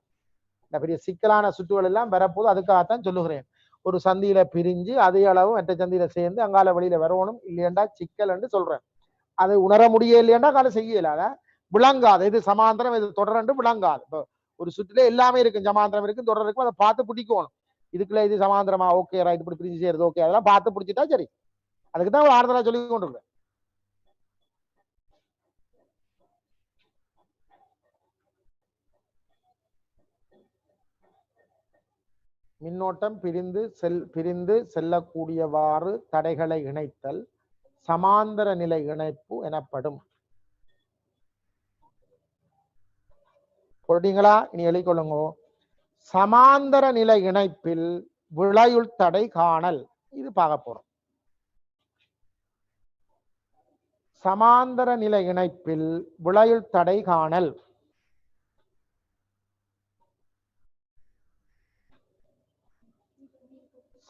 இந்த பெரிய சிக்கலான சுற்றுகள் எல்லாம் வரப்போது. அதுக்காகத்தான் சொல்லுகிறேன். ஒரு சந்தியில பிரிஞ்சு அதே அளவு மற்ற சந்தியில சேர்ந்து அங்கால வெளியில வரணும். இல்லையண்டா சிக்கல் என்று சொல்றேன். அது உணர முடிய இல்லையண்டா கால செய்யலாத விளங்காது. இது சமாந்திரம் இது தொடர்ந்து விளங்காது. இப்போ ஒரு சுற்றுல எல்லாமே இருக்கும். சமாந்திரம் இருக்கும் தொடர் இருக்கும். அதை பார்த்து பிடிக்கணும். இதுக்குள்ள இது சமாந்திரமா ஓகே ரைட் இப்படி பிரிஞ்சு சேருது ஓகே அதெல்லாம் பார்த்து பிடிச்சிட்டா சரி. அதுக்குதான் ஒரு ஆறுதலா சொல்லி கொண்டு மின்னோட்டம் பிரிந்து செல்லக்கூடியவாறு தடைகளை இணைத்தல் சமாந்தர நிலை இணைப்பு எனப்படும். போட்டீங்களா? இனி எழுதிக்கொள்ளுங்க. சமாந்தர நிலை இணைப்பில் விளையுள் தடை காணல். இது பார்க்க போறோம். சமாந்தர நிலை இணைப்பில் விளையுள் தடை காணல்.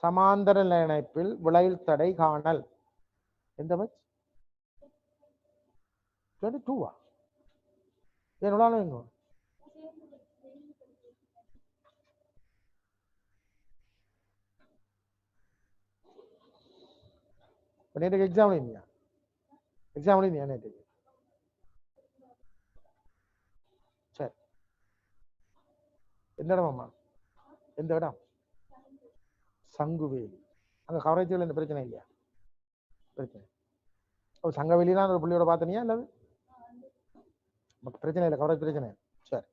சமாந்தர நிலை இணைப்பில் விளையுள் தடை காணல். எந்த பட்ச 22 என்னோட நேற்றுக்கு எக்ஸாம் இல்லையா? எக்ஸாம் இல்லையா நேற்றுக்கு? சரி, எந்த இடமாம்மா? எந்த இடம்? சங்குவேலி. அங்க கவரேஜ்ல இந்த பிரச்சனை இல்லையா? பிரச்சனை சங்கவேலிலாம் ஒரு புள்ளியோட பார்த்தனியா இல்லது பிரச்சனை இல்லை, கவரேஜ் பிரச்சனை. சரி,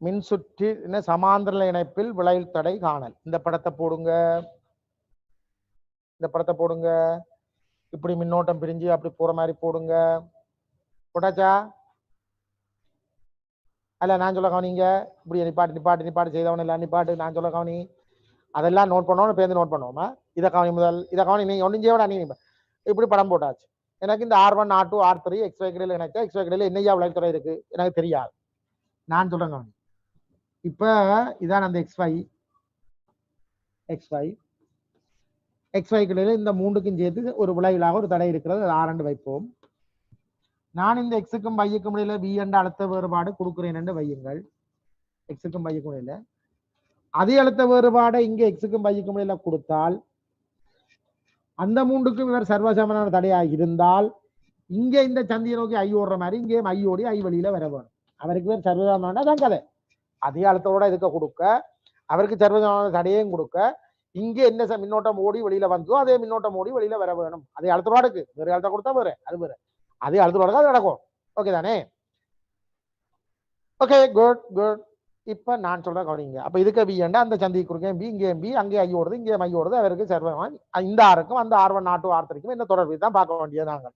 மின்சுற்றி சமாந்தர இணைப்பில் விளையுள் தடை காணல். இந்த படத்தை போடுங்க, இந்த படத்தை போடுங்க. இப்படி மின்னோட்டம் பிரிஞ்சு அப்படி போற மாதிரி போடுங்க. போட்டாச்சா? அல்ல நான் சொல்ல கவனிங்க. இப்படி நிப்பாட்டு செய்தவன் இல்லை, நிப்பாட்டு நான் சொல்ல கவனி. அதெல்லாம் நோட் பண்ணணும், பேருந்து நோட் பண்ணுவோமா? இதை கவனி முதல், இதை கவனி. நீ ஒன்றும் செய்ய நீ இப்படி படம் போட்டாச்சு. எனக்கு இந்த R1 R2 R3 XY கடையில் இணைச்சா XY கடையில் என்னையா விளைத்துறை இருக்கு எனக்கு தெரியாது. நான் சொல்றேன் கவனி. இப்ப இதான் அந்த XY கடையில் இந்த மூன்றுக்கும் சேர்த்து ஒரு விளைவிலாக ஒரு தடை இருக்கிறது. R2 வைப்போம். நான் இந்த எக்ஸுக்கும் வைக்கும் இடையில V என்ற அழுத்த வேறுபாடு கொடுக்குறேன் என்று வையுங்கள். எக்ஸுக்கும் வைக்கும் இடையில அதே அழுத்த வேறுபாடை இங்க எக்ஸுக்கும் வைக்கும் இடையில கொடுத்தால் அந்த மூன்றுக்கும் இவர் சர்வசமனான தடையாக இருந்தால் இங்க இந்த சந்தியை நோக்கி ஐ ஓடுற மாதிரி இங்கே ஐ ஓடி ஐ வழியில வர வேணும். அவருக்கு பேர் சர்வசமனான தான் கதை. அதே அழுத்தோட இதுக்கு கொடுக்க, அவருக்கு சர்வசமனான தடையும் கொடுக்க, இங்கே என்ன மின்னோட்டம் ஓடி வெளியில வந்தோ அதே மின்னோட்டம் ஓடி வெளியில வர வேணும். அதே அழுத்தோடுக்கு வேறு அழுத்தம் கொடுத்தா வேறு, அது வேறு. அதே அழுத்தோட அது நடக்கும். ஓகே தானே? Okay, good good. இப்ப நான் சொல்றேன் கவனிங்க. அப்ப இதுக்கு பி என்ற அந்த சந்தி குறுக்கே பி, இங்கே பி, அங்கே ஐ ஓடுது, இங்கே ஐ ஓடுது. அவருக்கு சர்வசமம். இந்த ஆருக்கும் அந்த R1 R2 R3க்கும் என்ன தொடர்பு தான் பார்க்க வேண்டியது நாங்கள்.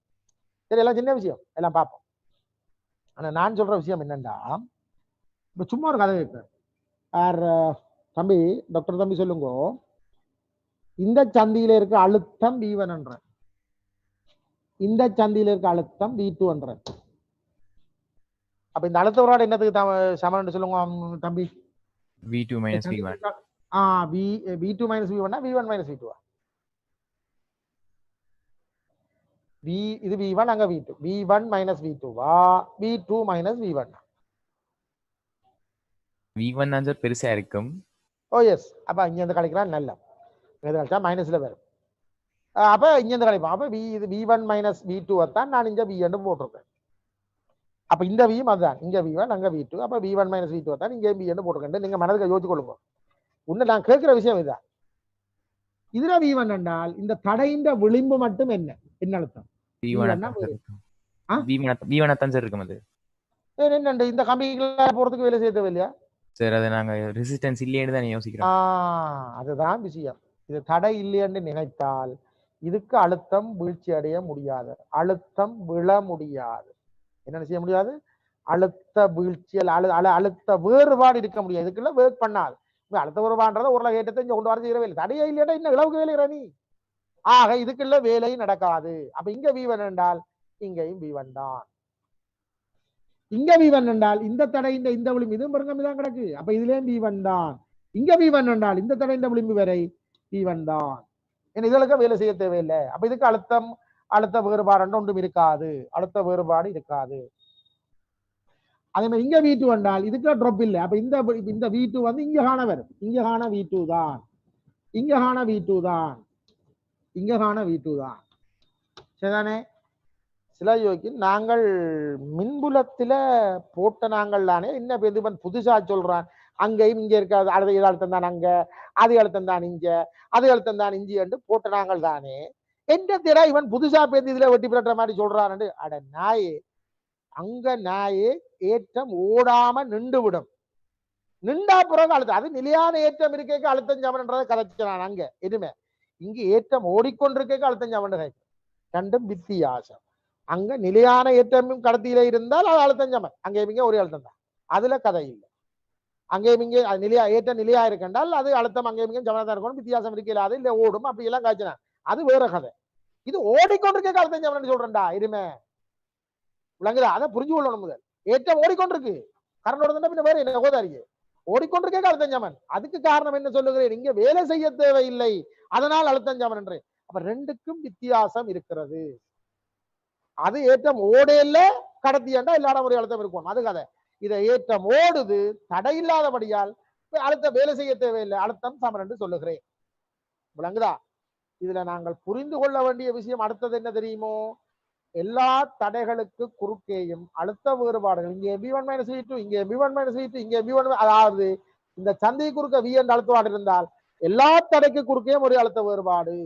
சரி, எல்லாம் சின்ன விஷயம், எல்லாம் பார்ப்போம். ஆனா நான் சொல்ற விஷயம் என்னன்னா, இப்ப சும்மா ஒரு கதை கேட்கிறேன். தம்பி, டாக்டர் தம்பி சொல்லுங்க, இந்த சந்தியில இருக்க அழுத்தம் V1 என்ற, இந்த சந்தியில இருக்க அழுத்தம் V2 என்ற. அப்ப இந்த அழுத்த உராடு என்னத்துக்கு சமன் சொல்லுங்க தம்பி? V2 minus V1. V2 minus V1 V1 minus V2 இது V1 அங்க V2. V1 minus V2 V2 minus V1. V1 தான் சார் பெருசா இருக்கும். ஓ எஸ். அப்ப இங்க இருந்து கழிக்கிறான் நல்ல. எது கழிச்சா மைனஸ்ல வரும். அப்ப இங்க இருந்து கழிப்போம். அப்ப இது V1 minus V2 தான் நான் இங்க V என்று போட்டிருக்கேன். அப்ப இந்த V அதுதான், இங்க V1 அங்க V2. அப்ப V1 minus V2 தான் இங்க V என்று போட்டிருக்கேன். நீங்க மனதுக்கு யோசிச்சு கொள்ளுங்க. உன்ன நான் கேட்கிற விஷயம் இதுதான். இதுல V1 என்றால் இந்த தடையின் விளிம்பு மட்டும் என்ன அழுத்தம்? V1 தான் சார் இருக்கும். அது என்ன இந்த கம்பிகளை போறதுக்கு வேலை செய்ய தேவையில்லையா சார்? அது நாங்க ரெசிஸ்டன்ஸ் இல்லையேன்னு தான் யோசிக்கிறோம். அதுதான் விஷயம். இது தடை இல்லையென்று நினைத்தால் இதுக்கு அழுத்தம் வீழ்ச்சி அடைய முடியாது, அழுத்தம் விழ முடியாது. என்ன செய்ய முடியாது? அழுத்த வீழ்ச்சியல் அழுத்த வேறுபாடு இருக்க முடியாது. இதுக்குள்ள வேர்க் பண்ணாது. அழுத்த வேறுபாடுறத ஒரு ஏற்றத்தை இங்க கொண்டு வர செய்யற வேலை. தடையே இல்லையா இன்னும் இளவுக்கு வேலை நீ. ஆக இதுக்குள்ள வேலை நடக்காது. அப்ப இங்க V1 என்றால் இங்கேயும் V1 தான். இங்க V1 என்றால் இந்த தடை இந்த விளிம்பு இதுவும் பெருங்கம் தான் கிடக்கு. அப்ப இதுலயும் V1 தான். இங்க V1 என்றால் இந்த தடை இந்த விளிம்பு வரை V1 தான். ஏன்னா இதற்கு வேலை செய்ய தேவையில்லை. அப்ப இதுக்கு அழுத்த வேறுபாடு ஒன்றும் இருக்காது, அழுத்த வேறுபாடு இருக்காது. அதே மாதிரி இங்க V2 என்றால் இதுக்கு ட்ராப் இல்லை. அப்ப இந்த V2 வந்து இங்க காண வரும். இங்க காண V2 தான், இங்க காண V2 தான், இங்க காண V2 தான். சரிதானே? சில யோகி நாங்கள் மின்புலத்தில போட்ட நாங்கள் தானே என்ன பெருவன் புதுசா சொல்றான். அங்கேயும் இங்க இருக்காது, அது இது அழுத்தம் தான் அங்க, அது அழுத்தம் தான் இங்க, அது அழுத்தம் தான் இஞ்சி என்று போட்ட நாங்கள் தானே. எந்த திற இவன் புதுசா பேருந்து இதுல வெட்டி பிறட்ட மாதிரி சொல்றான். அட நாயே, அங்க நாயே ஏற்றம் ஓடாம நின்று விடும். நின்றா பிறகு அழுத்தம், அது நிலையான ஏற்றம் இருக்க அழுத்தம் சமன்றதை கதைச்சான். அங்க எதுவுமே இங்க ஏற்றம் ஓடிக்கொண்டிருக்க அழுத்தம் சமன் ரெண்டும் வித்தியாசம். அங்க நிலையான ஏற்றமும் கடத்தியில இருந்தால் அது அழுத்தம் சமன், அங்கே இங்க ஒரே அழுத்தம் தான், அதுல கதை இல்லை. அங்கே இங்கே நிலையா ஏற்ற நிலையா இருக்கின்றால் அது அழுத்தம் அங்கே இங்கே சமனதான் இருக்கணும், வித்தியாசம் இருக்கலாது இல்ல ஓடும் அப்படி எல்லாம் காய்ச்சினா அது வேற கதை. இது ஓடிக்கொண்டிருக்க அழுத்தம் சமன் சொல்றேன்டா இருமே விளங்குதா? அதை புரிஞ்சு கொள்ளணும். முதல் ஏற்றம் ஓடிக்கொண்டிருக்கு, கரண்ட் ஓடுதுன்னா பின்ன வேற என்ன கோதாரிக்கு ஓடிக்கொண்டிருக்க அழுத்தம் சமன். அதுக்கு காரணம் என்ன சொல்லுகிறேன், இங்க வேலை செய்ய தேவையில்லை, அதனால் அழுத்தம் சமன் என்று. அப்ப ரெண்டுக்கும் வித்தியாசம் இருக்கிறது. அது ஏற்றம் ஓடையில கடத்தியாண்டா எல்லாரும் ஒரு அழுத்தம் இருக்கும், அது கதை. இதை ஏற்றம் ஓடுது தடை இல்லாதபடியால் அழுத்தம் வேலை செய்ய தேவையில்லை, அழுத்தம் சமன் என்று சொல்லுகிறேன். விளங்குதா? இதுல நாங்கள் புரிந்து கொள்ள வேண்டிய விஷயம் அடுத்தது என்ன தெரியுமோ, எல்லா தடைகளுக்கு குறுக்கேயும் அழுத்த வேறுபாடுகள், இங்கே V1 - V2, இங்கே V1 - V2, இங்கே V1, அதாவது இந்த சந்தை குறுக்க V என்ற அழுத்தவாடு இருந்தால் எல்லா தடைக்கு குறுக்கேயும் ஒரு அழுத்த வேறுபாடு.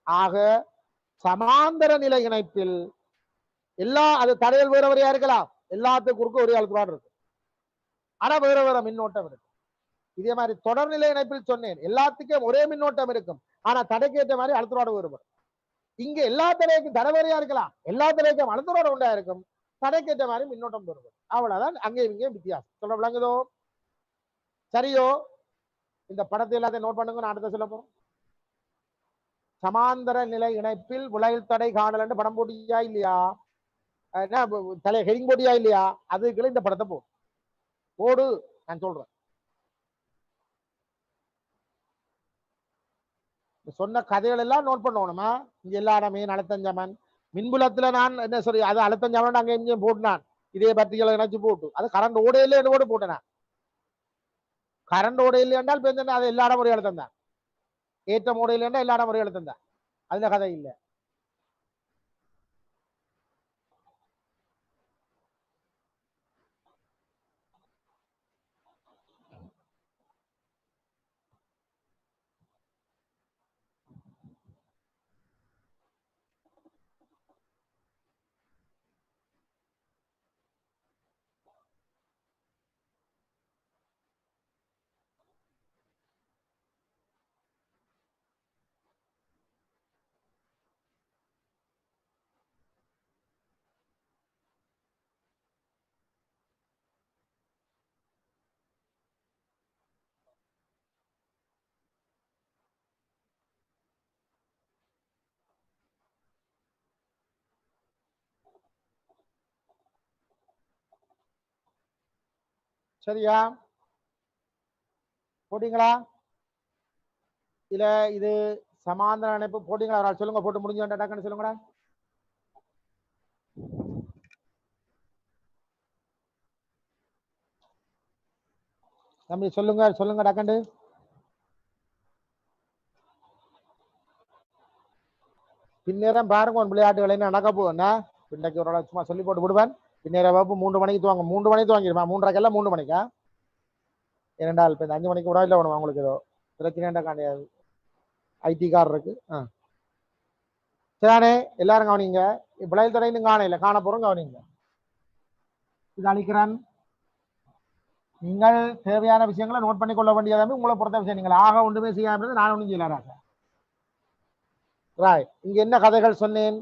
ஆக சமாந்தர நிலை இணைப்பில் எல்லா அது தடைகள் வேற வரையா இருக்கலாம், எல்லாத்துக்கும் குறுக்க ஒரே அழுத்தவாடு இருக்கு, ஆனா வேற வேற மின்னோட்டம் இருக்கு. இதே மாதிரி தொடர்நிலை இணைப்பில் சொன்னேன், எல்லாத்துக்கும் ஒரே மின்னோட்டம் இருக்கும், ஆனா தடைக்கு ஏற்ற மாதிரி அழுத்தவாடு வேறுபடும். இங்க எல்லா தடைக்கும் தடை வேறையா இருக்கலாம், எல்லா தடைக்கும் அழுத்தவாடு உண்டா இருக்கும், தடைக்கு ஏற்ற மாதிரி மின்னோட்டம் வேறுபடும். அவ்வளவுதான், அங்கே இங்கே வித்தியாசம். சொல்ல விளங்குதோ? சரியோ? இந்த படத்தை எல்லாத்தையும் நோட் பண்ணுங்க, நான் அடுத்த சொல்ல போறோம். சமாந்தர நிலை இணைப்பில் விளைவு தடை காணல் என்று படம் போட்டியா இல்லையா, தலை ஹெரிங் போட்டியா இல்லையா, அதுக்குள்ள இந்த படத்தை போடு நான் சொல்றேன். சொன்ன கதைகள் எல்லாம் நோட் பண்ணணுமா? இங்க எல்லா இடமே அழுத்தஞ்சமன் மின்புலத்துல நான் என்ன சொல்லி அது அழுத்தஞ்சமன் அங்க எங்கேயும் போட்டுனான், இதே பத்திரிகளை நினைச்சு போட்டு அது கரண்ட் ஓடையில கூட போட்டேன். கரண்ட் ஓடையில் என்றால் அது எல்லா இடம் ஒரே அழுத்தம் தான், ஏற்றம் ஓடையில் என்றால் எல்லா இடம் ஒரே அழுத்தம் தான், அதுல கதை இல்லை. சரியா? போட்டீங்களா? இல்ல இது சமாந்தர இணைப்பு போட்டீங்களா? சொல்லுங்க, போட்டு முடிஞ்சு டக்குன்னு சொல்லுங்கடா. தம்பி சொல்லுங்க சொல்லுங்க டக்குண்டு. பின்னேரம் பாருங்க உன் விளையாட்டு வேலை நடக்க போகுதுன்னா பின்னைக்கு ஒரு சும்மா சொல்லி போட்டு விடுவேன். பின்னேரம் வகுப்பு 3 மணிக்கு துவாங்க, 3 மணிக்கு துவாங்கிடுமா, 3:30 3 மணிக்கா இரண்டால் இப்போ 5 மணிக்கு கூட இல்லை வேணும் உங்களுக்கு ஏதோ பிரச்சனை காண்டியாது ஐடி கார் இருக்கு. சரிதானே? எல்லாரும் கவனிங்க. விளையாட்டு தடை இன்னும் காண இல்லை, காண போறோம், கவனிங்க. இது அளிக்கிறேன். நீங்கள் தேவையான விஷயங்களை நோட் பண்ணி கொள்ள வேண்டியதாமே உங்களை பொறுத்த விஷயம். நீங்கள் ஆக ஒன்றுமே செய்யாமல் நான் ஒன்றும் செய்யலாராக. ராய், இங்க என்ன கதைகள் சொன்னேன்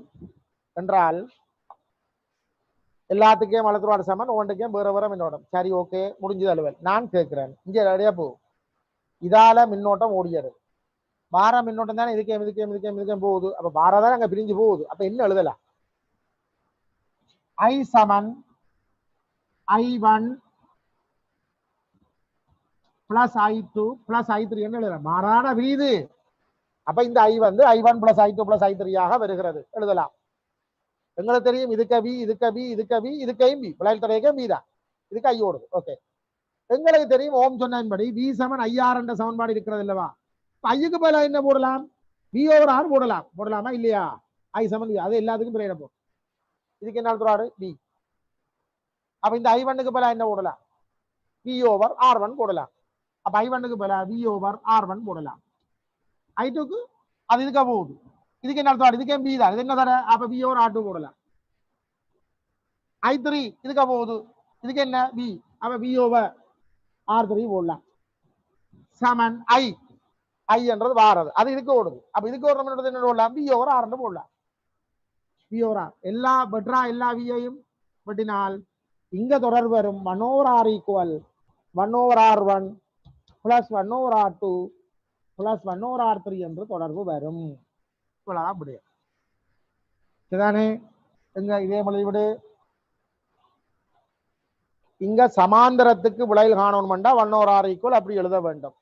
என்றால் எல்லாத்துக்கும் அழுத்தவாடு சமன், ஒவ்வொன்றுக்கும் வேற வேற மின்னோட்டம். சரி, ஓகே, முடிஞ்சது அலுவல். நான் கேட்கிறேன், இங்க ரெடியா போ, இதால மின்னோட்டம் ஓடியது, பார மின்னோட்டம் தானே இதுக்கே போகுது. அப்ப பாரதான் அங்க பிரிஞ்சு போகுது. அப்ப என்ன எழுதலாம்? I Saman I1 plus I2 plus I3 என்ன எழுதலாம்? மாறான விரிது. அப்ப இந்த I வந்து I1 plus I2 plus I3 ஆக வருகிறது, எழுதலாம். எங்களுக்கு தெரியும் இதுக்கு B இதுக்கு B இதுக்கு B இதுக்கையும் B, விளையாட்டு தடையைக்கும் B தான், இதுக்கு I ஓடுது. ஓகே, எங்களுக்கு தெரியும் ஓம் சொன்னபடி V சமன் IR என்ற சமன்பாடு இருக்கிறது இல்லவா? ஐக்கு பதிலாக என்ன போடலாம்? V/R போடலாம். போடலாமா இல்லையா? I சமன் அது எல்லாத்துக்கும் பிறகு போடும். இதுக்கு என்ன அழுத்தவாடு? B. அப்ப இந்த I1க்கு பதிலாக என்ன போடலாம்? V/R1 போடலாம். அப்ப I1க்கு பதிலாக V/R1 போடலாம். I2க்கு அது இதுக்கா போகுது, இதுக்கு என்ன அழுத்தவாடு? இதுக்கே B தான், இது என்ன தடை? அப்ப V/R2 போடலாம். I3 இதுக்கா போகுது, இதுக்கு என்ன B, அப்ப V/R3 போடலாம். சமன் I என்றது வாரது, அது இதுக்கு ஓடுது. அப்ப இதுக்கு ஒரு என்ன போடலாம்? V/R2 போடலாம். வி ஓவர் ஆர் எல்லா பெட்ரா எல்லா வியையும் வெட்டினால் இங்க தொடர்பு வரும் 1 over r equal 1 over r1 plus 1 over r2 plus 1 over r3 என்று தொடர்பு வரும். இவ்வளவுதான் முடியும். சரிதானே? எங்க இதே மொழி விடு. இங்க சமாந்தரத்துக்கு விளையில் காணணும்டா 1 over r ஈக்குவல் அப்படி எழுத வேண்டும்.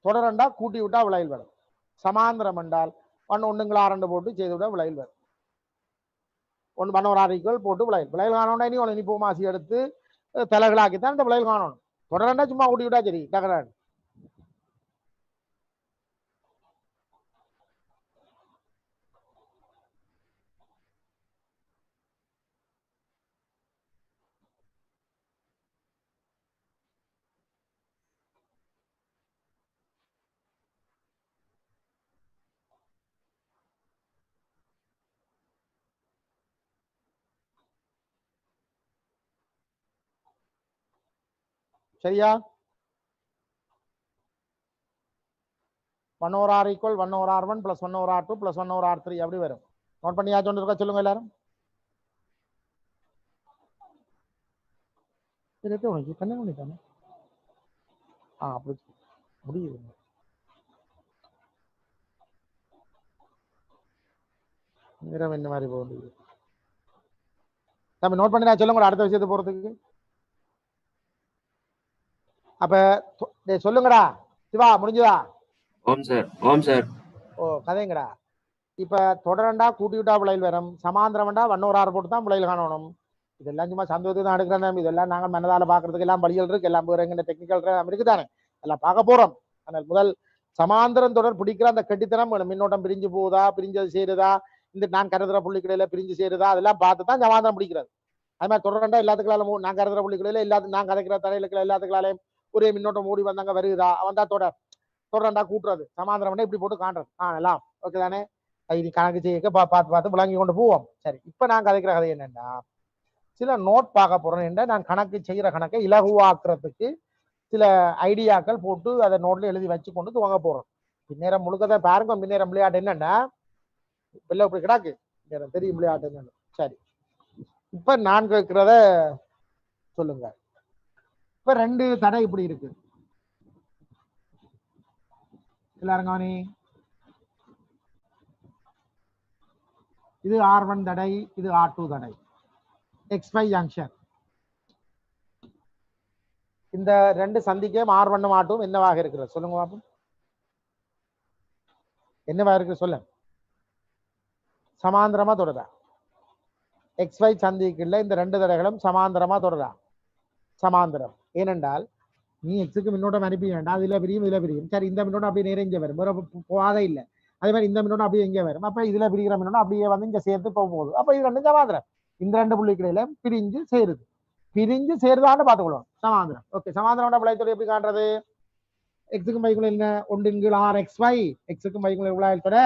தொடரண்டா கூட்டி விட்டா விளையில் வரும். சமாந்தரம் என்றால் 1 ஒண்ணுங்களா 2 போட்டு செய்து விட விளையில் வரும். 1 over r ஈக்குவல் போட்டு விளையில் காணணும்னா இனி பூமாசி எடுத்து தலைகளாக்கித்தான் இந்த விளையில் காணணும். தொடரண்டா சும்மா கூட்டி விட்டா சரி டகரான். சரியா? 1 over r equal 1 over r1 plus 1 over r2 plus 1 over r3 அப்படி வரும். நோட் பண்ணியா சொல்லிருக்க சொல்லுங்க எல்லாரும். அப்படி முடியுது. நேரம் என்ன மாதிரி போக முடியுது. நம்ம நோட் பண்ணி சொல்லுங்க அடுத்த விஷயத்தை போறதுக்கு. அப்ப சொல்லுங்கடா சிவா, முடிஞ்சுதா? ஓம் சார், ஓம் சார். ஓ கதைங்கடா. இப்ப தொடரண்டா கூட்டி விட்டா விளையில் வரும். சமாந்திரம்டா 1 over r போட்டு தான் விளையில் காணணும். இதெல்லாம் சும்மா சந்தோஷத்துக்கு தான் எடுக்கிறேன். இதெல்லாம் நாங்க மனதால பாக்குறதுக்கு எல்லாம் வழிகள் இருக்கு, எல்லாம் போறேங்க டெக்னிக்கல் இருக்குதானே, எல்லாம் பார்க்க போறோம். ஆனால் முதல் சமாந்திரம் தொடர் பிடிக்கிற அந்த கட்டித்தனம் மின்னோட்டம் பிரிஞ்சு போகுதா, பிரிஞ்சது சேருதா, இந்த நான் கருதுற புள்ளிக்கடையில பிரிஞ்சு சேருதா, அதெல்லாம் பார்த்து தான் சமாந்திரம் பிடிக்கிறது. அது மாதிரி தொடரண்டா எல்லாத்துக்களாலும் நான் கருதுற புள்ளிக்கடையில எல்லாத்து நான் கதைக்கிற தலையில எல்லாத்துக்களாலையும் ஒரே மின்னோட்டம் ஓடி வந்தாங்க வருகுதா, அவன் தான் தொடரண்டா கூட்டுறது. சமாந்திரம் இப்படி போட்டு காட்டுறது எல்லாம் ஓகே தானே. இது கணக்கு செய்ய பார்த்து விளங்கி கொண்டு போவோம். சரி, இப்ப நான் கதைக்கிற கதை என்னன்னா, சில நோட் பார்க்க போறேன் என்ற நான் கணக்கு செய்யற கணக்கை இலகுவாக்குறதுக்கு சில ஐடியாக்கள் போட்டு அதை நோட்ல எழுதி வச்சு கொண்டு துவங்க போறோம். பின்னேரம் முழுக்கதை பாருங்க. பின்னேரம் விளையாட்டு என்னன்னா பிள்ளை இப்படி கிடாக்கு தெரியும் விளையாட்டு என்னன்னு. சரி, இப்ப நான் கேட்கிறத சொல்லுங்க. இப்ப 2 தடை இப்படி இருக்கு. எல்லாரும் கவனி. இது R1 தடை, இது R2 தடை. X5 junction. இந்த 2 சந்திக்கும் R1 R2 என்னவாக இருக்கிறது சொல்லுங்க பாப்போம். என்னவா இருக்கு சொல்ல? சமாந்திரமா தொடரா. X5 சந்திக்குள்ள இந்த 2 தடைகளும் சமாந்திரமா தொடரா. சமாந்திரம். ஏனென்றால் நீ எக்ஸுக்கு மின்னோட்டம் அனுப்பி வேண்டாம், அதுல பிரியும் இதுல பிரியும். சரி, இந்த மின்னோட்டம் அப்படியே நேரம் இங்க வரும், வேற போகாத இல்ல. அதே மாதிரி இந்த மின்னோட்டம் அப்படியே இங்க வரும். அப்ப இதுல பிரிக்கிற மின்னோட்டம் அப்படியே வந்து இங்க சேர்த்து போகுது. அப்ப இது 2 சமாந்திரம். இந்த 2 புள்ளிக்கிடையில பிரிஞ்சு சேருது. பிரிஞ்சு சேருதான்னு பார்த்துக்கணும். சமாந்திரம். ஓகே, சமாந்திரம் விளையத்தோட எப்படி காட்டுறது? எக்ஸுக்கும் பைக்குள்ள என்ன? 1 r x5. எக்ஸுக்கும் பைக்குள்ள விளையத்தோட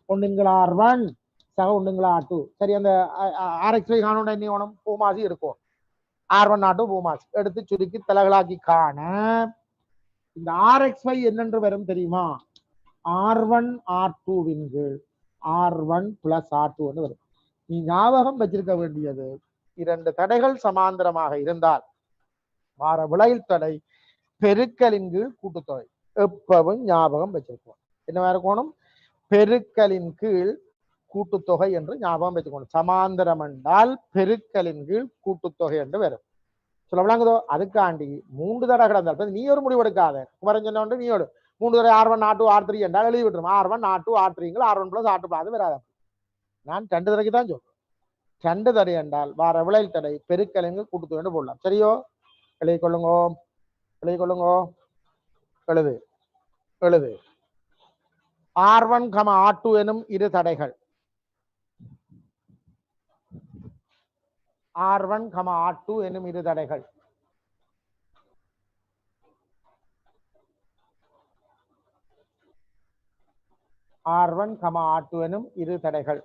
1 r 1 சக 1 r 2. சரி, அந்த rx5 காணோட என்ன வேணும்? பூமாசி இருக்கும். R1 R2 பூமாசி எடுத்து சுருக்கி தலைகளாக்கி காண இந்த rx5 என்னென்று வரும் தெரியுமா? R1 R2 R1 plus R2 வரும். நீ ஞாபகம் வச்சிருக்க வேண்டியது, 2 தடைகள் சமாந்தரமாக இருந்தால் வார விளையில் தடை பெருக்கலின் கீழ் கூட்டுத்தொகை. எப்பவும் ஞாபகம் வச்சிருக்கோம். என்ன இருக்கணும்? பெருக்கலின் கீழ் கூட்டுத்தொகை என்று ஞாபகம் வச்சுக்கணும். சமாந்தரம் என்றால் பெருக்கலின் கீழ் கூட்டுத்தொகை என்று வரும். சொல்ல விளங்குதோ? அதுக்காண்டி 3 தடை கிடந்தால் நீ ஒரு முடிவு எடுக்காத. குமரன் சொன்ன நீ 3 தடை R1 R2 R3 என்றால் எழுதி விட்டுரும். R1 R2 R3 R1 plus R2 அது வராது. நான் 2 தடைக்கு தான் சொல்றேன். 2 தடை என்றால் வார விளையில் தடை பெருக்கலின் கீழ் கூட்டுத்தொகை போடலாம். சரியோ? எழுதி கொள்ளுங்கோ, எழுதி கொள்ளுங்கோ. எழுது. R1, R2 எனும் 2 தடைகள். R1, R2 எனும் 2 தடைகள். R1, R2 எனும் 2 தடைகள்.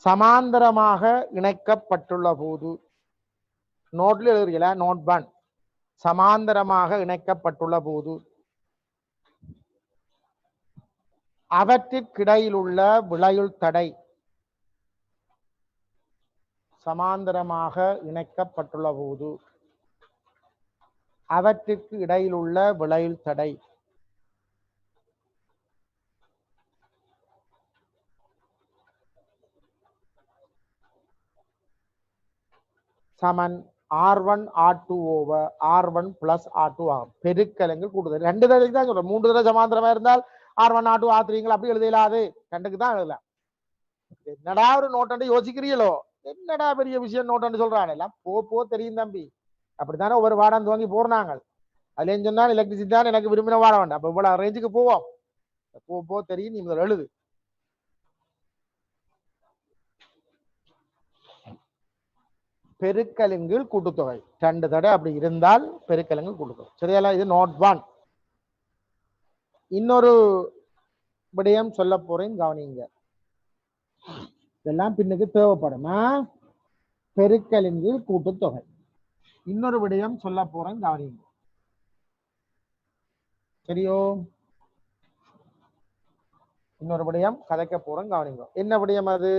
சமாந்தரமாக இணைக்கப்பட்டுள்ள போது நோட்ல எழுதுறீங்களா? நோட் 1 சமாந்தரமாக இணைக்கப்பட்டுள்ள போது அவற்றிற்கிடையில் உள்ள விளையுள் தடை சமாந்தரமாக இணைக்கப்பட்டுள்ள போது அவற்றிற்கு இடையில் உள்ள விளையுள் தடை சமன் R1 R2 over R1 plus R2 ஆகும். பெருக்கலங்கு கூடுதல். ரெண்டு தடவைக்கு தான் சொல்றேன். மூன்று தடவை சமாந்தரமா இருந்தால் R1 R2 R3 அப்படி எழுதலாது. ரெண்டுக்கு தான் எழுதலாம். என்னடா ஒரு நோட்டு யோசிக்கிறீங்களோ? என்னடா பெரிய விஷயம் நோட்டு சொல்றாங்க எல்லாம் போ தெரியும் தம்பி. அப்படித்தானே ஒவ்வொரு வாடம் துவங்கி போறாங்க. அதுல சொன்னால் எலக்ட்ரிசிட்டி தான் எனக்கு விரும்பின வாட வேண்டாம். அப்ப இவ்வளவு ரேஞ்சுக்கு போவோம். போ தெரியும் நீ முதல் எழுது. பெருக்கலின்கீழ் கூட்டுத்தொகை ரெண்டு தடவை அப்படி இருந்தால் பெருக்கலின்கீழ் கூட்டுத்தொகை. சரியா? இது நோட் 1. இன்னொரு விடயம் சொல்ல போறேன், கவனிங்க. இதெல்லாம் பின்னுக்கு தேவைப்படுமா? பெருக்கலின்கீழ் கூட்டுத்தொகை. இன்னொரு விடயம் சொல்ல போறேன், கவனிங்க. சரியோ? இன்னொரு விடயம் கதைக்க போறோம், கவனிங்க. என்ன விடயம் அது?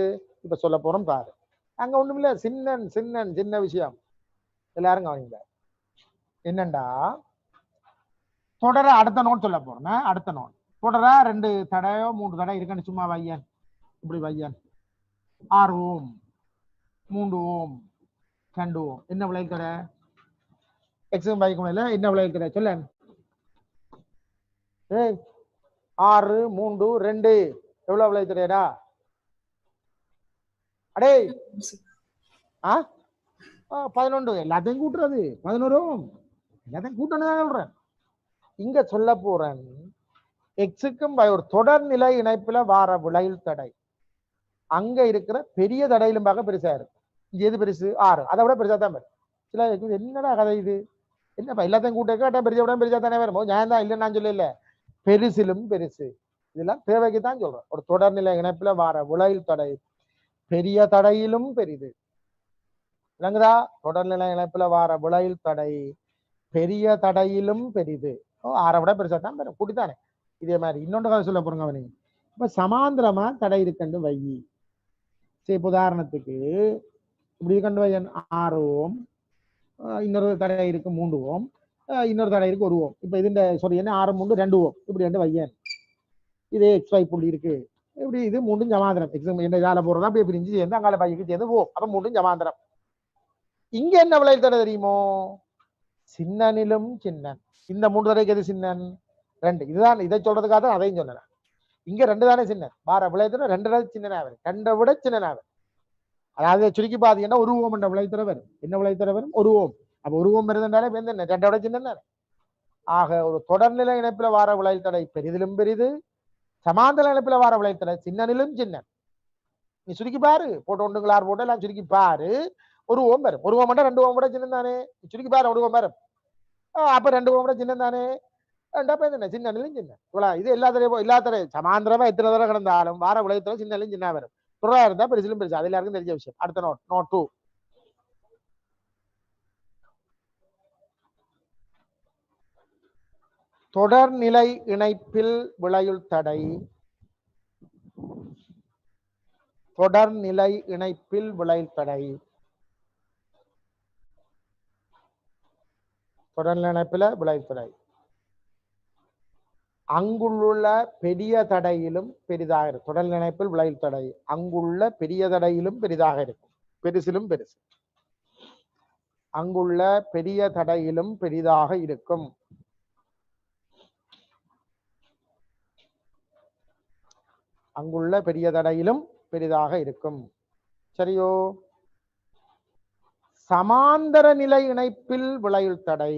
இப்ப சொல்ல போறோம் பாரு. அங்க ஒண்ணுமில்ல, சின்ன விஷயம். எல்லாரும் கவனிங்க. என்னண்டா தொடர அடுத்த நோட் சொல்ல போறோம். அடுத்த நோட் தொடர 2 தடையோ 3 தடை இருக்குன்னு சும்மா வையன். இப்படி வையன். 6 ஓம் 3 ஓம் 2 ஓம். என்ன விளைவு தடை? எக்ஸாம் வைக்கல. என்ன விளைவு தடை சொல்ல? 6 3 2 எவ்வளவு விளைவு தடையடா? அடே 11. எல்லாத்தையும் கூட்டுறது 11. எல்லாத்தையும் கூட்டணும் சொல்றேன். இங்க சொல்ல போறேன், எக்ஸுக்கும் ஒரு தொடர்நிலை இணைப்புல வார விளையுள் தடை அங்க இருக்கிற பெரிய தடையிலும் பார்க்க பெருசா இருக்கு. இது எது பெருசு? 6. அதை விட பெருசா தான் வரும். சில என்னடா கதை இது? என்னப்பா எல்லாத்தையும் கூட்ட கேட்டா பெரிய விட பெருசா தானே வரும். நான் தான் இல்லைன்னு நான் சொல்லல. பெருசிலும் பெருசு. இதெல்லாம் தேவைக்கு தான் சொல்றேன். ஒரு தொடர்நிலை இணைப்புல வார விளையுள் தடை பெரிய தடையிலும் பெரிது. விளங்குதா? தொடர்நிலை இணைப்புல வார விளையுள் தடை பெரிய தடையிலும் பெரிது. 6 விட பெருசா தான் வரும். கூட்டித்தானே. இதே மாதிரி இன்னொன்று கதை சொல்ல போறோங்க. அவனி இப்ப சமாந்திரமா தடை இருக்கண்டு வை. சரி, இப்ப உதாரணத்துக்கு இப்படி கண்டு வையன் 6 ஓம், இன்னொரு தடை இருக்கு 3 ஓம், இன்னொரு தடை இருக்கு 1 ஓம். இப்ப இதுண்ட சொல்லி என்ன 6 3 2 ஓம் இப்படி ரெண்டு வையன். இதே XY புள்ளி இருக்கு. இப்படி இது 3 சமாந்திரம். எக்ஸாம் என்ன ஜால போறதா அப்படியே பிரிஞ்சு சேர்ந்து அங்கால பைக்கு சேர்ந்து ஓம். அப்ப 3 சமாந்திரம். இங்க என்ன விளைவு தடை தெரியுமோ? சின்னனிலும் சின்னன். இந்த 3 தடைக்கு எது சின்னன்? 2. இதுதான் இதை சொல்றதுக்காக தான் அதையும் சொன்னேன். இங்க 2 தானே சின்னன். வார விளைவு தடை 2 சின்னனா வரும். 2 விட சின்னனா வரும். அதாவது சுருக்கி பாத்தீங்கன்னா 1 ஓம் என்ற விளைவு தடை வரும். என்ன விளைவு தடை வரும்? 1 ஓம். அப்ப 1 ஓம் வருதுனாலே 2 விட சின்ன. ஆக ஒரு தொடர்நிலை இணைப்புல வார விளைவு தடை பெரிதிலும் பெரிது, சமாந்தர இணைப்புல வார விளைவு தடை சின்னனிலும் சின்னன். நீ சுருக்கி பாரு, போட்டு 1 6 போட்டு எல்லாம் சுருக்கி பாரு. 1 ஓம் வரும். 1 ஓம் 2 ஓம் விட சின்னம் தானே. சுருக்கி பாரு 1 ஓம் வரும். அப்ப 2 ஓம் விட சின்னம் தானே. சின்னனிலும் சின்ன. இது எல்லா சமாந்திரமா எத்தனை தடவை கிடந்தாலும் வார விளைவு தடை சின்னனிலும் சின்ன வரும். தொடரா இருந்தா பெருசிலும் பெருசு. அது எல்லாருக்கும் தெரிஞ்ச விஷயம். அடுத்த நோட் 2. தொடர்நிலை இணைப்பில் விளையுள் தடை தொடர்நிலை இணைப்பில் விளையுள் தடை தொடர்நிலை இணைப்பில விளையுள் தடை அங்குள்ள பெரிய தடையிலும் பெரிதாக இருக்கும். தொடர்நிலை இணைப்பில் விளையுள் தடை அங்குள்ள பெரிய தடையிலும் பெரிதாக இருக்கும். பெருசிலும் பெருசு. அங்குள்ள பெரிய தடையிலும் பெரிதாக இருக்கும். அங்குள்ள பெரிய தடையிலும் பெரிதாக இருக்கும். சரியோ? சமாந்தர நிலை இணைப்பில் விளையுள் தடை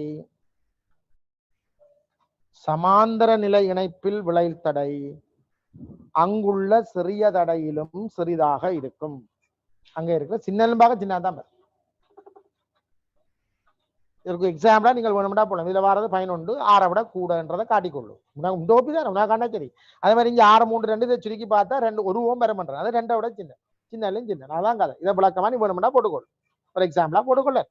சமாந்தர நிலை இணைப்பில் விளையுள் தடை அங்குள்ள சிறிய தடையிலும் சிறிதாக இருக்கும். அங்க இருக்கிற சின்னலும்பாக சின்னதான். இதற்கு எக்ஸாம்பிளா நீங்கள் வேணும்னா போலாம். இதுல வாரது 11 6 விட கூடன்றதை காட்டிக்கொள்ளும். உனக்கு கண்டா சரி. அதே மாதிரி இங்க 6 3 2 இதை சுருக்கி பார்த்தா 1 ஓம் வர பண்றேன். அது 2 விட சின்ன. சின்னலும் சின்ன. அதான் கதை. இதை விளக்கமா நீ வேணும்னா போட்டுக்கொள். ஒரு எக்ஸாம்பிளா போட்டுக்கொள்ள.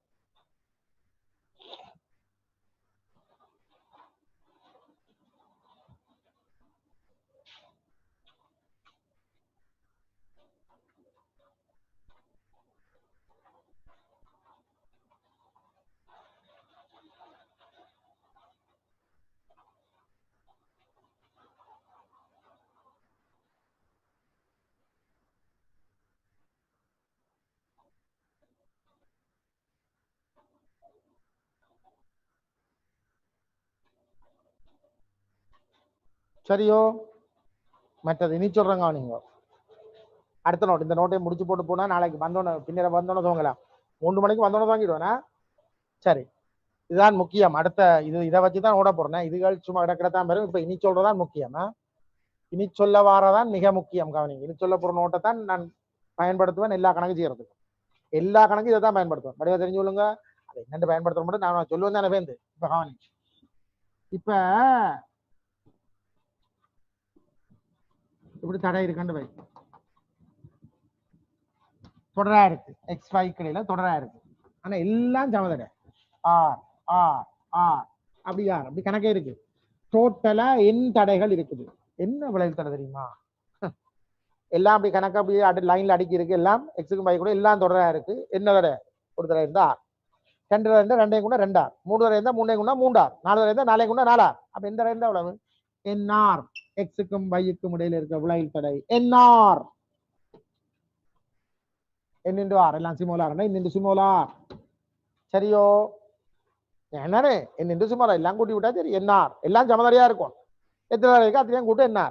சரியோ? மற்றது இனி சொல்றேங்க நீங்க. அடுத்த நோட், இந்த நோட்டை முடிச்சு போட்டு போனா நாளைக்கு வந்தோன்னு பின்னர வந்தோன்னு தூங்கலாம். 3 மணிக்கு வந்தோன்னு தூங்கிடுவேனா? சரி, இதுதான் முக்கியம். அடுத்த இதை வச்சுதான் ஓட போறேன். இதுகள் சும்மா கிடக்கிறதான் வரும். இப்ப இனி சொல்றதான் முக்கியமா? இனி சொல்ல வாரதான் மிக முக்கியம். கவனிங்க, இனி சொல்ல போற நோட்டை தான் நான் பயன்படுத்துவேன் எல்லா கணக்கு செய்யறதுக்கு. எல்லா கணக்கும் இதை தான் பயன்படுத்துவேன். வடிவா தெரிஞ்சு கொள்ளுங்க. அதை என்னென்று பயன்படுத்த மட்டும் நான் சொல்லுவேன் தானே வேந்து. இப்ப கவனி, இப்ப இப்படி தடை இருக்குன்னு வை, தொடரா இருக்கு. x5 கிடையில தொடரா இருக்கு. ஆனா எல்லாம் சமதடை. ஆர் ஆர் ஆர் அப்படி ஆர் அப்படி கணக்கே இருக்கு. டோட்டலா என் தடைகள் இருக்குது. என்ன விளைவு தடை தெரியுமா? எல்லாம் அப்படி கணக்கு அப்படி லைன்ல அடுக்கி இருக்கு. எல்லாம் எக்ஸுக்கும் பை கூட எல்லாம் தொடரா இருக்கு. என்ன தடை? ஒரு தடவை இருந்தா ஆர், 2 தடவை இருந்தா 2 கூட 2 ஆர், 3 தடவை இருந்தா 3 கூட 3 ஆர், 4 தடவை இருந்தா 4 கூட 4 ஆர். அப்ப எந்த தடவை இருந்தா எவ்வளவு? என்ஆர். எக்ஸுக்கும் பைக்கும் இடையில இருக்க விளைவு தடை என்ஆர். n into r எல்லாம் சிமோலார், n into சிமோலார். சரியோ? என்னன்னு n into சிமோலார் எல்லாம் கூட்டி விட்டா சரி. nr எல்லாம் சமதரையா இருக்கும். எத்தனை தடவை இருக்கு அத்தனையும் கூட்டு nr.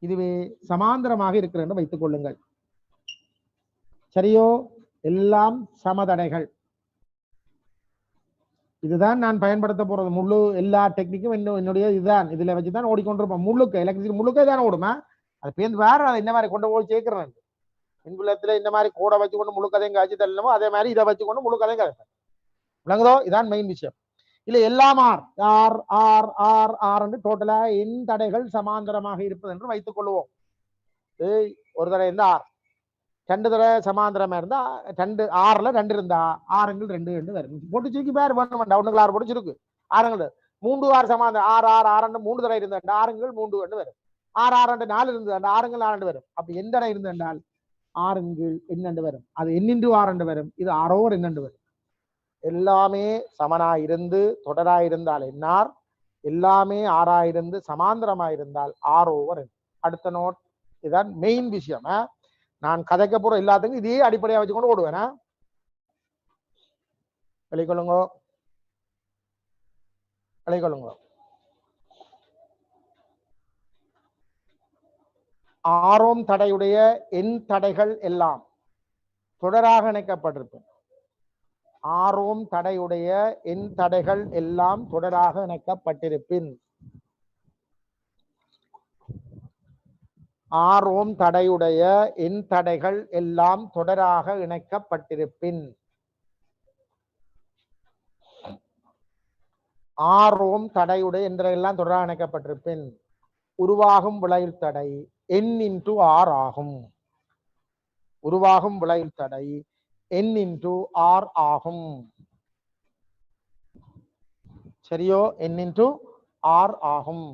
இதுவே சமாந்தரமாக இருக்கிறது வைத்துக் கொள்ளுங்கள். சரியோ? எல்லாம் சமதடைகள். இதுதான் நான் பயன்படுத்த போறது. முழு எல்லா டெக்னிக்கும் என்னுடைய இதுதான். இதுல வச்சுதான் ஓடிக்கொண்டிருப்போம். முழுக்க எலக்ட்ரிசிட்டி முழுக்க தான் ஓடுமா? அது பேருந்து வேற. அதை என்ன மாதிரி கொண்டு போய் சேர்க்கிறேன். மின்புலத்துல இந்த மாதிரி கூட வச்சுக்கொண்டு முழு கதையும் காய்ச்சி தள்ளணுமோ அதே மாதிரி இதை வச்சுக்கொண்டு முழு கதையும் கதைப்பேன். விளங்குதோ? இதான் மெயின் விஷயம். இல்ல எல்லாம் R R R R R என்று டோட்டலா என் தடைகள் சமாந்தரமாக இருப்பது என்று வைத்துக் கொள்வோம். ஒரு தடவை இருந்தா ஆர், 2 தடவை சமாந்தரமா இருந்தா 2 ஆறுல 2 இருந்தா ஆறுங்கள் 2 2 வரும். போட்டு சுருக்கி பேர் பண்ண ஒண்ணுங்கள் 6 போட்டு சுருக்கு. ஆறுங்கள் 3 ஆறு சமாந்தரம் 6 6 6 3 தடவை இருந்தா ஆறுங்கள் 3 2 வரும். 6 6 4 இருந்தா ஆறுங்கள் 4 வரும். அப்படி எந்த தடவை இருந்தால் ஆறுங்கள் என்னண்டு வரும். அது n × r வரும். இது ஆரோவர் என்னண்டு வரும். எல்லாமே சமனாயிருந்து தொடராயிருந்தால் என்ஆர், எல்லாமே ஆறாயிருந்து சமாந்தரமாயிருந்தால் ஆர் ஓவர் என். அடுத்த நோட், இதுதான் மெயின் விஷயம். நான் கதைக்க போற எல்லாத்துக்கும் இதே அடிப்படையா வச்சுக்கொண்டு ஓடுவேனா? விளைக்கொள்ளுங்க விளைக்கொள்ளுங்க. ஆரோம் தடையுடைய என் தடைகள் எல்லாம் தொடராக இணைக்கப்பட்டிருக்கும். ஆரோம் தடையுடைய என் தடைகள் எல்லாம் தொடராக இணைக்கப்பட்டிருப்பின், ஆரோம் தடையுடைய என் தடைகள் எல்லாம் தொடராக இணைக்கப்பட்டிருப்பின், ஆரோம் தடையுடைய எல்லாம் தொடராக இணைக்கப்பட்டிருப்பின் உருவாகும் விளைவு தடை n into r ஆகும். உருவாகும் விளைவு தடை n into r ஆகும். சரியோ? n into r ஆகும்.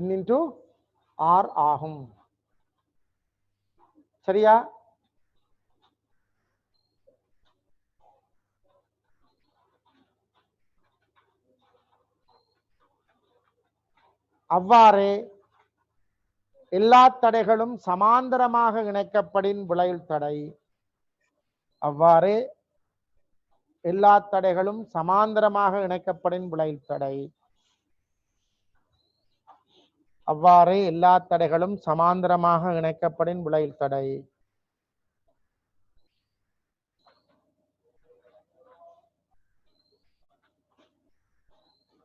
n into r ஆகும். சரியா? அவ்வாறே எல்லா தடைகளும் சமாந்தரமாக இணைக்கப்படின் விளைவு தடை, அவ்வாறே எல்லா தடைகளும் சமாந்தரமாக இணைக்கப்படின் விளைவு தடை, அவ்வாறே எல்லா தடைகளும் சமாந்தரமாக இணைக்கப்படின் விளைவு தடை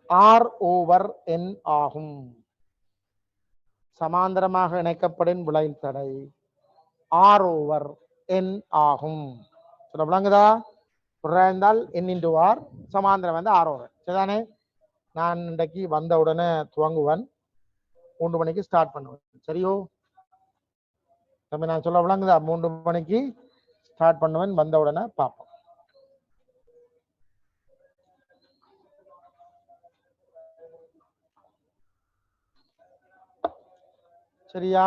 R over N ஆகும். சமாந்தரமாக இணைக்கப்படின் விளைவு தடை R over N ஆகும். சொல்ல விளங்குதா? இருந்தால் N into R, சமாந்தரம் வந்து R over. சரிதானே? நான் இன்றைக்கு வந்த உடனே துவங்குவேன், 3 மணிக்கு ஸ்டார்ட் பண்ணுவேன். சரியோ? நான் சொல்ல விளங்குதா? 3 மணிக்கு ஸ்டார்ட் பண்ணுவேன், வந்த உடனே பார்ப்போம். சரியா?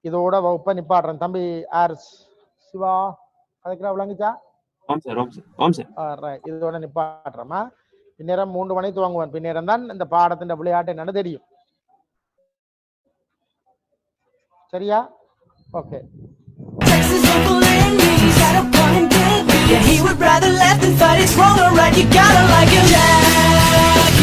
இதோட வகுப்பை நிப்பாடுறேன். தம்பி ஆர்ஸ் சிவா அதுக்கு விளங்குச்சா? இதோட நிப்பாடுறோமா? பின்னேரம் 3 மணி துவங்குவேன். பின்னேரம் தான் இந்த பாடத்தின் விளையாட்டு என்னன்னு தெரியும். சரியா? Okay. Yeah, he would rather left than fight. It's wrong or right, you gotta like him. Jack